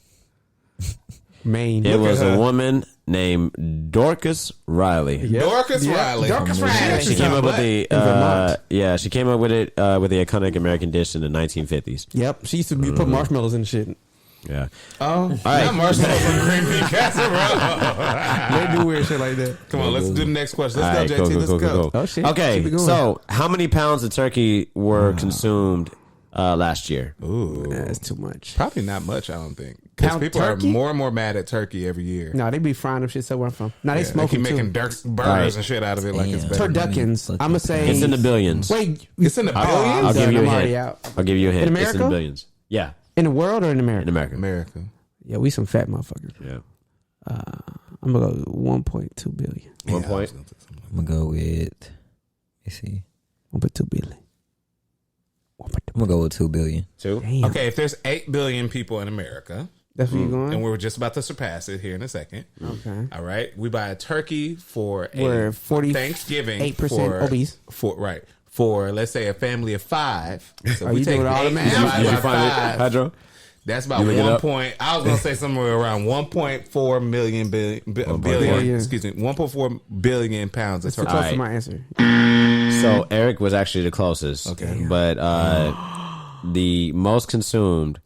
Maine. It was at a her. woman named Dorcas Riley. Yep. Dorcas Yep. Riley. Dorcas Riley. She came up with the Vermont. she came up with it with the iconic American dish in the 1950s. Yep, she used to put marshmallows in the shit. Yeah. Oh, right. not marshmallows and green bean casserole. They do weird shit like that. Come on, let's do the next question. All Let's right, go, JT. Let's go. Oh, shit. Okay, Keep it going. so how many pounds of turkey were consumed last year? Ooh. That's too much. Probably not much, I don't think. Because Pound people turkey? are more and more mad at turkey every year. No, they be frying them shit somewhere I'm from. No, they Yeah, smoke keep them making too. burgers Right. and shit out of it like it's Damn. better. Turduckins. I'm gonna say It's in the billions. Wait, It's in the I'm billions? I'll give done. you a I'm already hint. out. I'll give you a hint. In It's in the America? billions. Yeah, In the world or in America? in America. America. Yeah, we some fat motherfuckers. Yeah. I'm gonna go 1.2 billion. 1 point. I'm gonna go with. Let me see. 1.2 billion. I'm gonna go with 2 billion. 2. Damn. Okay, if there's 8 billion people in America, That's where you and going? we're just about to surpass it here in a second. Okay. All right, we buy a turkey for We're a 48% Thanksgiving 8% obese. For let's say a family of 5. So Are you doing all the math? divided Did by you find it, 5, Pedro? that's about You look it 1 up? point. I was gonna say somewhere around 1.4 billion. 1.4 billion pounds of So turkey. close All to right. my answer. So Eric was actually the closest. Okay. But the most consumed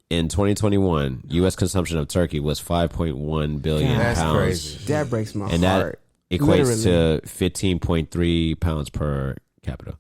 in 2021, U.S. consumption of turkey was 5.1 billion That's pounds. crazy. That breaks my And that heart. equates Literally. to 15.3 pounds per capita.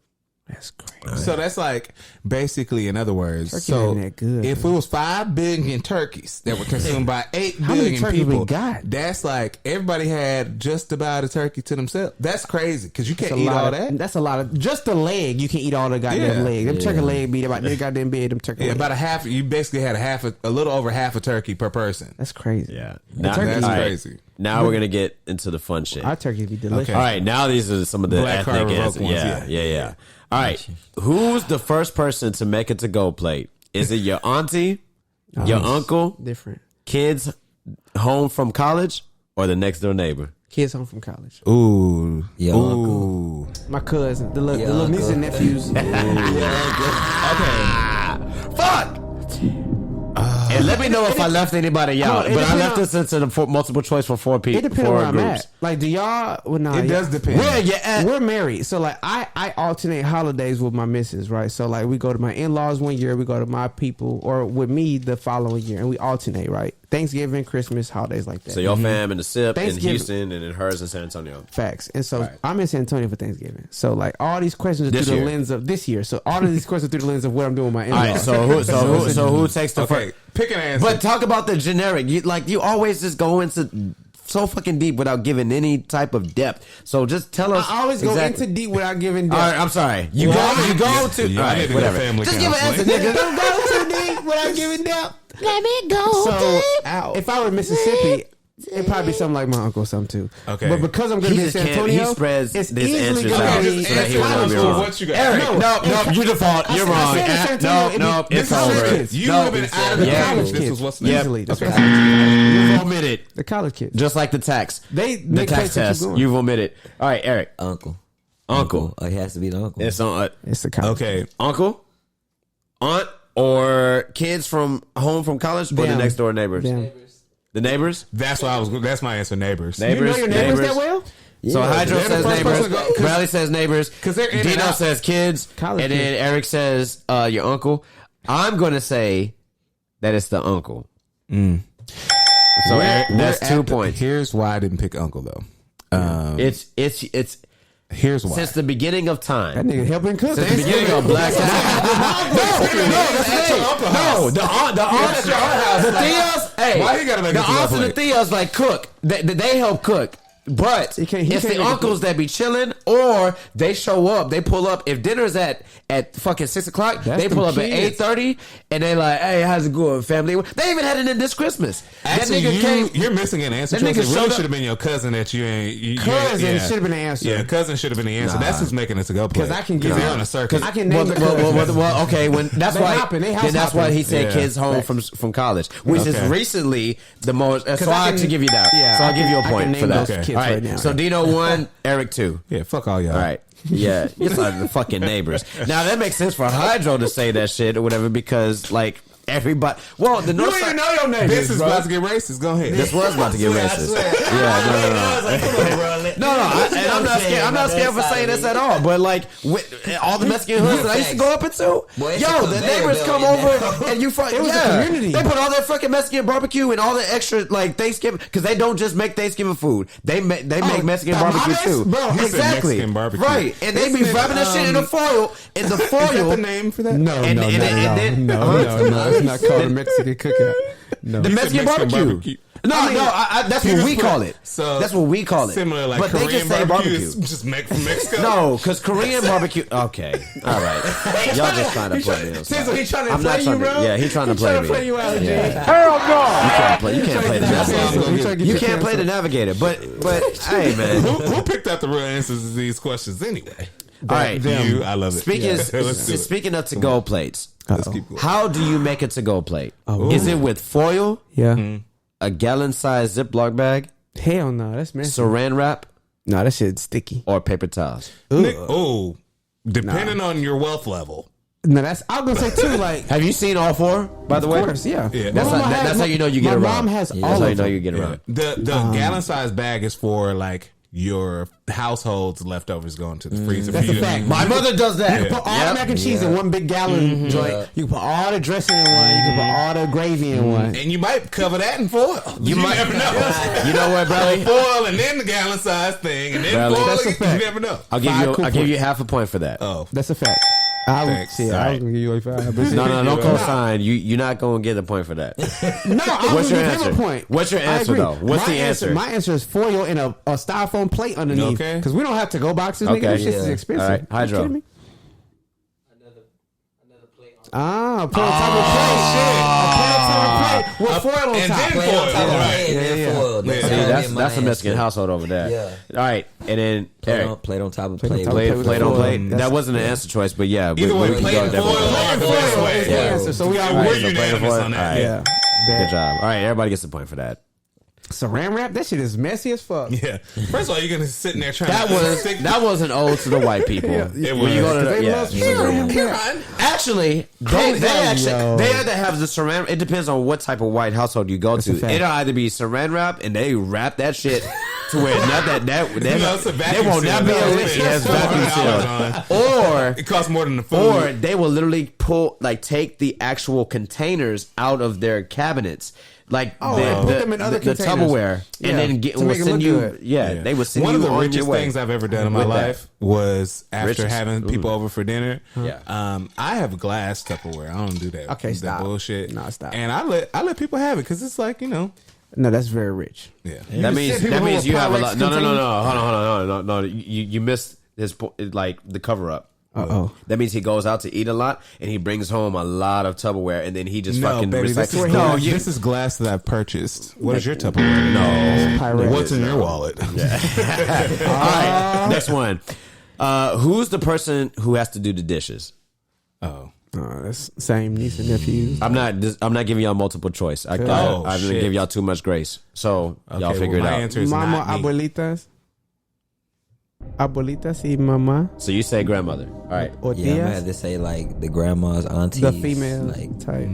That's crazy. So that's like basically, in other words, Turkey so ain't that good, if it was 5 billion turkeys that were consumed by 8 How many billion turkeys we people, got? that's like everybody had just about a turkey to themselves. That's crazy because you can't That's a eat lot all of- that. That's a lot of just the leg. You can eat all the goddamn Yeah. leg. Them turkey leg be about this goddamn big. Them turkey. Yeah, leg. about a half. You basically had a little over half a turkey per person. That's crazy. Yeah. That's all right, crazy. Now we're going to get into the fun shit. Our turkey be delicious. Okay. All right, now these are some of the Black card ethnic revoked answers. ones, Yeah. All right, who's the first person to make it to go plate? Is it your auntie, your uncle, Different. kids home from college, or the next door neighbor? Kids home from college. Ooh, Your uncle. My cousin, the Your little niece uncle. and nephews. Fuck. And let me know if I left anybody out. it But I depend left on- this into the multiple choice for 4 people. It depends on 4 where I'm groups. at. Like, do y'all? Well, nah, It does depend. Where you at? We're married, so like I alternate holidays with my missus, right? So like we go to my in-laws one year, we go to my people, or with me the following year, and we alternate, right? Thanksgiving, Christmas, holidays like that. So your fam in the SIP in Thanksgiving. Houston and then hers in San Antonio. Facts. And so Right. I'm in San Antonio for Thanksgiving. So like all these questions are This through year. the lens of this year. So all of these questions are through the lens of what I'm doing with my All in-laws. right, so who takes the Okay, first? pick an answer. But talk about the generic. You always just go into so fucking deep without giving any type of depth. So just tell us. I always go into deep without giving depth. All right, I'm sorry. You go to. Yeah, All right, whatever. Just give an answer, nigga. Don't go too deep without giving depth. Let me go. So if I were in Mississippi, it'd probably be something like my uncle or something too. Okay. But because I'm going to be in San Antonio, he spreads it's his easily answers going out. to be. So that he will not be So wrong. what you got? Eric, no, you default. You're wrong. No, it's over. You have been out of the college. This was what's Easily. That's what You've omitted. the college kids. Just like the tax. They The tax test. You've omitted. All right, Eric. Uncle. Uncle. It has to be the uncle. It's on. It's the college. Okay. Uncle, aunt, or kids from home from college, or the Damn. next door neighbors. Damn. The neighbors. That's why I was. That's my answer. Neighbors. You know your neighbors that well? So Hydro they're the says first neighbors, person to go- 'cause- Bradley says neighbors, 'cause they're in and Dino out. says kids, College and then kids. Eric says your uncle. I'm going to say that it's the uncle. So Eric, that's 2 points. Here's why I didn't pick uncle though. It's Here's why. since the beginning of That time. nigga helping cook. Since the beginning of Black No, the aunt at your aunt house. The Theos, hey, Why he gotta make the it to that aunts and the point? Theos like cook. They help cook. But He can't it's make the it uncles that be chilling, or they show up. They pull up if dinner's at fucking 6 o'clock. That's They pull them up at kids. 8:30, and they like, "Hey, how's it going, family?" They even had it in this Christmas. Actually, that nigga came. you're missing an answer. That Choice. nigga It showed really up- should have been your cousin that you ain't. Cousin yeah. should have been the answer. Yeah, cousin should have been the answer. That's who's making it to go play. 'Cause I can get- they're on a circuit. I can name the Well, okay. When that's They why. hopping, they house then that's why hopping. he said Yeah. kids home from college, which is Okay. recently the most. So I I can- should give you that. yeah, so I'll I give can- you a I can point name for that. those kids All right. right now. So Dino 1, Eric 2. Yeah, fuck all y'all. All right. Yeah, it's like the fucking neighbors. Now that makes sense for Hydro to say that shit or whatever because like everybody. Well, the north side. your neighbors. This is about to get racist. Go ahead. This was about to get racist. No. I'm not scared. I'm not scared for saying this at all. But like all the Mexican hoods that I used to go up into, Boy, it's yo, a the conveyor neighbors belt come in over there. and you fuck. It was a Yeah, community. they put all their fucking Mexican barbecue and all the extra like Thanksgiving because they don't just make Thanksgiving food. They make Mexican barbecue tamales? too. Bro, you said Exactly. Mexican barbecue. Right, and they be Isn't it, wrapping that shit in the foil. In the Is that foil. the name for that? No, And then- no, it's not called a Mexican cookout. No. The Mexican barbecue. No, that's what we call it. So that's what we call it. Similar, like but Korean they just say barbecue. barbecue. Is just make from Mexico. No, because Korean barbecue. Okay, all right. Y'all just trying to play me. So he trying to I'm play not you, trying to. bro? Yeah, he trying to play me. play you out, Yeah. Hell no! You can't play the That's why I'm navigator. gonna get- You can't play the navigator. But hey, man. Who picked out the real answers to these questions anyway? All right. You, I love it. Let's do it. Speaking of to-go plates, Let's keep going. how do you make a to-go plate? Is it with foil, Yeah. a gallon-sized Ziploc bag, Hell no, that's messy. saran wrap, No, that shit's sticky. or paper towels? Oh, depending on your wealth level. No, that's I was gonna say too. Like, Have you seen all four? By the of way, course, yeah. Yeah. That's My how, mama has- that's how you know you get my around. mom has That's all how you of know them. you get around. The gallon size bag is for like your household's leftovers going to the freezer. That's for you a to- fact. My mother does that. You can put all the mac and cheese in one big gallon joint. You can put all the dressing in one. You can put all the gravy in one. And you might cover that in foil. You might- never know. You know what, Bradley? Foil and then the gallon size thing and then Bradley, foil. that's a You fact. never know. I'll give Five you. cool I'll give you points. half a point for that. Oh, That's a fact. I Thanks. was All right. gonna give you a 5. But No, don't co-sign. You're not going to get a point for that. No, I What's was your gonna give answer? him a point. What's your I answer, agree. though? What's My the answer? My answer is foil and a styrofoam plate underneath. Okay. Because we don't have to go boxes. Nigga. Okay. That shit is Yeah. expensive. All right. You Hydro. kidding me? Put on top of the plate. Put on top of the plate with foil on and top. then Play on top of foil, my right? head, then Yeah, foil. yeah. That's See, how I that's get my a Mexican answer. household over there. Yeah. All right, and then Eric, Plate on top of Plate on plate. top of plate with on foil. plate. That's- That wasn't an answer choice, but yeah, Either way, we can plate go and foil different. are the Foil best way. is the answer. So we got We're All right, so plate unanimous foil. on that. All right. Yeah. Good job. All right, everybody gets a point for that. Saran wrap, that shit is messy as fuck. Yeah. First of all, you're gonna sit in there trying. That to was stick. that was an ode to the white people. It When you go to They the, love yeah. saran wrap. Actually, they either have the saran. It depends on what type of white household you go a to. fact. It'll either be saran wrap and they wrap that shit to where not that it's a they vacuum won't not seal. be a No, lick. it's Yes, vacuum $400 seal. Or It costs more than the food. or they will literally take the actual containers out of their cabinets. Like and put them in other the containers. Tupperware, Yeah, and then to will make it send look you. good. Yeah, they would send One you of the on richest your way. things I've ever done in my With that. life was after Richest? having people over for dinner. Yeah. I have glass Tupperware. I don't do that. Okay, that stop. bullshit. No, stop. And I let people have it because it's like No, that's very rich. Yeah. That means you have a lot. No. Hold on. No. You missed his like the cover up. Uh-oh. That means he goes out to eat a lot and he brings home a lot of Tupperware and then he just fucking baby, recycles. This is glass that I've purchased. What is your Tupperware? No. What's in your wallet? All right, next one. Who's the person who has to do the dishes? Oh, that's same niece and nephews. I'm not giving y'all multiple choice. I'm gonna give y'all too much grace. So y'all figure it my out. answer is Mama, not me. abuelitas y mama. So you say grandmother. All right. Or Yeah, I'm gonna tias. have to say like the grandmas, aunties, The female like type.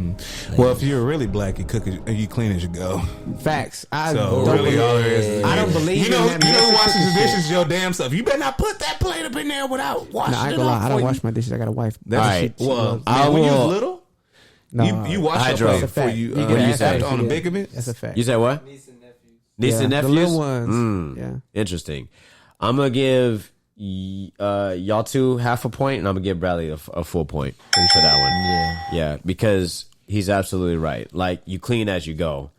Well, if you're really black, you cook it, you clean as you go. Facts. I So don't really, believe, all there is I don't believe you know in that. washing the dishes your damn self. You better not put that plate up in there without washing No, I ain't it gonna lie. off I for don't you. wash my dishes. I got a wife. That's All right. Well, I when you will- was little, No, you wash Hydro. your plate That's a before fact. you. You What do you say? on a big event. That's a fact. You say what? Niece and The nephews. little ones. Yeah. Interesting. I'm gonna give y'all two half a point, and I'm gonna give Bradley a full point for that one. Yeah, because he's absolutely right. Like you clean as you go.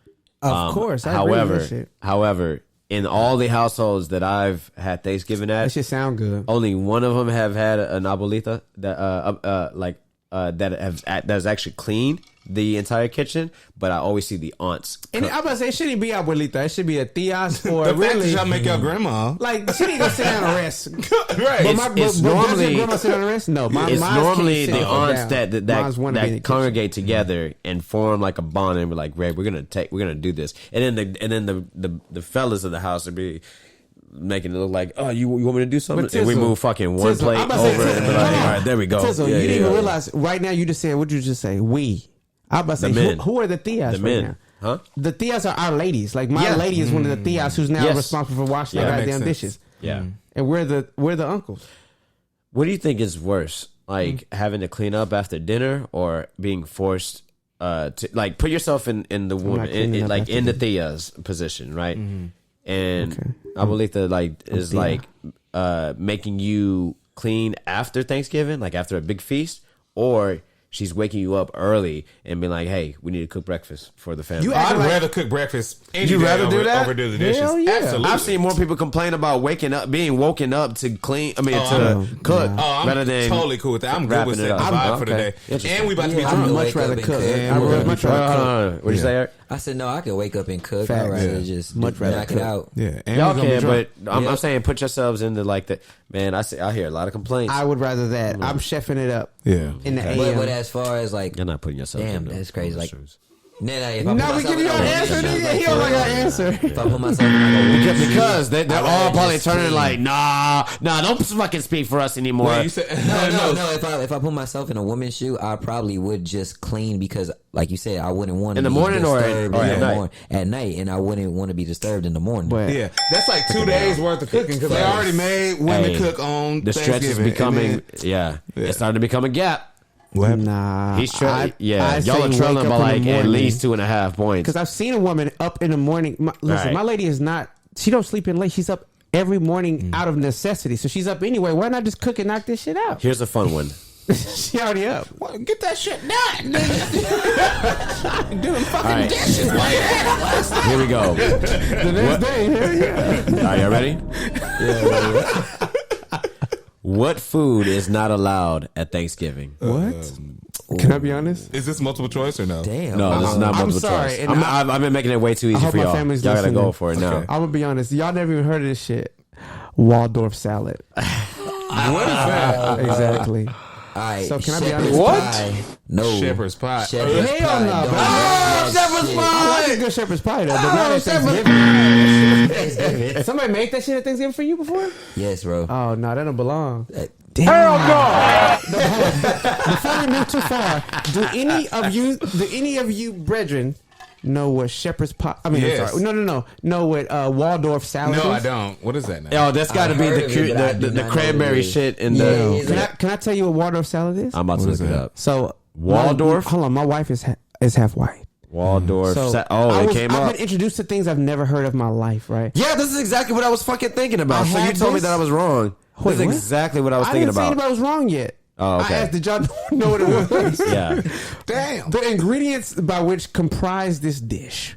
Of course. I agree with that shit. However, in all the households that I've had Thanksgiving That at, shit sound good. only one of them have had an abuelita that that has actually cleaned the entire kitchen, but I always see the aunts. And I'm about to say, it shouldn't be abuelita. It should be a tias or The fact that really. y'all make your grandma. Like, she ain't gonna sit down and rest. Right. But It's does normally- your grandma sit down and rest? No, It's normally the aunts Mines that wanna be in the congregate together and form like a bond, and we're like, Ray, we're gonna do this, and then the fellas of the house would be making it look like, oh, you want me to do something, But and we Tizzle- move fucking one Tizzle, plate I'm over, about to say, and be like, all right, there we go. Tizzle, Yeah, you didn't yeah. even realize right now. You just said, what did you just say? We. I'm about to say, The men. who are the tias The right men. now? Huh? The tias are our ladies. Like my Yeah. lady is one of the tias who's now Yes. responsible for washing Yeah, the that makes goddamn sense. dishes. Yeah. And we're the uncles. What do you think is worse, like having to clean up after dinner or being forced to like put yourself in the woman cleaning up like after in the dinner. Tia's position, right? And Okay. Abuelita like is Tia. like making you clean after Thanksgiving, like after a big feast, or she's waking you up early and being like, "Hey, we need to cook breakfast for the family." You I'd like- rather cook breakfast. Any You day rather do that? over do the dishes? Hell yeah. Absolutely. I've seen more people complain about being woken up to clean. I mean, Oh, to I'm- cook Oh, I'm rather than totally cool with that. I'm good wrapping with it setting the up. vibe for the Okay. day. Interesting. And we about to be Yeah, I drunk. would much wake rather up and cook. cook. I would much rather cook. What'd you say, Eric? I said no. I could wake up and cook. Facts. I'd rather Yeah. just Much rather knock cook. it out. Yeah, and Y'all we gonna be can, drunk. but I'm Yeah. saying put yourselves into like the man. I hear a lot of complaints. I would rather that. I'm chefing it up Yeah. in the But AM. as far as like, You're not putting yourself. damn, in that's crazy. Like, shoes. if No, we give you an answer, nigga. He don't like our answer. If I put myself in like a because they're I'd all rather probably just turning clean. like, nah, don't fucking speak for us anymore. Wait, you said No. If I put myself in a woman's shoe, I probably would just clean because, like you said, I wouldn't want to In the be morning or at- disturbed or in at the night? morning. At night, and I wouldn't want to be disturbed in the morning. But Yeah, that's like 2 days worth of cooking because they already made women Hey, cook on the stretch is Thanksgiving, becoming, and then- it's starting to become a gap. nah, He's trailing. Yeah, say y'all are wake trailing up by in the like at morning. least 2.5 points. Because I've seen a woman up in the morning. Listen, Right. my lady is not. She don't sleep in late. She's up every morning out of necessity. So she's up anyway. Why not just cook and knock this shit out? Here's a fun one. She already up. Well, get that shit done. Doing fucking All right. dishes. Why you had it last night? Here we go. The next day, hell yeah. Are you ready? What food is not allowed at Thanksgiving? What? Can I be honest? Is this multiple choice or no? Damn. No, this is not I'm multiple sorry, choice. and I've been making it way too easy hope for my y'all. Y'all family's gotta listening. go for it now. I'm gonna be honest. Y'all never even heard of this shit. Waldorf salad. What is that? Exactly. All right. So can I be shepherd's honest? What? pie. No. Shepherd's pie. Shepherd's Hell pie. no, Don't bro. do that Shepherd's shit. I like a good shepherd's pie though, but not at Thanksgiving. Somebody make that shit at Thanksgiving for you before? Yes, bro. Oh no, that don't belong. Hell Before we move too far, do any of you brethren know what shepherd's pie? I mean, Yes. I'm sorry. No. Know what Waldorf salad is? No, I don't. What is that now? Yo, that's got to be heard of it, but I do the not know cranberry what it is. shit in Yeah, the. it's Can I tell you what Waldorf salad is? I'm about to What look is it that? up. So Waldorf? Hold on, my wife is half white. Waldorf. So It I've came up. been introduced to things I've never heard of in my life. Right? Yeah, this is exactly what I was fucking thinking about. I So you had told me this- that I was wrong. Wait, This is what? exactly what I was I thinking didn't say about. anybody was wrong yet. Oh, okay. I asked, did y'all know what it was? Yeah. Damn. The ingredients by which comprise this dish: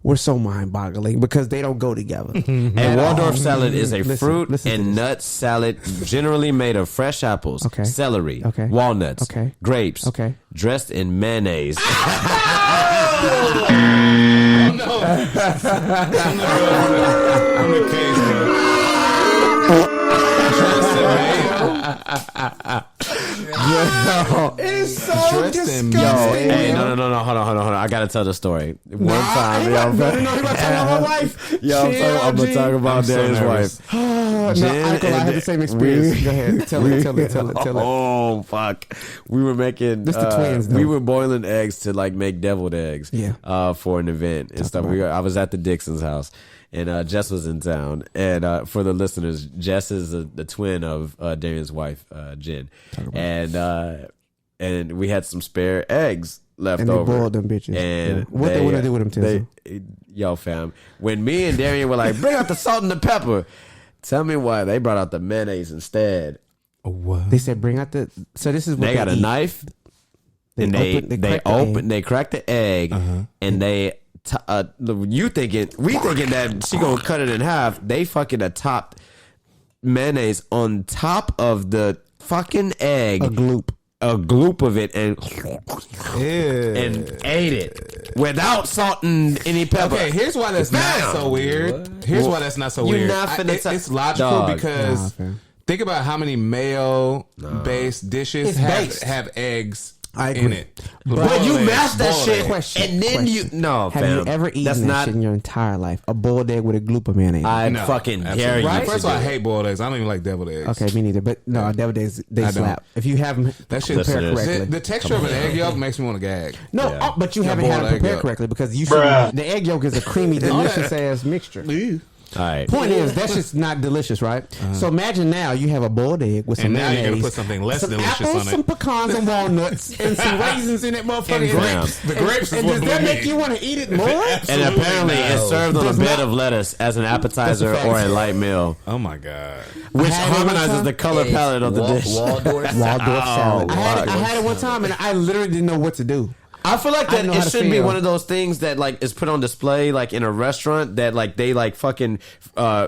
were so mind-boggling because they don't go together. A Waldorf salad is a Listen fruit to and this. nut salad generally made of fresh apples, Okay. celery, Okay. walnuts, Okay. grapes, Okay. dressed in mayonnaise. I'm the case, It's so Dressed in disgusting. Hey, no, hold on. I gotta tell the story. One time, I'm yo, about to tell my wife. I'm gonna talk about I'm so Darren's nervous. wife. No, I had the same experience. Go ahead. Tell it. Oh fuck! We were making. This the twins, though. We were boiling eggs to like make deviled eggs. Yeah. For an event and stuff. I was at the Dixon's house, and Jess was in town. And for the listeners, Jess is the twin of Darian's wife, Jen, and we had some spare eggs left And they over. boiled them bitches. And Yeah. What they wanna do with them, Tizzle? Yo, fam. When me and Darian were like, bring out the salt and the pepper. Tell me why they brought out the mayonnaise instead. They said bring out the. So this is what They got a eat. knife, and they crack the egg, and they. We thinking that she gonna cut it in half. They fucking top mayonnaise on top of the fucking egg, A gloop of it, and ate it without salt and any pepper. Okay, here's why that's not so weird. Here's why that's not so You weird. not finna It's logical Dog. because think about how many mayo-based dishes It's based. have eggs I in agree. it. But you Boiled mash that eggs, shit, boiled eggs. and then you no. Have fam, you ever eaten that's that not. shit in your entire life? A boiled egg with a gloop of mayonnaise. I No, fucking absolutely. dare you. Right? First to of all, I do it. hate boiled eggs. I don't even like deviled eggs. Okay, me neither. But no, devil days they I don't. slap. If you have them That shit prepared Listeners. correctly. The texture of an egg yolk makes me want to gag. No, Yeah. but you Yeah, haven't had boiled them egg prepared yolk. correctly because you should. The egg yolk is a creamy, delicious ass mixture. All right. Point is, that's just not delicious, right? So imagine now you have a boiled egg with some And now mayonnaise, you're gonna put something less some delicious apples, on it. some pecans, and walnuts, and some raisins in that motherfucker. And grapes. The grapes is and what does that blew make me. you want to eat it more? And apparently it's served on a Does bed not- of lettuce as an appetizer That's a or a fact. light meal, Oh my god. which had it one harmonizes time. the color palette of the dish. Waldorf. Waldorf salad. Oh, I had it one time, and I literally didn't know what to do. I feel like I that know how it to should be feel. one of those things that like is put on display like in a restaurant that like they like fucking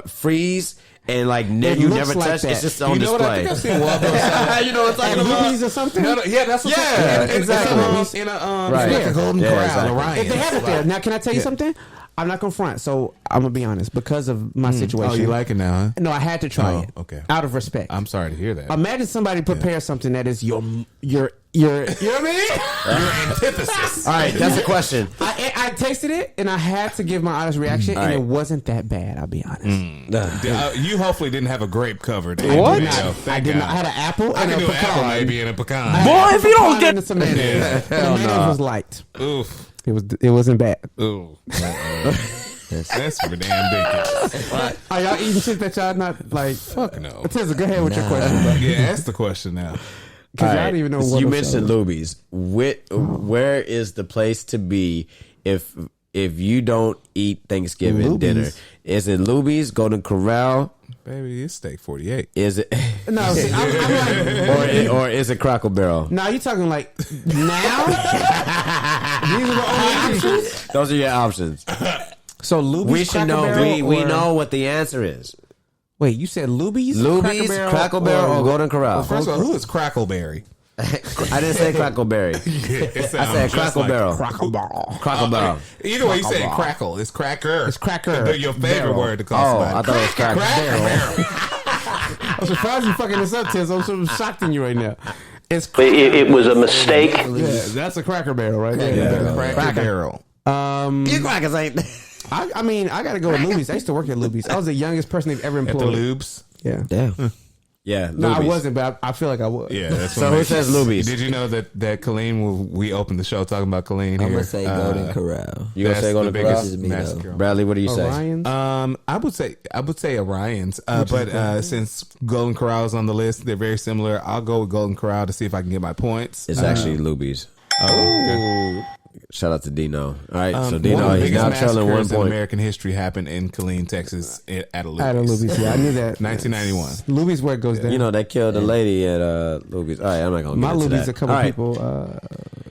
freeze and like you looks never like touch. that. It's just on You know what? I display. think I've seen Waldorf salad. You know what I'm And talking about? movies or something. No, yeah, that's what Yeah, exactly. In a Right. like a Golden Yeah, Corral, exactly. Orion. If they have it there, now can I tell you something? I'm not gonna front, so I'm gonna be honest. Because of my situation, Oh, you like it now, huh? No, I had to try Oh, it. okay. Out of respect. I'm sorry to hear that. Imagine somebody prepares something that is your you know what I mean? Your antithesis. All right, that's a question. I tasted it and I had to give my honest reaction, and right. it wasn't that bad. I'll be honest. You hopefully didn't have a grape covered. What? Video. I did not. I had an apple I and can a do an apple pecan. maybe and a pecan. Boy, if you don't get Yeah. some mayonnaise, the mayonnaise was light. Oof. It wasn't bad. Ooh. That's for damn ridiculous. Are y'all eating shit that y'all not like? Fuck no. Tizza, go ahead with your question, bro. Yeah, that's the question now. Because All y'all right, don't even know so what you I'm mentioned saying. Luby's. Where is the place to be if you don't eat Thanksgiving Luby's. dinner? Is it Luby's, Golden Corral? Baby, it's steak 48. Is it No, see, I'm like, or is it Crackle Barrel? now you talking like now? These are the only options. Those are your options. So Luby's, We should Cracker know. Barrel, We or- know what the answer is. Wait, you said Luby's, Luby's, Crackle Barrel, or Golden Corral? First of all, who is Crackleberry? I didn't say Crackleberry. I said Crackle Barrel. Cracker Barrel. Crackle Barrel. Either way, you say crackle. It's cracker. It's cracker. Your favorite Barrel. word to call Oh, somebody. I thought it was Crackle. I'm surprised you fucking this up, Tiz. I'm so shocked in you right now. It's It was a mistake. yeah, that's a Cracker Barrel right there. Yeah, Cracker Barrel. You crackers ain't. I mean, I gotta go with Luby's. I used to work at Luby's. I was the youngest person they've ever At the employed. lubes. Yeah. Damn. Yeah, No, I Luby's. wasn't, but I feel like I was. Yeah, that's So what who makes says it- Luby's? Did you know that Colleen, we opened the show talking about Colleen here. I'm gonna say Golden Corral. You gonna That's say the Golden biggest Corral? This is me, massacre. though. Bradley, what do you say? Orion's. I would say Orion's, but since Golden Corral is on the list, they're very similar. I'll go with Golden Corral to see if I can get my points. It's actually Luby's. Good. Shout out to Dino. All right, so One of Dino, the he's biggest now trailing 1 massacres in point. American history happened in Killeen, Texas, at a Luby's. At a Luby's, yeah, I knew that. 1991. Luby's where it goes down. You know, they killed a lady at Luby's. All right, I'm not going to my get into Luby's, that. a couple All right. people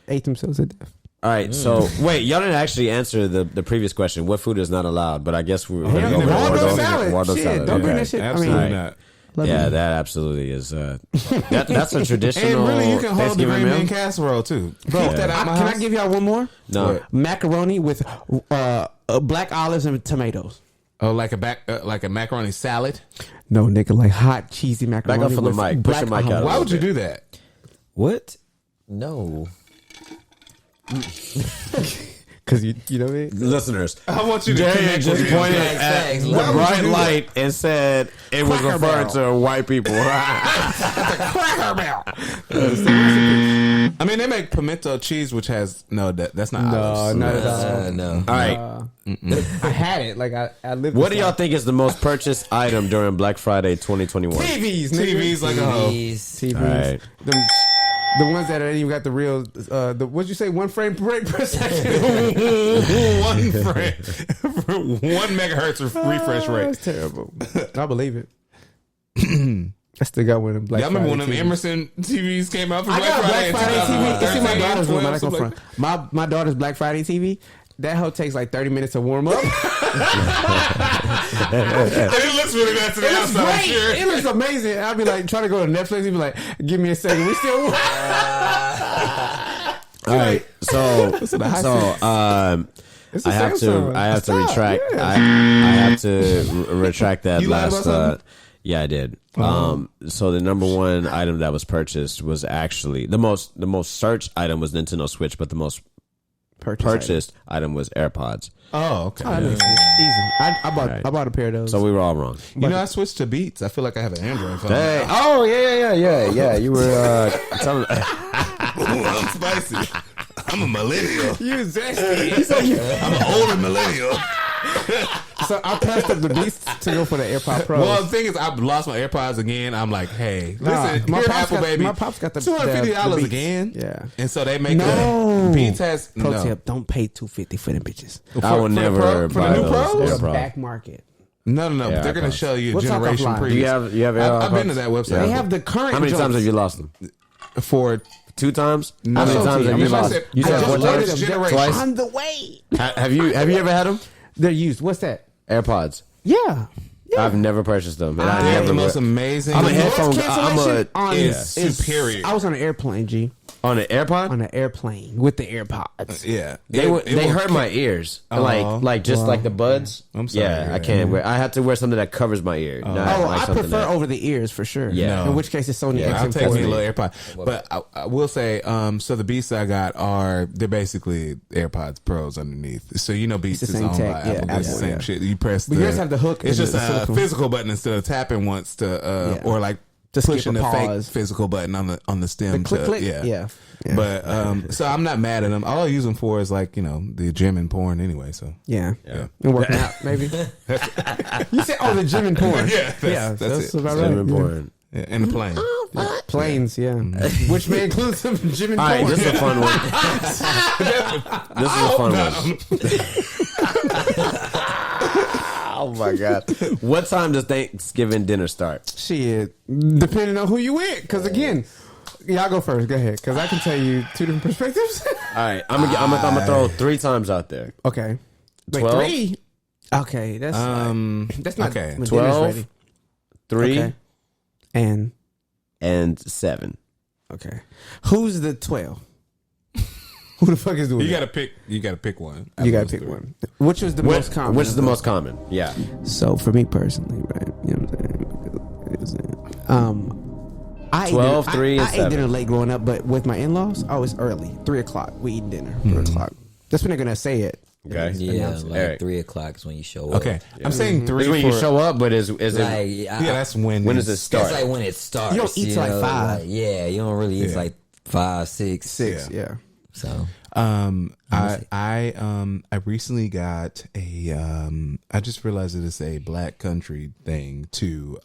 ate themselves to death. All right, so wait, y'all didn't actually answer the previous question. What food is not allowed? But I guess we're going to go with Waldo salad. Waldo Shit, salad. don't bring Okay. that shit. Absolutely I mean, not. Yeah, that absolutely is. That's a traditional. And really, you can hold the Thanksgiving green meal. bean casserole too. Bro, Yeah. that out my Can house. I give y'all one more? No. Macaroni with black olives and tomatoes. Oh, like a macaroni salad. No, nigga, like hot cheesy macaroni. Back up from the with mic. Push your black mic out. olives. Why would you do that? What? No. Because you know what I mean? Listeners, I want you to Darian connect just with me. pointed Facts, at facts. the Why would bright you do that? light and said it was Cracker referring Barrel. to white people. Cracker Barrel. I mean, they make pimento cheese, which has that's not olives. not at all. No. All right. I had it. Like I lived. What do this y'all life. think is the most purchased item during Black Friday 2021? TVs, nigga. TV's like a hoe. TVs. All right. The ones that ain't even got the real. What'd you say? 1 frame per second. 1 frame, 1 megahertz refresh rate. That's terrible. I believe it. I still got one of them Black Y'all remember when Friday them TVs. Emerson TVs came out for I Black got a Friday? Black Friday TV. It's in my daughter's room. I 12, like something front. My daughter's Black Friday TV. That hoe takes like 30 minutes to warm up. And it looks really nice to the It looks outside, I'm great. sure. It looks amazing. I'll be like trying to go to Netflix. He'd be like, "Give me a second. We still." All right. So It's a high It's a I have to Samsung. I have to Stop, retract yeah. I have to retract that You lied last about something? yeah, I did. So the number one item that was purchased was actually the most searched item was Nintendo Switch, but the most purchased item was AirPods. Oh, okay. That makes sense. Easy. I bought a pair of those. So we were all wrong. You know, I switched to Beats. I feel like I have an Android phone. Hey, oh yeah. You were telling. Ooh, I'm spicy. I'm a millennial. you zesty. I'm an older millennial. So I passed up the Beats to go for the AirPod Pro. Well, the thing is, I've lost my AirPods again. I'm like, hey, listen, my here, pops Apple got- baby. my pops got the $250 Beats. again. Yeah. And so they make No. Beats has Pro no. tip: don't pay $250 for them bitches. I will for the never Pro? For the buy new those. Pros? They're Or Pro. back market. No. Yeah, But they're going AirPods. to show you We'll talk generation offline. previous. Do you have AirPods? I've been to that website. Yeah. They have the current. How many times joints. have you lost them? for 2 times? No. How many So times I have you mean, I lost? said- You I said just 4 loaded times? them generation. Twice? On the way. Have you ever had them? They're used. What's that? AirPods. Yeah. I've never purchased them. And I They have never the most amazing. I'm a Noise headphone guy. cancellation on is superior. I was on an airplane, G. on an AirPod. On an airplane with the AirPods. Yeah, They hurt my ears, like the buds. I'm sorry to Yeah, hear I that. can't wear. I have to wear something that covers my ear. not Oh, like I something prefer that- over the ears for sure. Yeah. In which case, it's Sony Yeah, I'll take me a XM4. little AirPod, but I will say, so the Beats I got they're basically AirPods Pros underneath. So Beats the is same owned tech. by Yeah, Apple. It's the Apple, same yeah. shit. You press. But yours have the hook It's and just the a silicone. physical button instead of tapping once to Yeah. or like To skip pushing a the fake pause. physical button on the stem. The click, to, click. Yeah. Yeah. But so I'm not mad at them. All I use them for is like the gym and porn anyway. So Yeah. yeah. And working out, maybe. You said, the gym and porn. Yeah, that's it. about It's right. important. Yeah, and the plane. Planes, yeah. Which may include some gym and All right, porn. this is a fun one. This is a fun one. Oh my god! What time does Thanksgiving dinner start? Shit, depending on who you with. Because again, y'all go first. Go ahead. Because I can tell you 2 different perspectives. All right, I'm gonna throw 3 times out there. Okay. Wait, 12? 3? Okay, that's that's not okay. when dinner's 12, ready. 3, Okay. and 7. Okay. Who's the 12? Who the fuck is doing You that? gotta pick. You gotta pick one. You gotta pick one. Which was the most common? Which is the most common? Yeah. So for me personally, right? You know what I'm saying? I ate 12, dinner, 3, and I ate 7. dinner late growing up, but with my in-laws, I was early. 3 o'clock. We eat dinner. 3 o'clock. That's when they're gonna say it. Okay. Yeah, Announce it. like Eric. 3 o'clock is when you show up. Okay, I'm saying 3 It's when you for- show up, but is it? Like, Yeah, that's when. When does it start? That's like when it starts. You don't eat till like know, 5. yeah, you don't really eat Yeah. like 5, 6. 6, yeah. So I recently got I just realized that it's a Black country thing to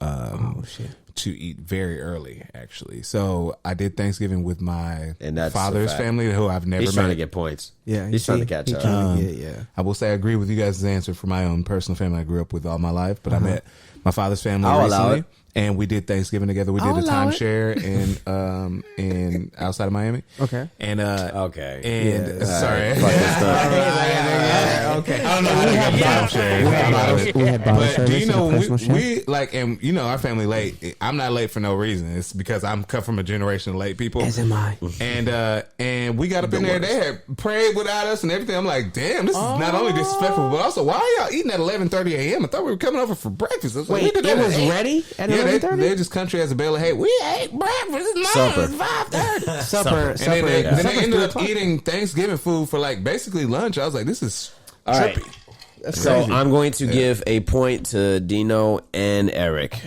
to eat very early, actually. So I did Thanksgiving with my father's family, who I've never met. He's trying to get points. Yeah, he's trying to catch up. I will say I agree with you guys' answer for my own personal family I grew up with all my life, but I met my father's family recently. And we did Thanksgiving together. We did a timeshare in outside of Miami. Okay. And okay. And sorry. Okay. I don't know how to get timeshare. We had bottle service. But do you know when we like, and you know our family late. I'm not late for no reason. It's because I'm come from a generation of late people. As am I. And we got up in there. They had prayed without us and everything. I'm like, damn, this is not only disrespectful, but also why are y'all eating at 11:30 a.m.? I thought we were coming over for breakfast. I was like, Wait, we did that it was at 8. ready at 11:30? They just country as a bail of hey, we ate breakfast. It's 5:30. Supper. And then they ended up eating Thanksgiving food for like basically lunch. I was like, this is trippy. Right. So I'm going to give a point to Dino and Eric.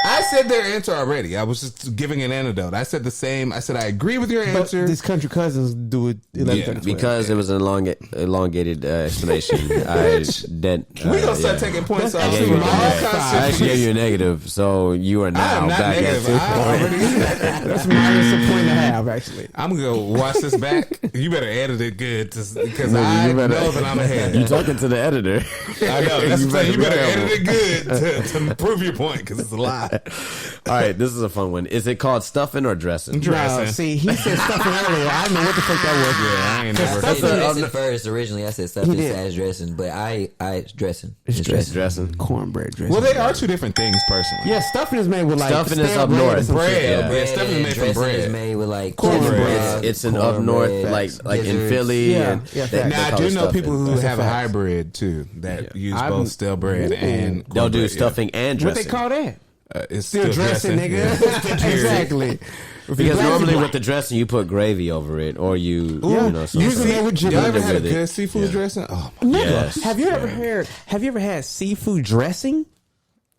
I said their answer already. I was just giving an antidote. I said the same. I said I agree with your answer. But these country cousins do it 11:30. Because it was an elongated explanation. We're gonna start taking points off. I actually gave you a negative, so you are now back at 2 points. That's minus a point and a half, actually. I'm gonna go watch this back. You better edit it good because I know that I'm ahead. You're talking to the editor. I know. That's what I'm saying. You better edit it good to prove your point because it's a lie. All right, this is a fun one. Is it called stuffing or dressing? Dressing. No, see, he said stuffing earlier. I don't know what the fuck that was. Yeah, I ain't never. Stuffing first. Originally, I said stuffing as dressing, but it's dressing. It's dressing. Cornbread dressing. Well, they are two different things, personally. Yeah, stuffing is made with like Stuffing is up bread or north. some shit. Bread. Yeah, stuffing is made from dressing bread. is made with like Cornbread. It's an up north, like in Philly. Yeah, and yeah, they Now, I call do it know stuffing. people who That's a have a fact. hybrid too that use both stale bread and They'll do cornbread, stuffing and What dressing. they call that? It's Still dressing, nigga. Yeah. Exactly. Because normally with the dressing, you put gravy over it, or you know, something. Usually made with Y'all ever had a with it. good seafood dressing? Oh, Nigga, Yes. have you ever had seafood dressing?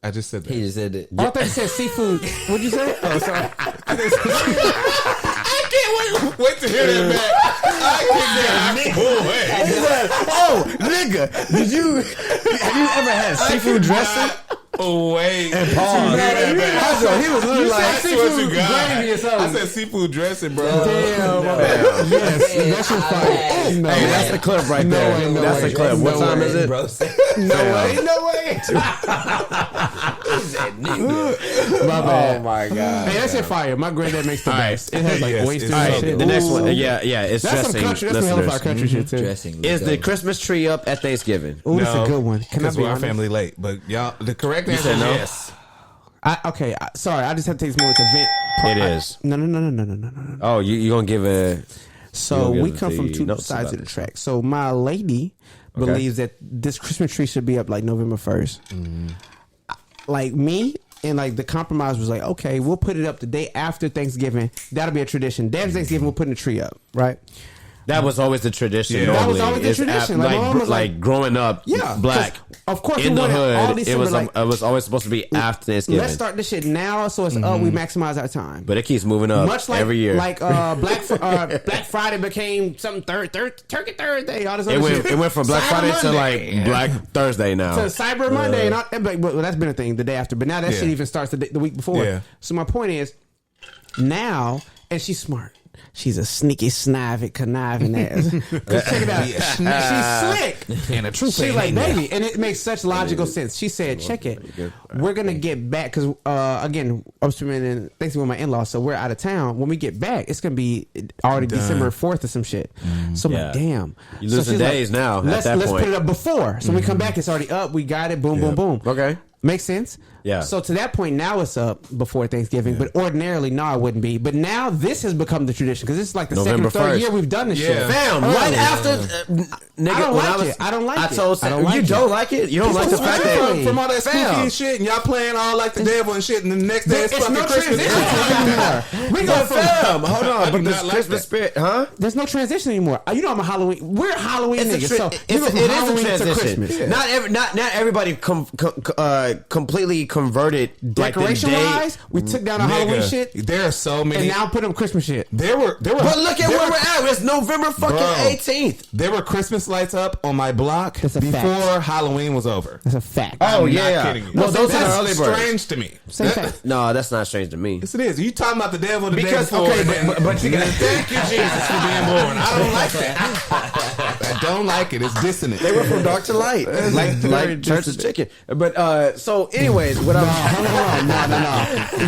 I just said that. He just said that. Oh, I thought you said seafood. What'd you say? Oh, sorry. I can't wait to hear that back. I can't nigga, have you ever had seafood dressing? wait. And pause. He was literally like seafood gravy or I something. said seafood dressing, bro. Damn, yes, that's your fight. No, Hey, that's the clip right there. That's the clip. What time is it? No way. My bad. Oh my god. Hey, that's your fire. My granddad makes the best. It has like Yes, oysters it's and so shit. The next one, Ooh. yeah, it's That's some dressing. country. That's some hellfire country shit too. Dressing. Is the Christmas tree up at Thanksgiving? Ooh, that's a good one. Can I Because be we're our honest? family late, but y'all, the correct answer said is no? yes. Sorry, I just have to take this moment to vent. It is. No. Oh, you gonna give a? So You'll we give come from the two notes sides about of the this. track. So my lady believes that this Christmas tree should be up like November 1st. Like me, and like the compromise was like, okay, we'll put it up the day after Thanksgiving. That'll be a tradition. Day after Thanksgiving, we're putting the tree up, right? That was always the tradition. Yeah. Normally. That was always the It's tradition. Like, my mom was like like- growing up, Yeah, black. 'cause of course in we the wanted all hood, December, it was always supposed to be after Thanksgiving. Let's start this shit now, so it's up. We maximize our time. But it keeps moving up Much like every year. like Black Friday became something Turkey Thursday. All this other shit. it went from Black Cyber Friday to Monday. like Black Thursday now. to Cyber Monday, and all, well, that's been a thing the day after. But now that shit even starts the week before. Yeah. So my point is, now, and she's smart. She's a sneaky, conniving ass. 'Cause check it out. She's slick. And a true She's like, baby, and it makes such logical sense. She said, check it. We're going to get back, because, again, I was spending Thanksgiving with my in-laws, so we're out of town. When we get back, it's going to be already December 4th or some shit. So I'm like, damn. You losing she's like, days now at Let's that point. put it up before. So when we come back, it's already up. We got it. Boom, boom, boom. Okay. Makes sense? Yeah. So to that point, now it's up before Thanksgiving, but ordinarily, no, it wouldn't be. But now this has become the tradition, because this is like the November second or third 1st. year we've done this shit. Fam, Early. right after, nigga, I don't when like was, it. I don't like I it. told I don't you like it. don't like it. You don't like the fact that from all that spooky Fam. shit, and y'all playing all like the devil and shit, and the next day it's It's fucking no Christmas. transition anymore. We go from Fam, hold on, but do this not like Christmas that. spirit, huh? there's no transition anymore. You know I'm a Halloween. We're Halloween It's niggas. So you go from it is Halloween a to transition. Christmas. Not everybody completely converted Decoration wise, we took down the Halloween shit. There are so many, and now put up Christmas shit. There were. But look at where we're at. It's November fucking 18th. There were Christmas lights up on my block That's a before fact. Halloween was over. That's a fact. Oh, I'm yeah. not kidding you. No, those are that's early birds. strange to me. Same fact. No, that's not strange to me. Yes, it is. You talking about the devil the Because, day before? okay, but you got thank you, Jesus, for being born. I don't like that. I don't like it. It's dissonant. They went from dark to light, like church is chicken. But so, anyways, what I'm No,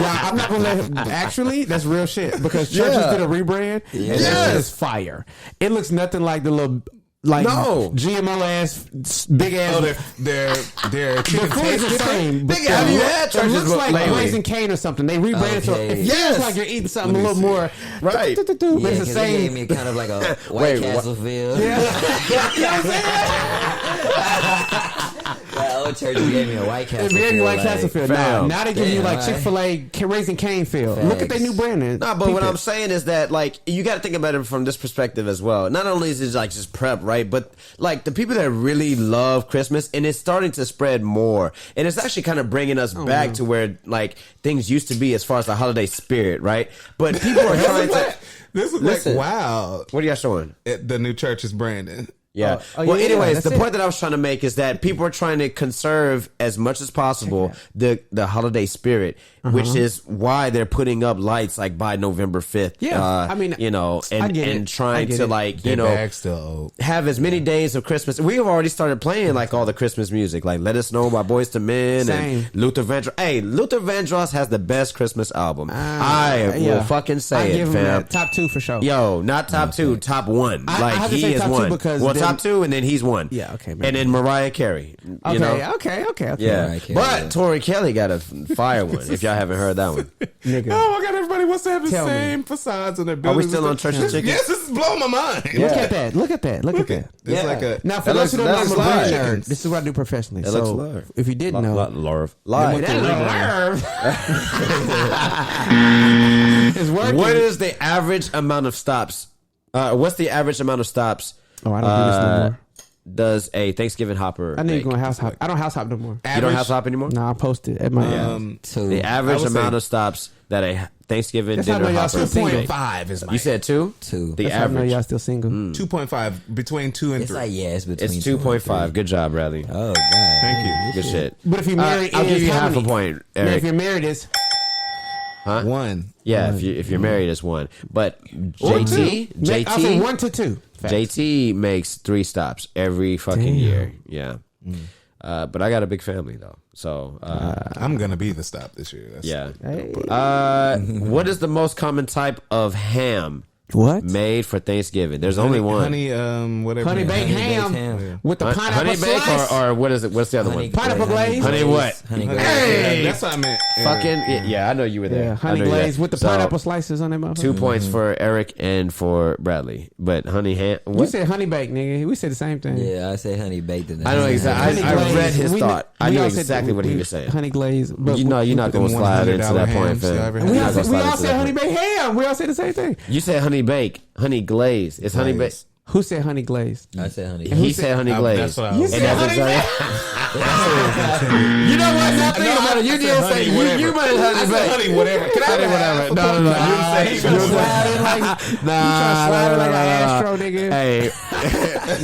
I'm not gonna let him. Actually, that's real shit because churches did a rebrand. Yeah. And that shit is fire. It looks nothing like the little GMO ass big ass. Oh, they're The chicken food is the taste same. But Nigga, have you had it churches looks like lately? Raising Cane or something. They rebranded so it feels Yes. like you're eating something a little more Right. But Yeah, it's the 'cause it same. gave me kind of like a Wait, White what? Castle feel. That old church gave me a White Castle It's very feel. White like, Castle feel. fam. Now they give you Damn, like right. Chick-fil-A Raising Cane feel. Look at their new branding. No, but what I'm saying is that like you got to think about it from this perspective as well. Not only is it like just prep, right? But like the people that really love Christmas, and it's starting to spread more, and it's actually kind of bringing us back to where like things used to be as far as the holiday spirit, right? But people are trying to. This is Listen. like wow. What are y'all showing? The new church is Brandon. Yeah. Oh, Well, yeah, anyways, that's the it. point that I was trying to make is that people are trying to conserve as much as possible the holiday spirit, which is why they're putting up lights like by November 5th. Yeah, I mean, you know, I and get it. I trying get to it. like, you Their know, bag's still old. have as many days of Christmas. We've already started playing like all the Christmas music, like Let Us Know by Boyz II Men Same. and Luther Vandross. Hey, Luther Vandross has the best Christmas album. I will fucking say I it, give him fam. that top 2 for sure. Yo, not top 2, top 1. I Like have to he say is top 2 one. because Well, then- top 2, and then he's one. Yeah, okay, And maybe. then Mariah Carey. Okay, You know? okay. Yeah, Mariah Carey, but yeah. Tori Kelly got a fire one. If y'all haven't heard that one, Nigga. Oh my God! Everybody wants to have the Tell me. same facades on their are we buildings. still on Church's Chicken? Yes, this is blowing my mind. Look at that. Look at that. It's Yeah. like a Now, for That those who looks- don't know, I'm a that brain looks nerd. live. This is what I do professionally. That So, looks live. if you didn't know, Live. it's working. What is the average amount of stops? What's the average amount of stops? Oh, I don't do this no more. Does a Thanksgiving hopper? I need to make? go house hop. I don't house hop no more. You don't house hop anymore? No, I posted at my. The average I would amount say- of stops that a Thanksgiving That's how I dinner know y'all hopper still make. single. 2.5 is my. You said 2? 2. The That's how I know average. y'all still single. 2.5 between 2 and It's 3. like, yeah, it's between It's 2 and 2.5. 3. Good job, Bradley. Oh, God. Thank you. Good shit. But if you're married, I'll it give is you how half a many? point, Now, if Eric. you're married, it's One. Yeah, if you're married, it's 1. But JT, I'll say 1 to 2. Facts. JT makes 3 stops every fucking year. Yeah. But I got a big family though, so I'm gonna be the stop this year. That's yeah. What is the most common type of ham What? made for Thanksgiving? There's only one. Honey, whatever. Honey baked ham ham. with the pineapple honey bake slice. or what is it? What's the other Honey one? Pineapple glaze? Honey what? Honey glaze. Hey! That's what I meant. Fucking yeah, I know you were there. Yeah, I honey know you were glaze there. with the So, pineapple slices on that motherfucker. 2 points for Eric and for Bradley, but honey ham. We What? said honey baked, nigga. We said the same thing. Yeah, I say honey baked in I know exactly. Honey I read glaze. his We- thought. I we knew all said exactly what he was saying. Honey glaze. But You know, you're not gonna slide into $100 that point, hams y'all ever fam. had. we You're all not said, gonna we slide all into said that honey point. baked ham. We all said the same thing. You said honey bake, honey glaze. It's honey bake. Who said honey glaze? I said honey. He said honey glaze. That's what I You was said that's honey exactly- baked. You know what? Now thinking about it, you did say you might have honey bake. honey, whatever. Can I have whatever. a No. Nah, You he say gonna Slide it like slide it like an Astro, nigga. Hey,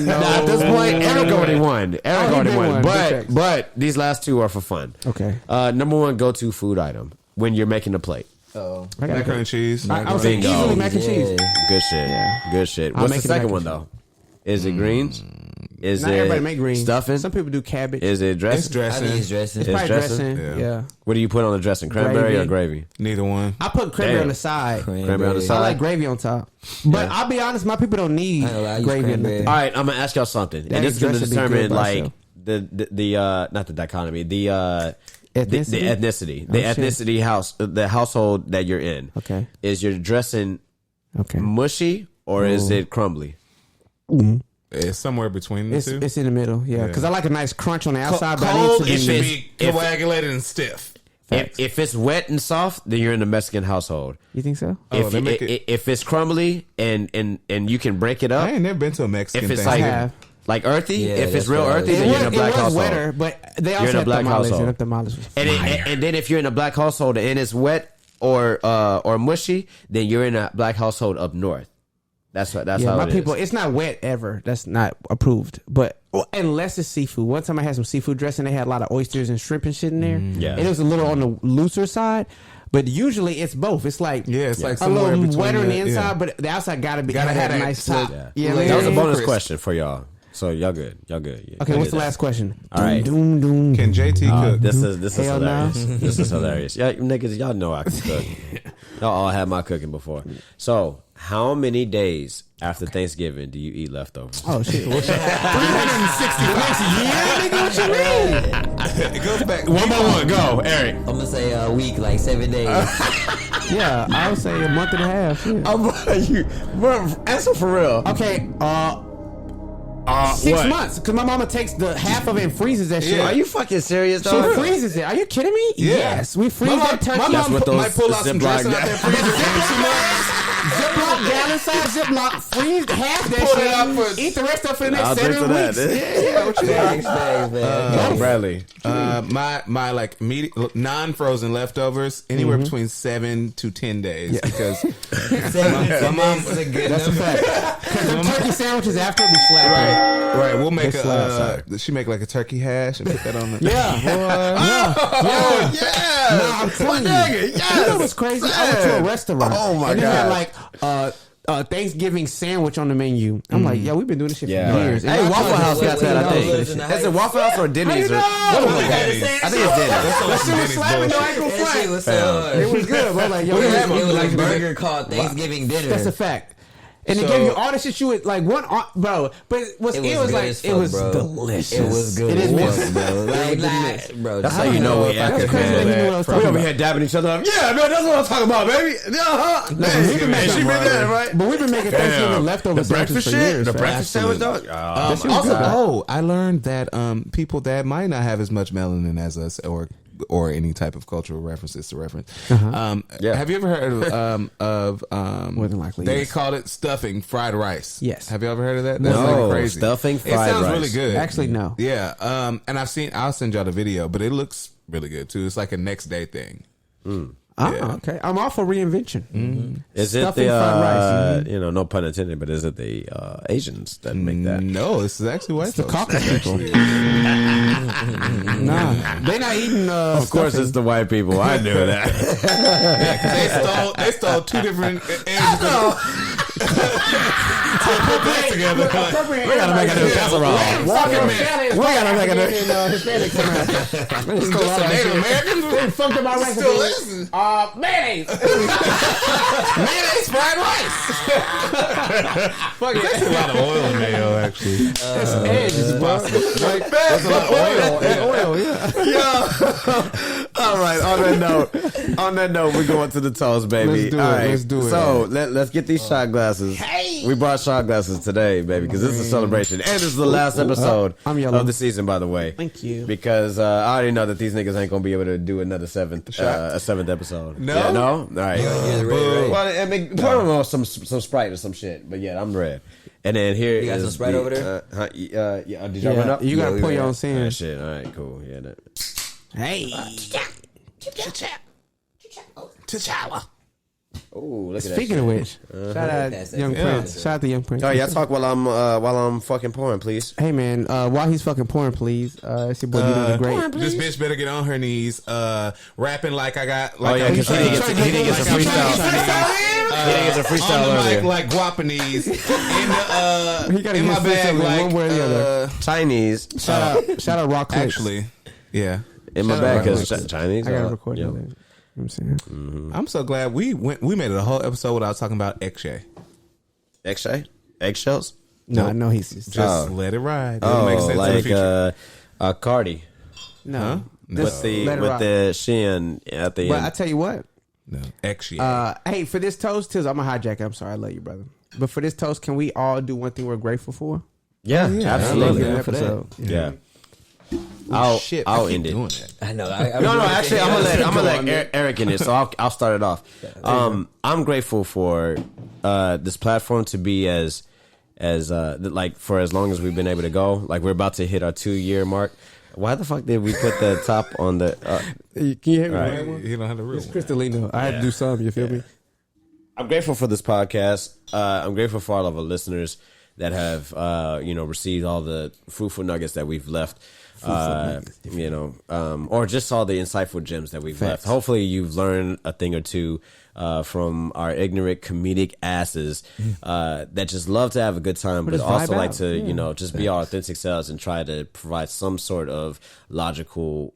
at this point, Eric already won. Eric he already did won. win. Big checks. But these last two are for fun. Okay. Number 1, go-to food item when you're making a plate. Oh. I got macaroni and cheese. I would say Bingo. easily mac and cheese. Yeah. Good shit. Good shit. I'll What's the make it second mac one and though? Is it greens? Is Not it everybody make green stuffing? Some people do cabbage. Is it It's dressing? I dressing. think it's dressing. It's Probably dressing? dressing. Yeah. Yeah. What do you put on the dressing? Cranberry Gravy. or gravy? Neither one. I put cranberry Damn. on the side. Cranberry on the I side. like gravy on top. But I'll be honest, my people don't need I know, I use gravy in cranberry. the All right, I'm gonna ask y'all something, That and this is gonna dressing be determine good by like itself. the not the dichotomy, the Ethnicity? ethnicity, Oh, the shit. ethnicity the household that you're in. Okay. Is your dressing Okay. mushy or is it crumbly? It's somewhere between the two. It's in the middle, yeah. Because I like a nice crunch on the outside, but cold, I need It to should be. be coagulated and stiff. If it's wet and soft, then you're in the Mexican household. You think so? Oh, they make If it's crumbly and you can break it up, I ain't never been to a Mexican If it's Thanksgiving. I have. Like earthy? Yeah, if it's that's real what I earthy, was then you're in a It black was household. wetter, but they You're also in a had black tamales, household. and the tamales was And then if you're in a black household and it's wet or mushy, then you're in a black household up north. That's how my it people, is. it's not wet ever. That's not approved. But unless it's seafood. One time I had some seafood dressing. They had a lot of oysters and shrimp and shit in there. Yeah. And it was a little on the looser side. But usually it's both. It's like It's like a somewhere little between wetter on the the- inside, yeah. but the outside gotta Gotta have have that that nice look. top. Yeah. Yeah, That was a man. bonus Crisp. question for y'all. So y'all good. Yeah, Okay, what's the did last question? All right. Doom, doom, Can JT cook? This is Hell no. hilarious. This is hilarious. Yeah, niggas, y'all know I can cook. Y'all all had my cooking before. So, how many days after Thanksgiving do you eat leftovers? Oh shit! 365 year, nigga. What you mean? It goes back. One by one, go, Eric. I'm gonna say a week, like 7 days. Yeah, I would say a month and a half. Yeah. Answer for real. Okay, 6 what? months. Because my mama takes the half of it and freezes that shit. Are you fucking serious, She though? freezes it. Are you kidding me? Yeah. Yes, we freeze My mom- that turkey. my mom what those might pull out some Ziploc dressing out there freezer. Ziploc, gallon size Ziploc, freeze half that Pull shit. it out for- Eat the rest of it for the next I'll drink 7 to that. weeks. Yeah, what you Thanks, man. John Bradley. My like non-frozen leftovers anywhere between 7 to 10 days because my mom. That's a fact. Because the turkey sandwiches after be slapping. Right, we'll make They slap, she make like a turkey hash and put that on the. Yeah. No, I'm telling you. You know what's crazy? I went to a restaurant. Oh, my and they had God. like Thanksgiving sandwich on the menu. I'm like, yeah, we've been doing this shit for years. And Hey, y'all Waffle trying to House got that, I think. Wait, Is it Waffle House or Denny's? How you know? One of them got it. I think it's Denny's. That shit was slapping, though. I ain't gonna That shit front. was so hard. It was good. But like, yo, It it was was like a burger called Thanksgiving dinner. That's a fact. And they So- gave you all the shit you would like bro. But it was good like as it fuck, was bro. delicious. It was good It as is fuck, missing. bro. Like, Bro, That's how you know we That's acting, crazy that you knew what I was man. We talking over about. here dabbing each other up. Yeah, man, that's what I'm talking about, baby. Yeah, We've been man, she making been there, right? But we've been making Thanksgiving leftover The breakfast sandwiches for shit, years. the fam. breakfast sandwich, dog. shit was Also, good. I learned that people that might not have as much melanin as us or any type of cultural references to reference. Yeah. Have you ever heard of More than likely, they yes. called it stuffing fried rice? Yes. Have you ever heard of that? That's No, like crazy. stuffing It fried sounds rice. really good. Actually, no. Yeah. And I'll send y'all the video, but it looks really good too. It's like a next day thing. Yeah. Okay. I'm all for reinvention. Is it Stuffing the, fried rice. you know, no pun intended, but is it the Asians that make that? No, this is actually white the folks. Caucasus people. Nah, they not eating. Of course, it's the white people. I knew that. They stole two different Asian together. We gotta make a new casserole. Fucking We gotta make a new. Hispanic come out. Man, they stole a lot of Native shit. Americans They fucked up my recipe. still listen. Mayonnaise. Mayonnaise fried rice. Fuck it. That's a lot of oil in mayo, actually. Eggs, bro. Like that's a lot of oil. All right. On that note, we're going to the toast, baby. Let's do it, All right. let's do it. So let's get these shot glasses. We brought shot glasses today, baby, because this is a celebration, and this is the last episode I'm yellow. of the season, by the way. Thank you. Because I already know that these niggas ain't gonna be able to do another seventh episode. No? Yeah, no. All right. Boo. Well, I mean, put on some Sprite or some shit, but yeah, I'm red. And then here You got is some Sprite the, over there? yeah. Did y'all run up? You gotta we pour your ran own up. sand. Shit. All right. Cool. Yeah. Hey. T'Challa. Oh, look at that. Speaking of which, shout out That's Young it. Prince. Shout out to Young Prince. Oh, yeah, talk while I'm fucking pouring, please. Hey man, while he's fucking pouring, please. It's your boy, you know the great. This bitch better get on her knees, rapping like I got. Oh Like yeah, because he didn't get some freestyle. He didn't get some freestyle on the mic earlier. like Guapanese He gotta in get my bag freestyle in like one way or the other. Chinese Shout out Rock Clips. actually, yeah. in my Shout bag out because Rock Clips. Chinese. I gotta record yeah. that. You know what I'm saying? I'm so glad we made it a whole episode without talking about X-Shay. Eggshells. No, I know he's Just let it ride. It'll make sense in the like future. Cardi no. with let it rock. the shin at the But I end. tell you what. No, X-Shay. Hey, for this toast, Tiz, I'm gonna hijack it. I'm sorry, I love you, brother. But for this toast, can we all do one thing we're grateful for? Yeah, absolutely. Good for that. episode. Yeah. I'll end it. doing that. I know. No, actually, I'm gonna let Eric in it, so I'll start it off. I'm grateful for this platform to be as as like for as long as we've been able to go. Like we're about to hit our 2-year mark. Why the fuck did we put the top on the? Can you hear me? Right. You don't have the real It's one. Crystalino. I had to do something. You feel me? I'm grateful for this podcast. I'm grateful for all of our listeners that have, received all the fruitful nuggets that we've left. Or just all the insightful gems that we've left. Hopefully you've learned a thing or two from our ignorant comedic asses that just love to have a good time, but also like to, just be our authentic selves and try to provide some sort of logical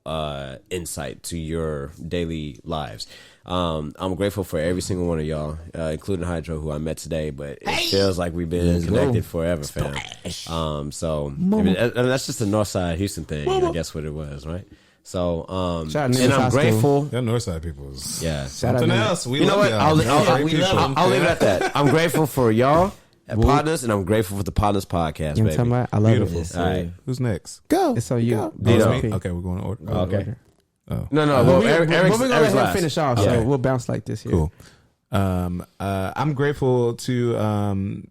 insight to your daily lives. I'm grateful for every single one of y'all, including Hydro, who I met today, but it feels like we've been connected forever, fam. That's just a Northside Houston thing, I guess what it was, right? So, and I'm grateful. That Northside people is something else. We You know what? love y'all. I'll leave it at that. I'm grateful for y'all at Potnas, and I'm grateful for the Potnas podcast, You know what I'm baby. talking about? I love Beautiful. it. All right. Who's next? Go. It's on you. Oh, it's Dino. me? Okay, we're going to order. Okay. Oh. No. Well, Eric's we're gonna let him last. finish off, so we'll bounce like this here. Cool. I'm grateful to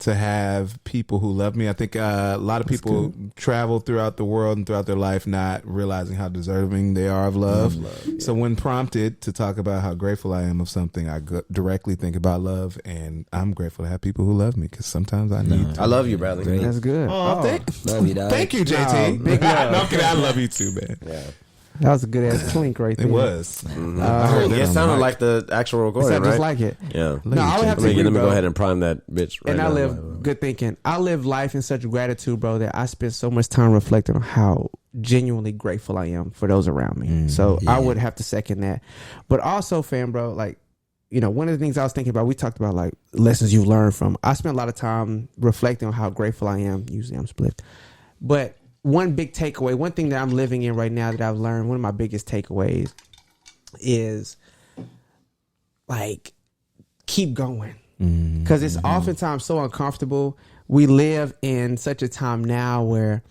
have people who love me. I think a lot of people travel throughout the world and throughout their life not realizing how deserving they are of love. So when prompted to talk about how grateful I am of something, I directly think about love, and I'm grateful to have people who love me because sometimes I need. I love you, Bradley. That's good. Oh, Love you, dog. thank you, JT. big love. No, I'm kidding. I love you too, man. Yeah. That was a good ass clink right there. It was. It sounded like the actual recording, Sound right? just like it. Yeah. No, I would have to agree, Let me bro. go ahead and prime that bitch right And now. I live good thinking. I live life in such gratitude, bro, that I spend so much time reflecting on how genuinely grateful I am for those around me. So I would have to second that. But also, fam, bro, like, one of the things I was thinking about, we talked about like lessons you've learned from. I spent a lot of time reflecting on how grateful I am. Usually I'm split. But one big takeaway, one thing that I'm living in right now that I've learned, one of my biggest takeaways is like, keep going. Because it's oftentimes so uncomfortable. We live in such a time now where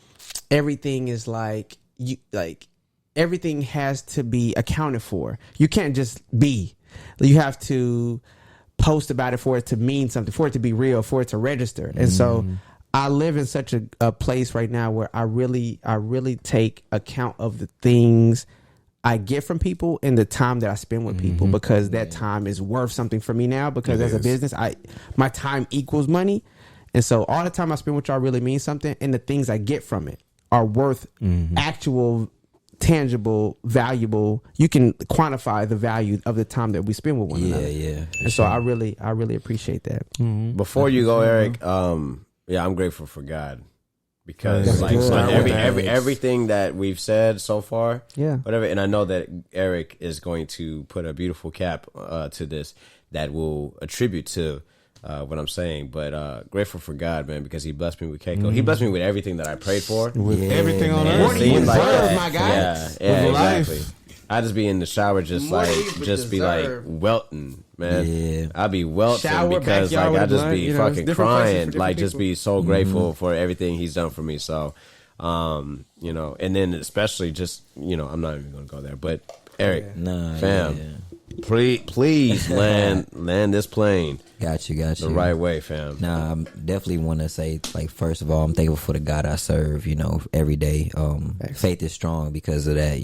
everything is everything has to be accounted for. You can't just be. You have to post about it for it to mean something, for it to be real, for it to register. And so I live in such a place right now where I really take account of the things I get from people and the time that I spend with people, because that time is worth something for me now, because as a business, my time equals money. And so all the time I spend with y'all really means something, and the things I get from it are worth actual, tangible, valuable. You can quantify the value of the time that we spend with one another. Yeah. And so I really appreciate that. Before you go, Eric, I'm grateful for God, because everything that we've said so far, whatever, and I know that Eric is going to put a beautiful cap to this that will attribute to what I'm saying, but grateful for God, man, because he blessed me with Keiko. He blessed me with everything that I prayed for. With everything on And earth. it seemed like that. my guy. Yeah, With life. exactly. I just be in the shower just be like welting, man. Yeah. I be welting Shower, because backyard like I with just blunt, be it's fucking different places for crying, different like just people. be so grateful for everything he's done for me. So, and then especially just I'm not even gonna go there, but Eric, fam, please land this plane Got you. the right way, fam. Nah, I definitely want to say, like, first of all, I'm thankful for the God I serve, every day. Faith is strong because of that,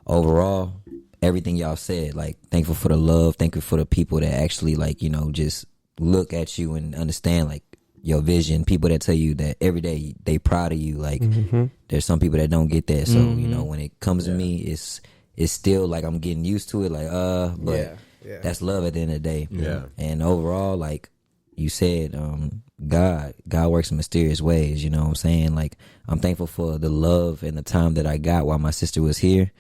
overall, everything y'all said, like, thankful for the love, thankful for the people that actually, like, just look at you and understand, like, your vision, people that tell you that every day they proud of you. Like, there's some people that don't get that. So, when it comes to me, it's still like I'm getting used to it, like, but that's love at the end of the day. Yeah. And overall, like you said, God works in mysterious ways, you know what I'm saying? Like, I'm thankful for the love and the time that I got while my sister was here.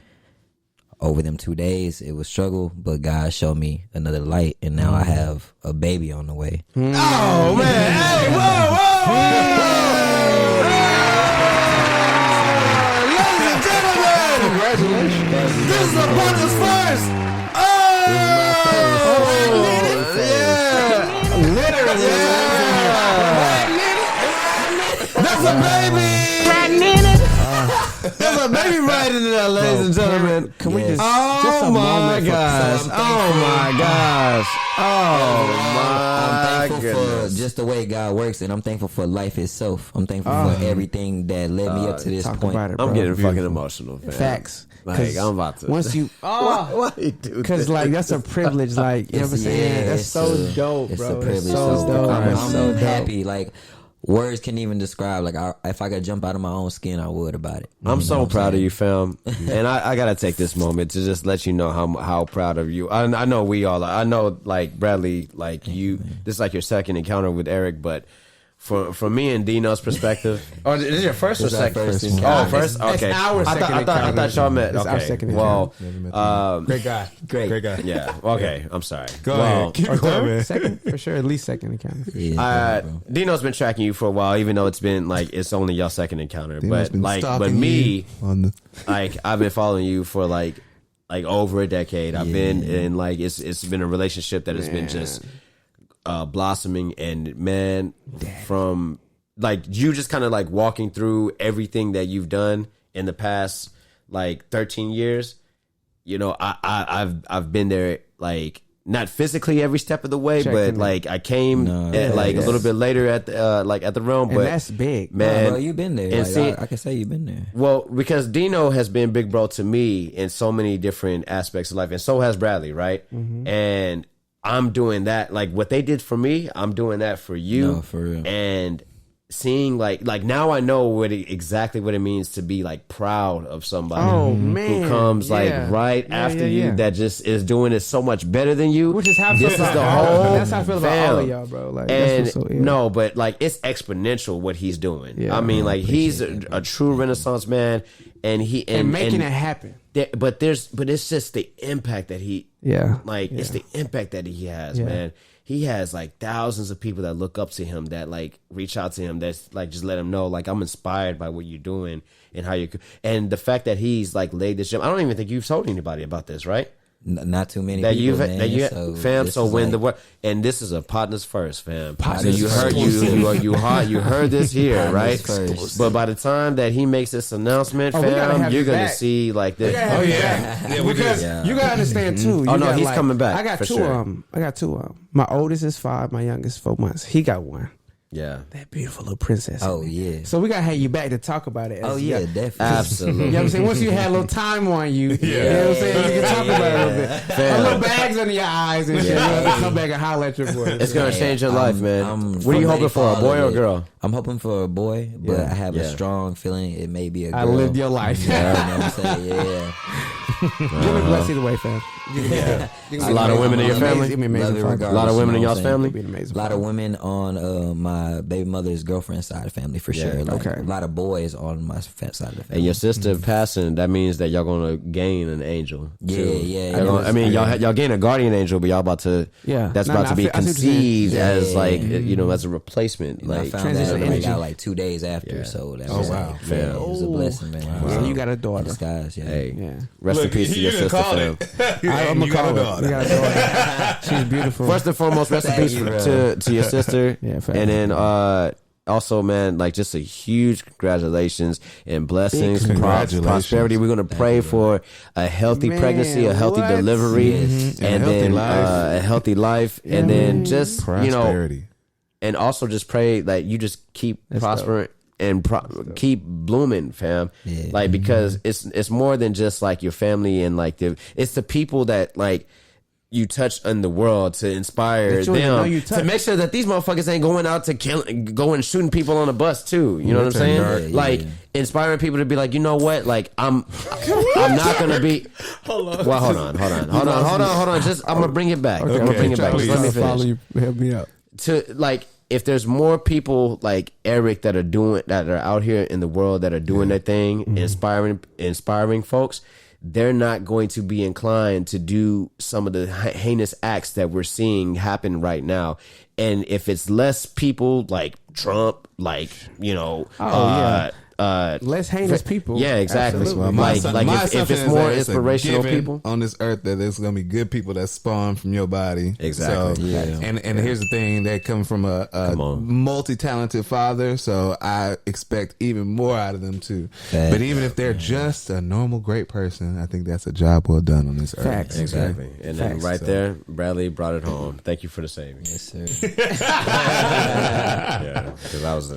Over them 2 days, it was struggle, but God showed me another light, and now I have a baby on the way. Oh man! Hey, whoa! Ladies and gentlemen, congratulations! This is the Potnas first. Literally, that's a baby. There's a baby right into that, ladies and gentlemen. Can we just Oh a my moment for gosh! some- Oh my gosh! my I'm thankful goodness. for just the way God works, and I'm thankful for life itself. I'm thankful for everything that led me up to this Talk point. about it, bro. I'm getting fucking emotional, man. Facts. Like, I'm about to. Once you, why you do because this? like that's a privilege. Like you know what I'm saying. That's it's so a- dope, it's bro. a privilege. It's so So dope. I'm, It's I'm so dope. happy. Like words can't even describe. Like if I could jump out of my own skin, I would about it. I'm You know so what I'm proud of saying? you, fam. And I gotta take this moment to just let you know how proud of you. I know we all are. I know, like, Bradley, like, you, this is like your second encounter with Eric, but from me and Dino's perspective. Oh, is this your first or This is our second? first Oh, encounter. first? It's Okay. our I second thought encounter. y'all met. It's our Okay. second Well, Great guy. Great guy. yeah. Okay. I'm sorry. Go Well, ahead. Keep going, man. Second for sure, at least second encounter. Yeah, bro. Dino's been tracking you for a while, even though it's been like it's only y'all second encounter. Dino's But been like, but stalking me, you on the like, I've been following you for like over a decade. I've been in like it's been a relationship that has been just blossoming, and man, from like you just kind of like walking through everything that you've done in the past like 13 years. You know, I've been there, like, not physically every step of the way, but like I came a little bit later at the realm. And But that's big, man. Bro, you've been there. And Like, see- I can say you've been there. Well, because Dino has been big bro to me in so many different aspects of life, and so has Bradley, right? And I'm doing that, like what they did for me, I'm doing that for you. No, for real. And seeing like now I know exactly what it means to be like proud of somebody man. who comes Yeah. like right Yeah, after yeah, you yeah. that just is doing it so much better than you. Which is how I feel this about is the all- whole that's how I feel about all of fam. y'all, bro. Like, And that's what's so, no, but like it's exponential what he's doing. Yeah, I mean, like he's appreciate a true Renaissance man, and and making it happen. but it's just the impact that he Yeah, it's the impact that he has, man. He has like thousands of people that look up to him, that like reach out to him, that's like just let him know, like, I'm inspired by what you're doing and how you, and the fact that he's like laid this gym. I don't even think you've told anybody about this, right? Not too many That people, you've man. that you so fam. this So is when like, the work, and this is a Potnas first, fam. So Potnas you heard you heard this here, Potnas right? first. But by the time that he makes this announcement, Oh, we gotta fam, have you're you gonna back. see like this. Oh yeah, we because good. you gotta understand too. You Oh, no, got, he's coming back, I got for two. sure. I got two. My oldest is 5. My youngest 4 months. He got 1. Yeah, That beautiful little princess. Oh yeah. So we gotta have you back to talk about it. Oh yeah, definitely. absolutely. You know what I'm saying? Once you had a little time on you, you know what I'm saying? You can talk about it a little bit. A little bags under your eyes and shit. You know, come back and holler at your boy. It's gonna change your life, man. What are you I'm hoping for, a boy or a girl? I'm hoping for a boy, but I have Yeah. a strong feeling it may be a girl. I lived your life. Yeah, you know what I'm saying? Yeah. You'll be blessed either way, fam. A lot of women in your family. It'd be amazing. Love it father. regardless, A lot of women in you know y'all's what I'm family? It'd be an amazing. A lot father. of women on my baby mother's girlfriend's side of the family for sure. Like, okay. A lot of boys on my side of the family. And your sister passing, that means that y'all gonna gain an angel. Yeah, too. yeah, Y'all gonna- I mean, yeah. y'all gain a guardian angel, but y'all about to. Yeah. That's No, about no, to be I see what you're saying. conceived as Yeah. like as a replacement. And I Like found that transition out energy. like 2 days after. Yeah. So that Oh, was wow. like, it was a blessing, man. So you got a In daughter. disguise, yeah. hey, Yeah. rest in peace to your sister, fam. I'm You gonna got call a her. daughter. We got a daughter. She's beautiful. First and foremost, rest in Thank peace you, bro. to your sister. Yeah, fact. And then also, man, like just a huge congratulations and blessings, Big congratulations. prosperity. We're gonna pray for a healthy Man, pregnancy, a healthy what? delivery, Yes. and A healthy then life. a healthy life, and then just Prosperity. and also just pray that you just keep prospering and keep blooming, fam. Yeah. Like, because it's more than just like your family and like it's the people that like you touch in the world to inspire That you don't even know them you to touch. make sure that these motherfuckers ain't going out to going shooting people on the bus too. You know what I'm saying? Yeah, yeah, Like yeah. inspiring people to be like, you know what? Like I'm not gonna be. Hold on. Well, hold on. Just I'm gonna bring it back. I'm gonna bring it back. Just let me finish. You. Help me out. To like, if there's more people like Eric that are out here in the world that are doing their thing, inspiring folks, they're not going to be inclined to do some of the heinous acts that we're seeing happen right now. And if it's less people like Trump, like less heinous people. Yeah, exactly. Absolutely. If it's more inspirational people on this earth, that there's gonna be good people that spawn from your body. Exactly. So, Yeah. And here's the thing: they come from a multi-talented father, so I expect even more out of them too. But even if they're just a normal great person, I think that's a job well done on this earth. Facts. Exactly. And then there, Bradley brought it home. Thank you for the saving. Yes, sir. Yeah, because I was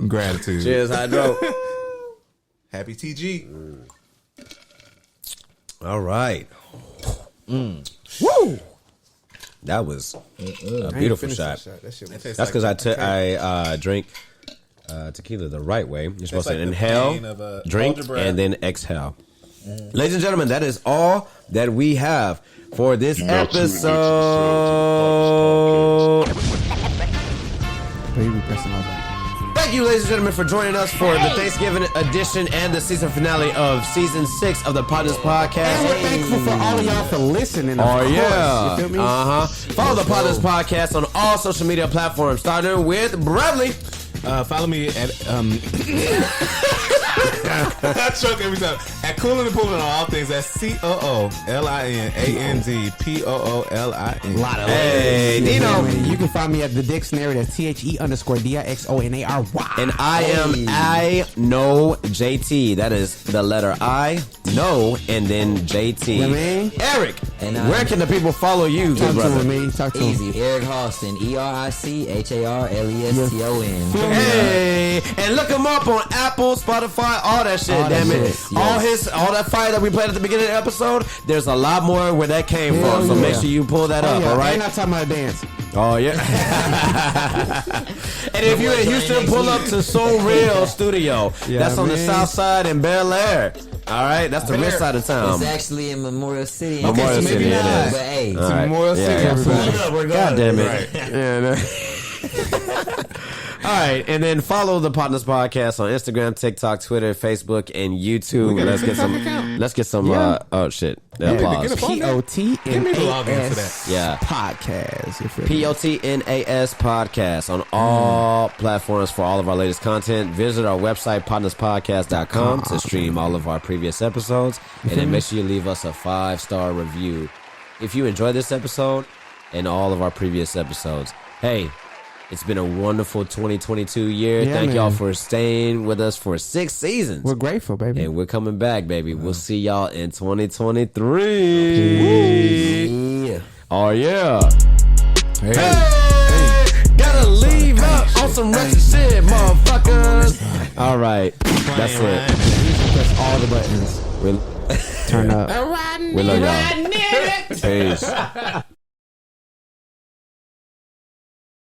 Gratitude. Cheers, Hydro. Happy TG. All right. Woo! That was a beautiful shot. That's because I drink tequila the right way. You're supposed to inhale, drink, and then exhale. Ladies and gentlemen, that is all that we have for this episode. Thank you, ladies and gentlemen, for joining us for the Thanksgiving edition and the season finale of season 6 of the Potnas podcast. And we're thankful for all of y'all for listening. Oh, yeah. You feel me? Follow the Potnas podcast on all social media platforms, starting with Bradley. Follow me at I choke every time. At Coolin' and Poolin' on all things. That's COOLINANDPOOLIN. Lot of Hey, Dino. You can find me at the dictionary. That's THE_DIXONARY. And I am I know JT. That is the letter I know and then JT. You know what I mean? Eric, And where can the people follow you, good Talk to brother? me. Talk to me. Easy. Eric Harleston. ERICHARLESTON. Hey, and look him up on Apple, Spotify, all that shit. All that damn it, shit, yes. all that fire that we played at the beginning of the episode. There's a lot more where that came Hell from. So yeah. make sure you pull that up. Yeah, All right. ain't not talking about a dance. Oh yeah. And if you're in Houston, pull up to So Real Studio. Yeah, That's on the man. south side in Bel Air. All right, that's the rich side of It's town. actually in Memorial City. Memorial so maybe City, it not. is. But hey, All right. Memorial City, Yeah, everybody. God damn it. Yeah, no. All right, and then follow the Potnas podcast on Instagram, TikTok, Twitter, Facebook, and YouTube. Let's get some. Oh shit! Applause. POTNAS Yeah. podcast. You feel me? POTNAS podcast on all platforms for all of our latest content. Visit our website, potnaspodcast.com, to stream all of our previous episodes. And then make sure you leave us a 5-star review if you enjoyed this episode and all of our previous episodes. Hey, it's been a wonderful 2022 year. Yeah, Thank y'all man. for staying with us for 6 seasons. We're grateful, baby. And we're coming back, baby. We'll see y'all in 2023. yeah. Oh, yeah. Hey. Gotta leave out on some ratchet shit, motherfuckers. All right. That's it. Press all the buttons. We'll Turn up. love y'all. Peace.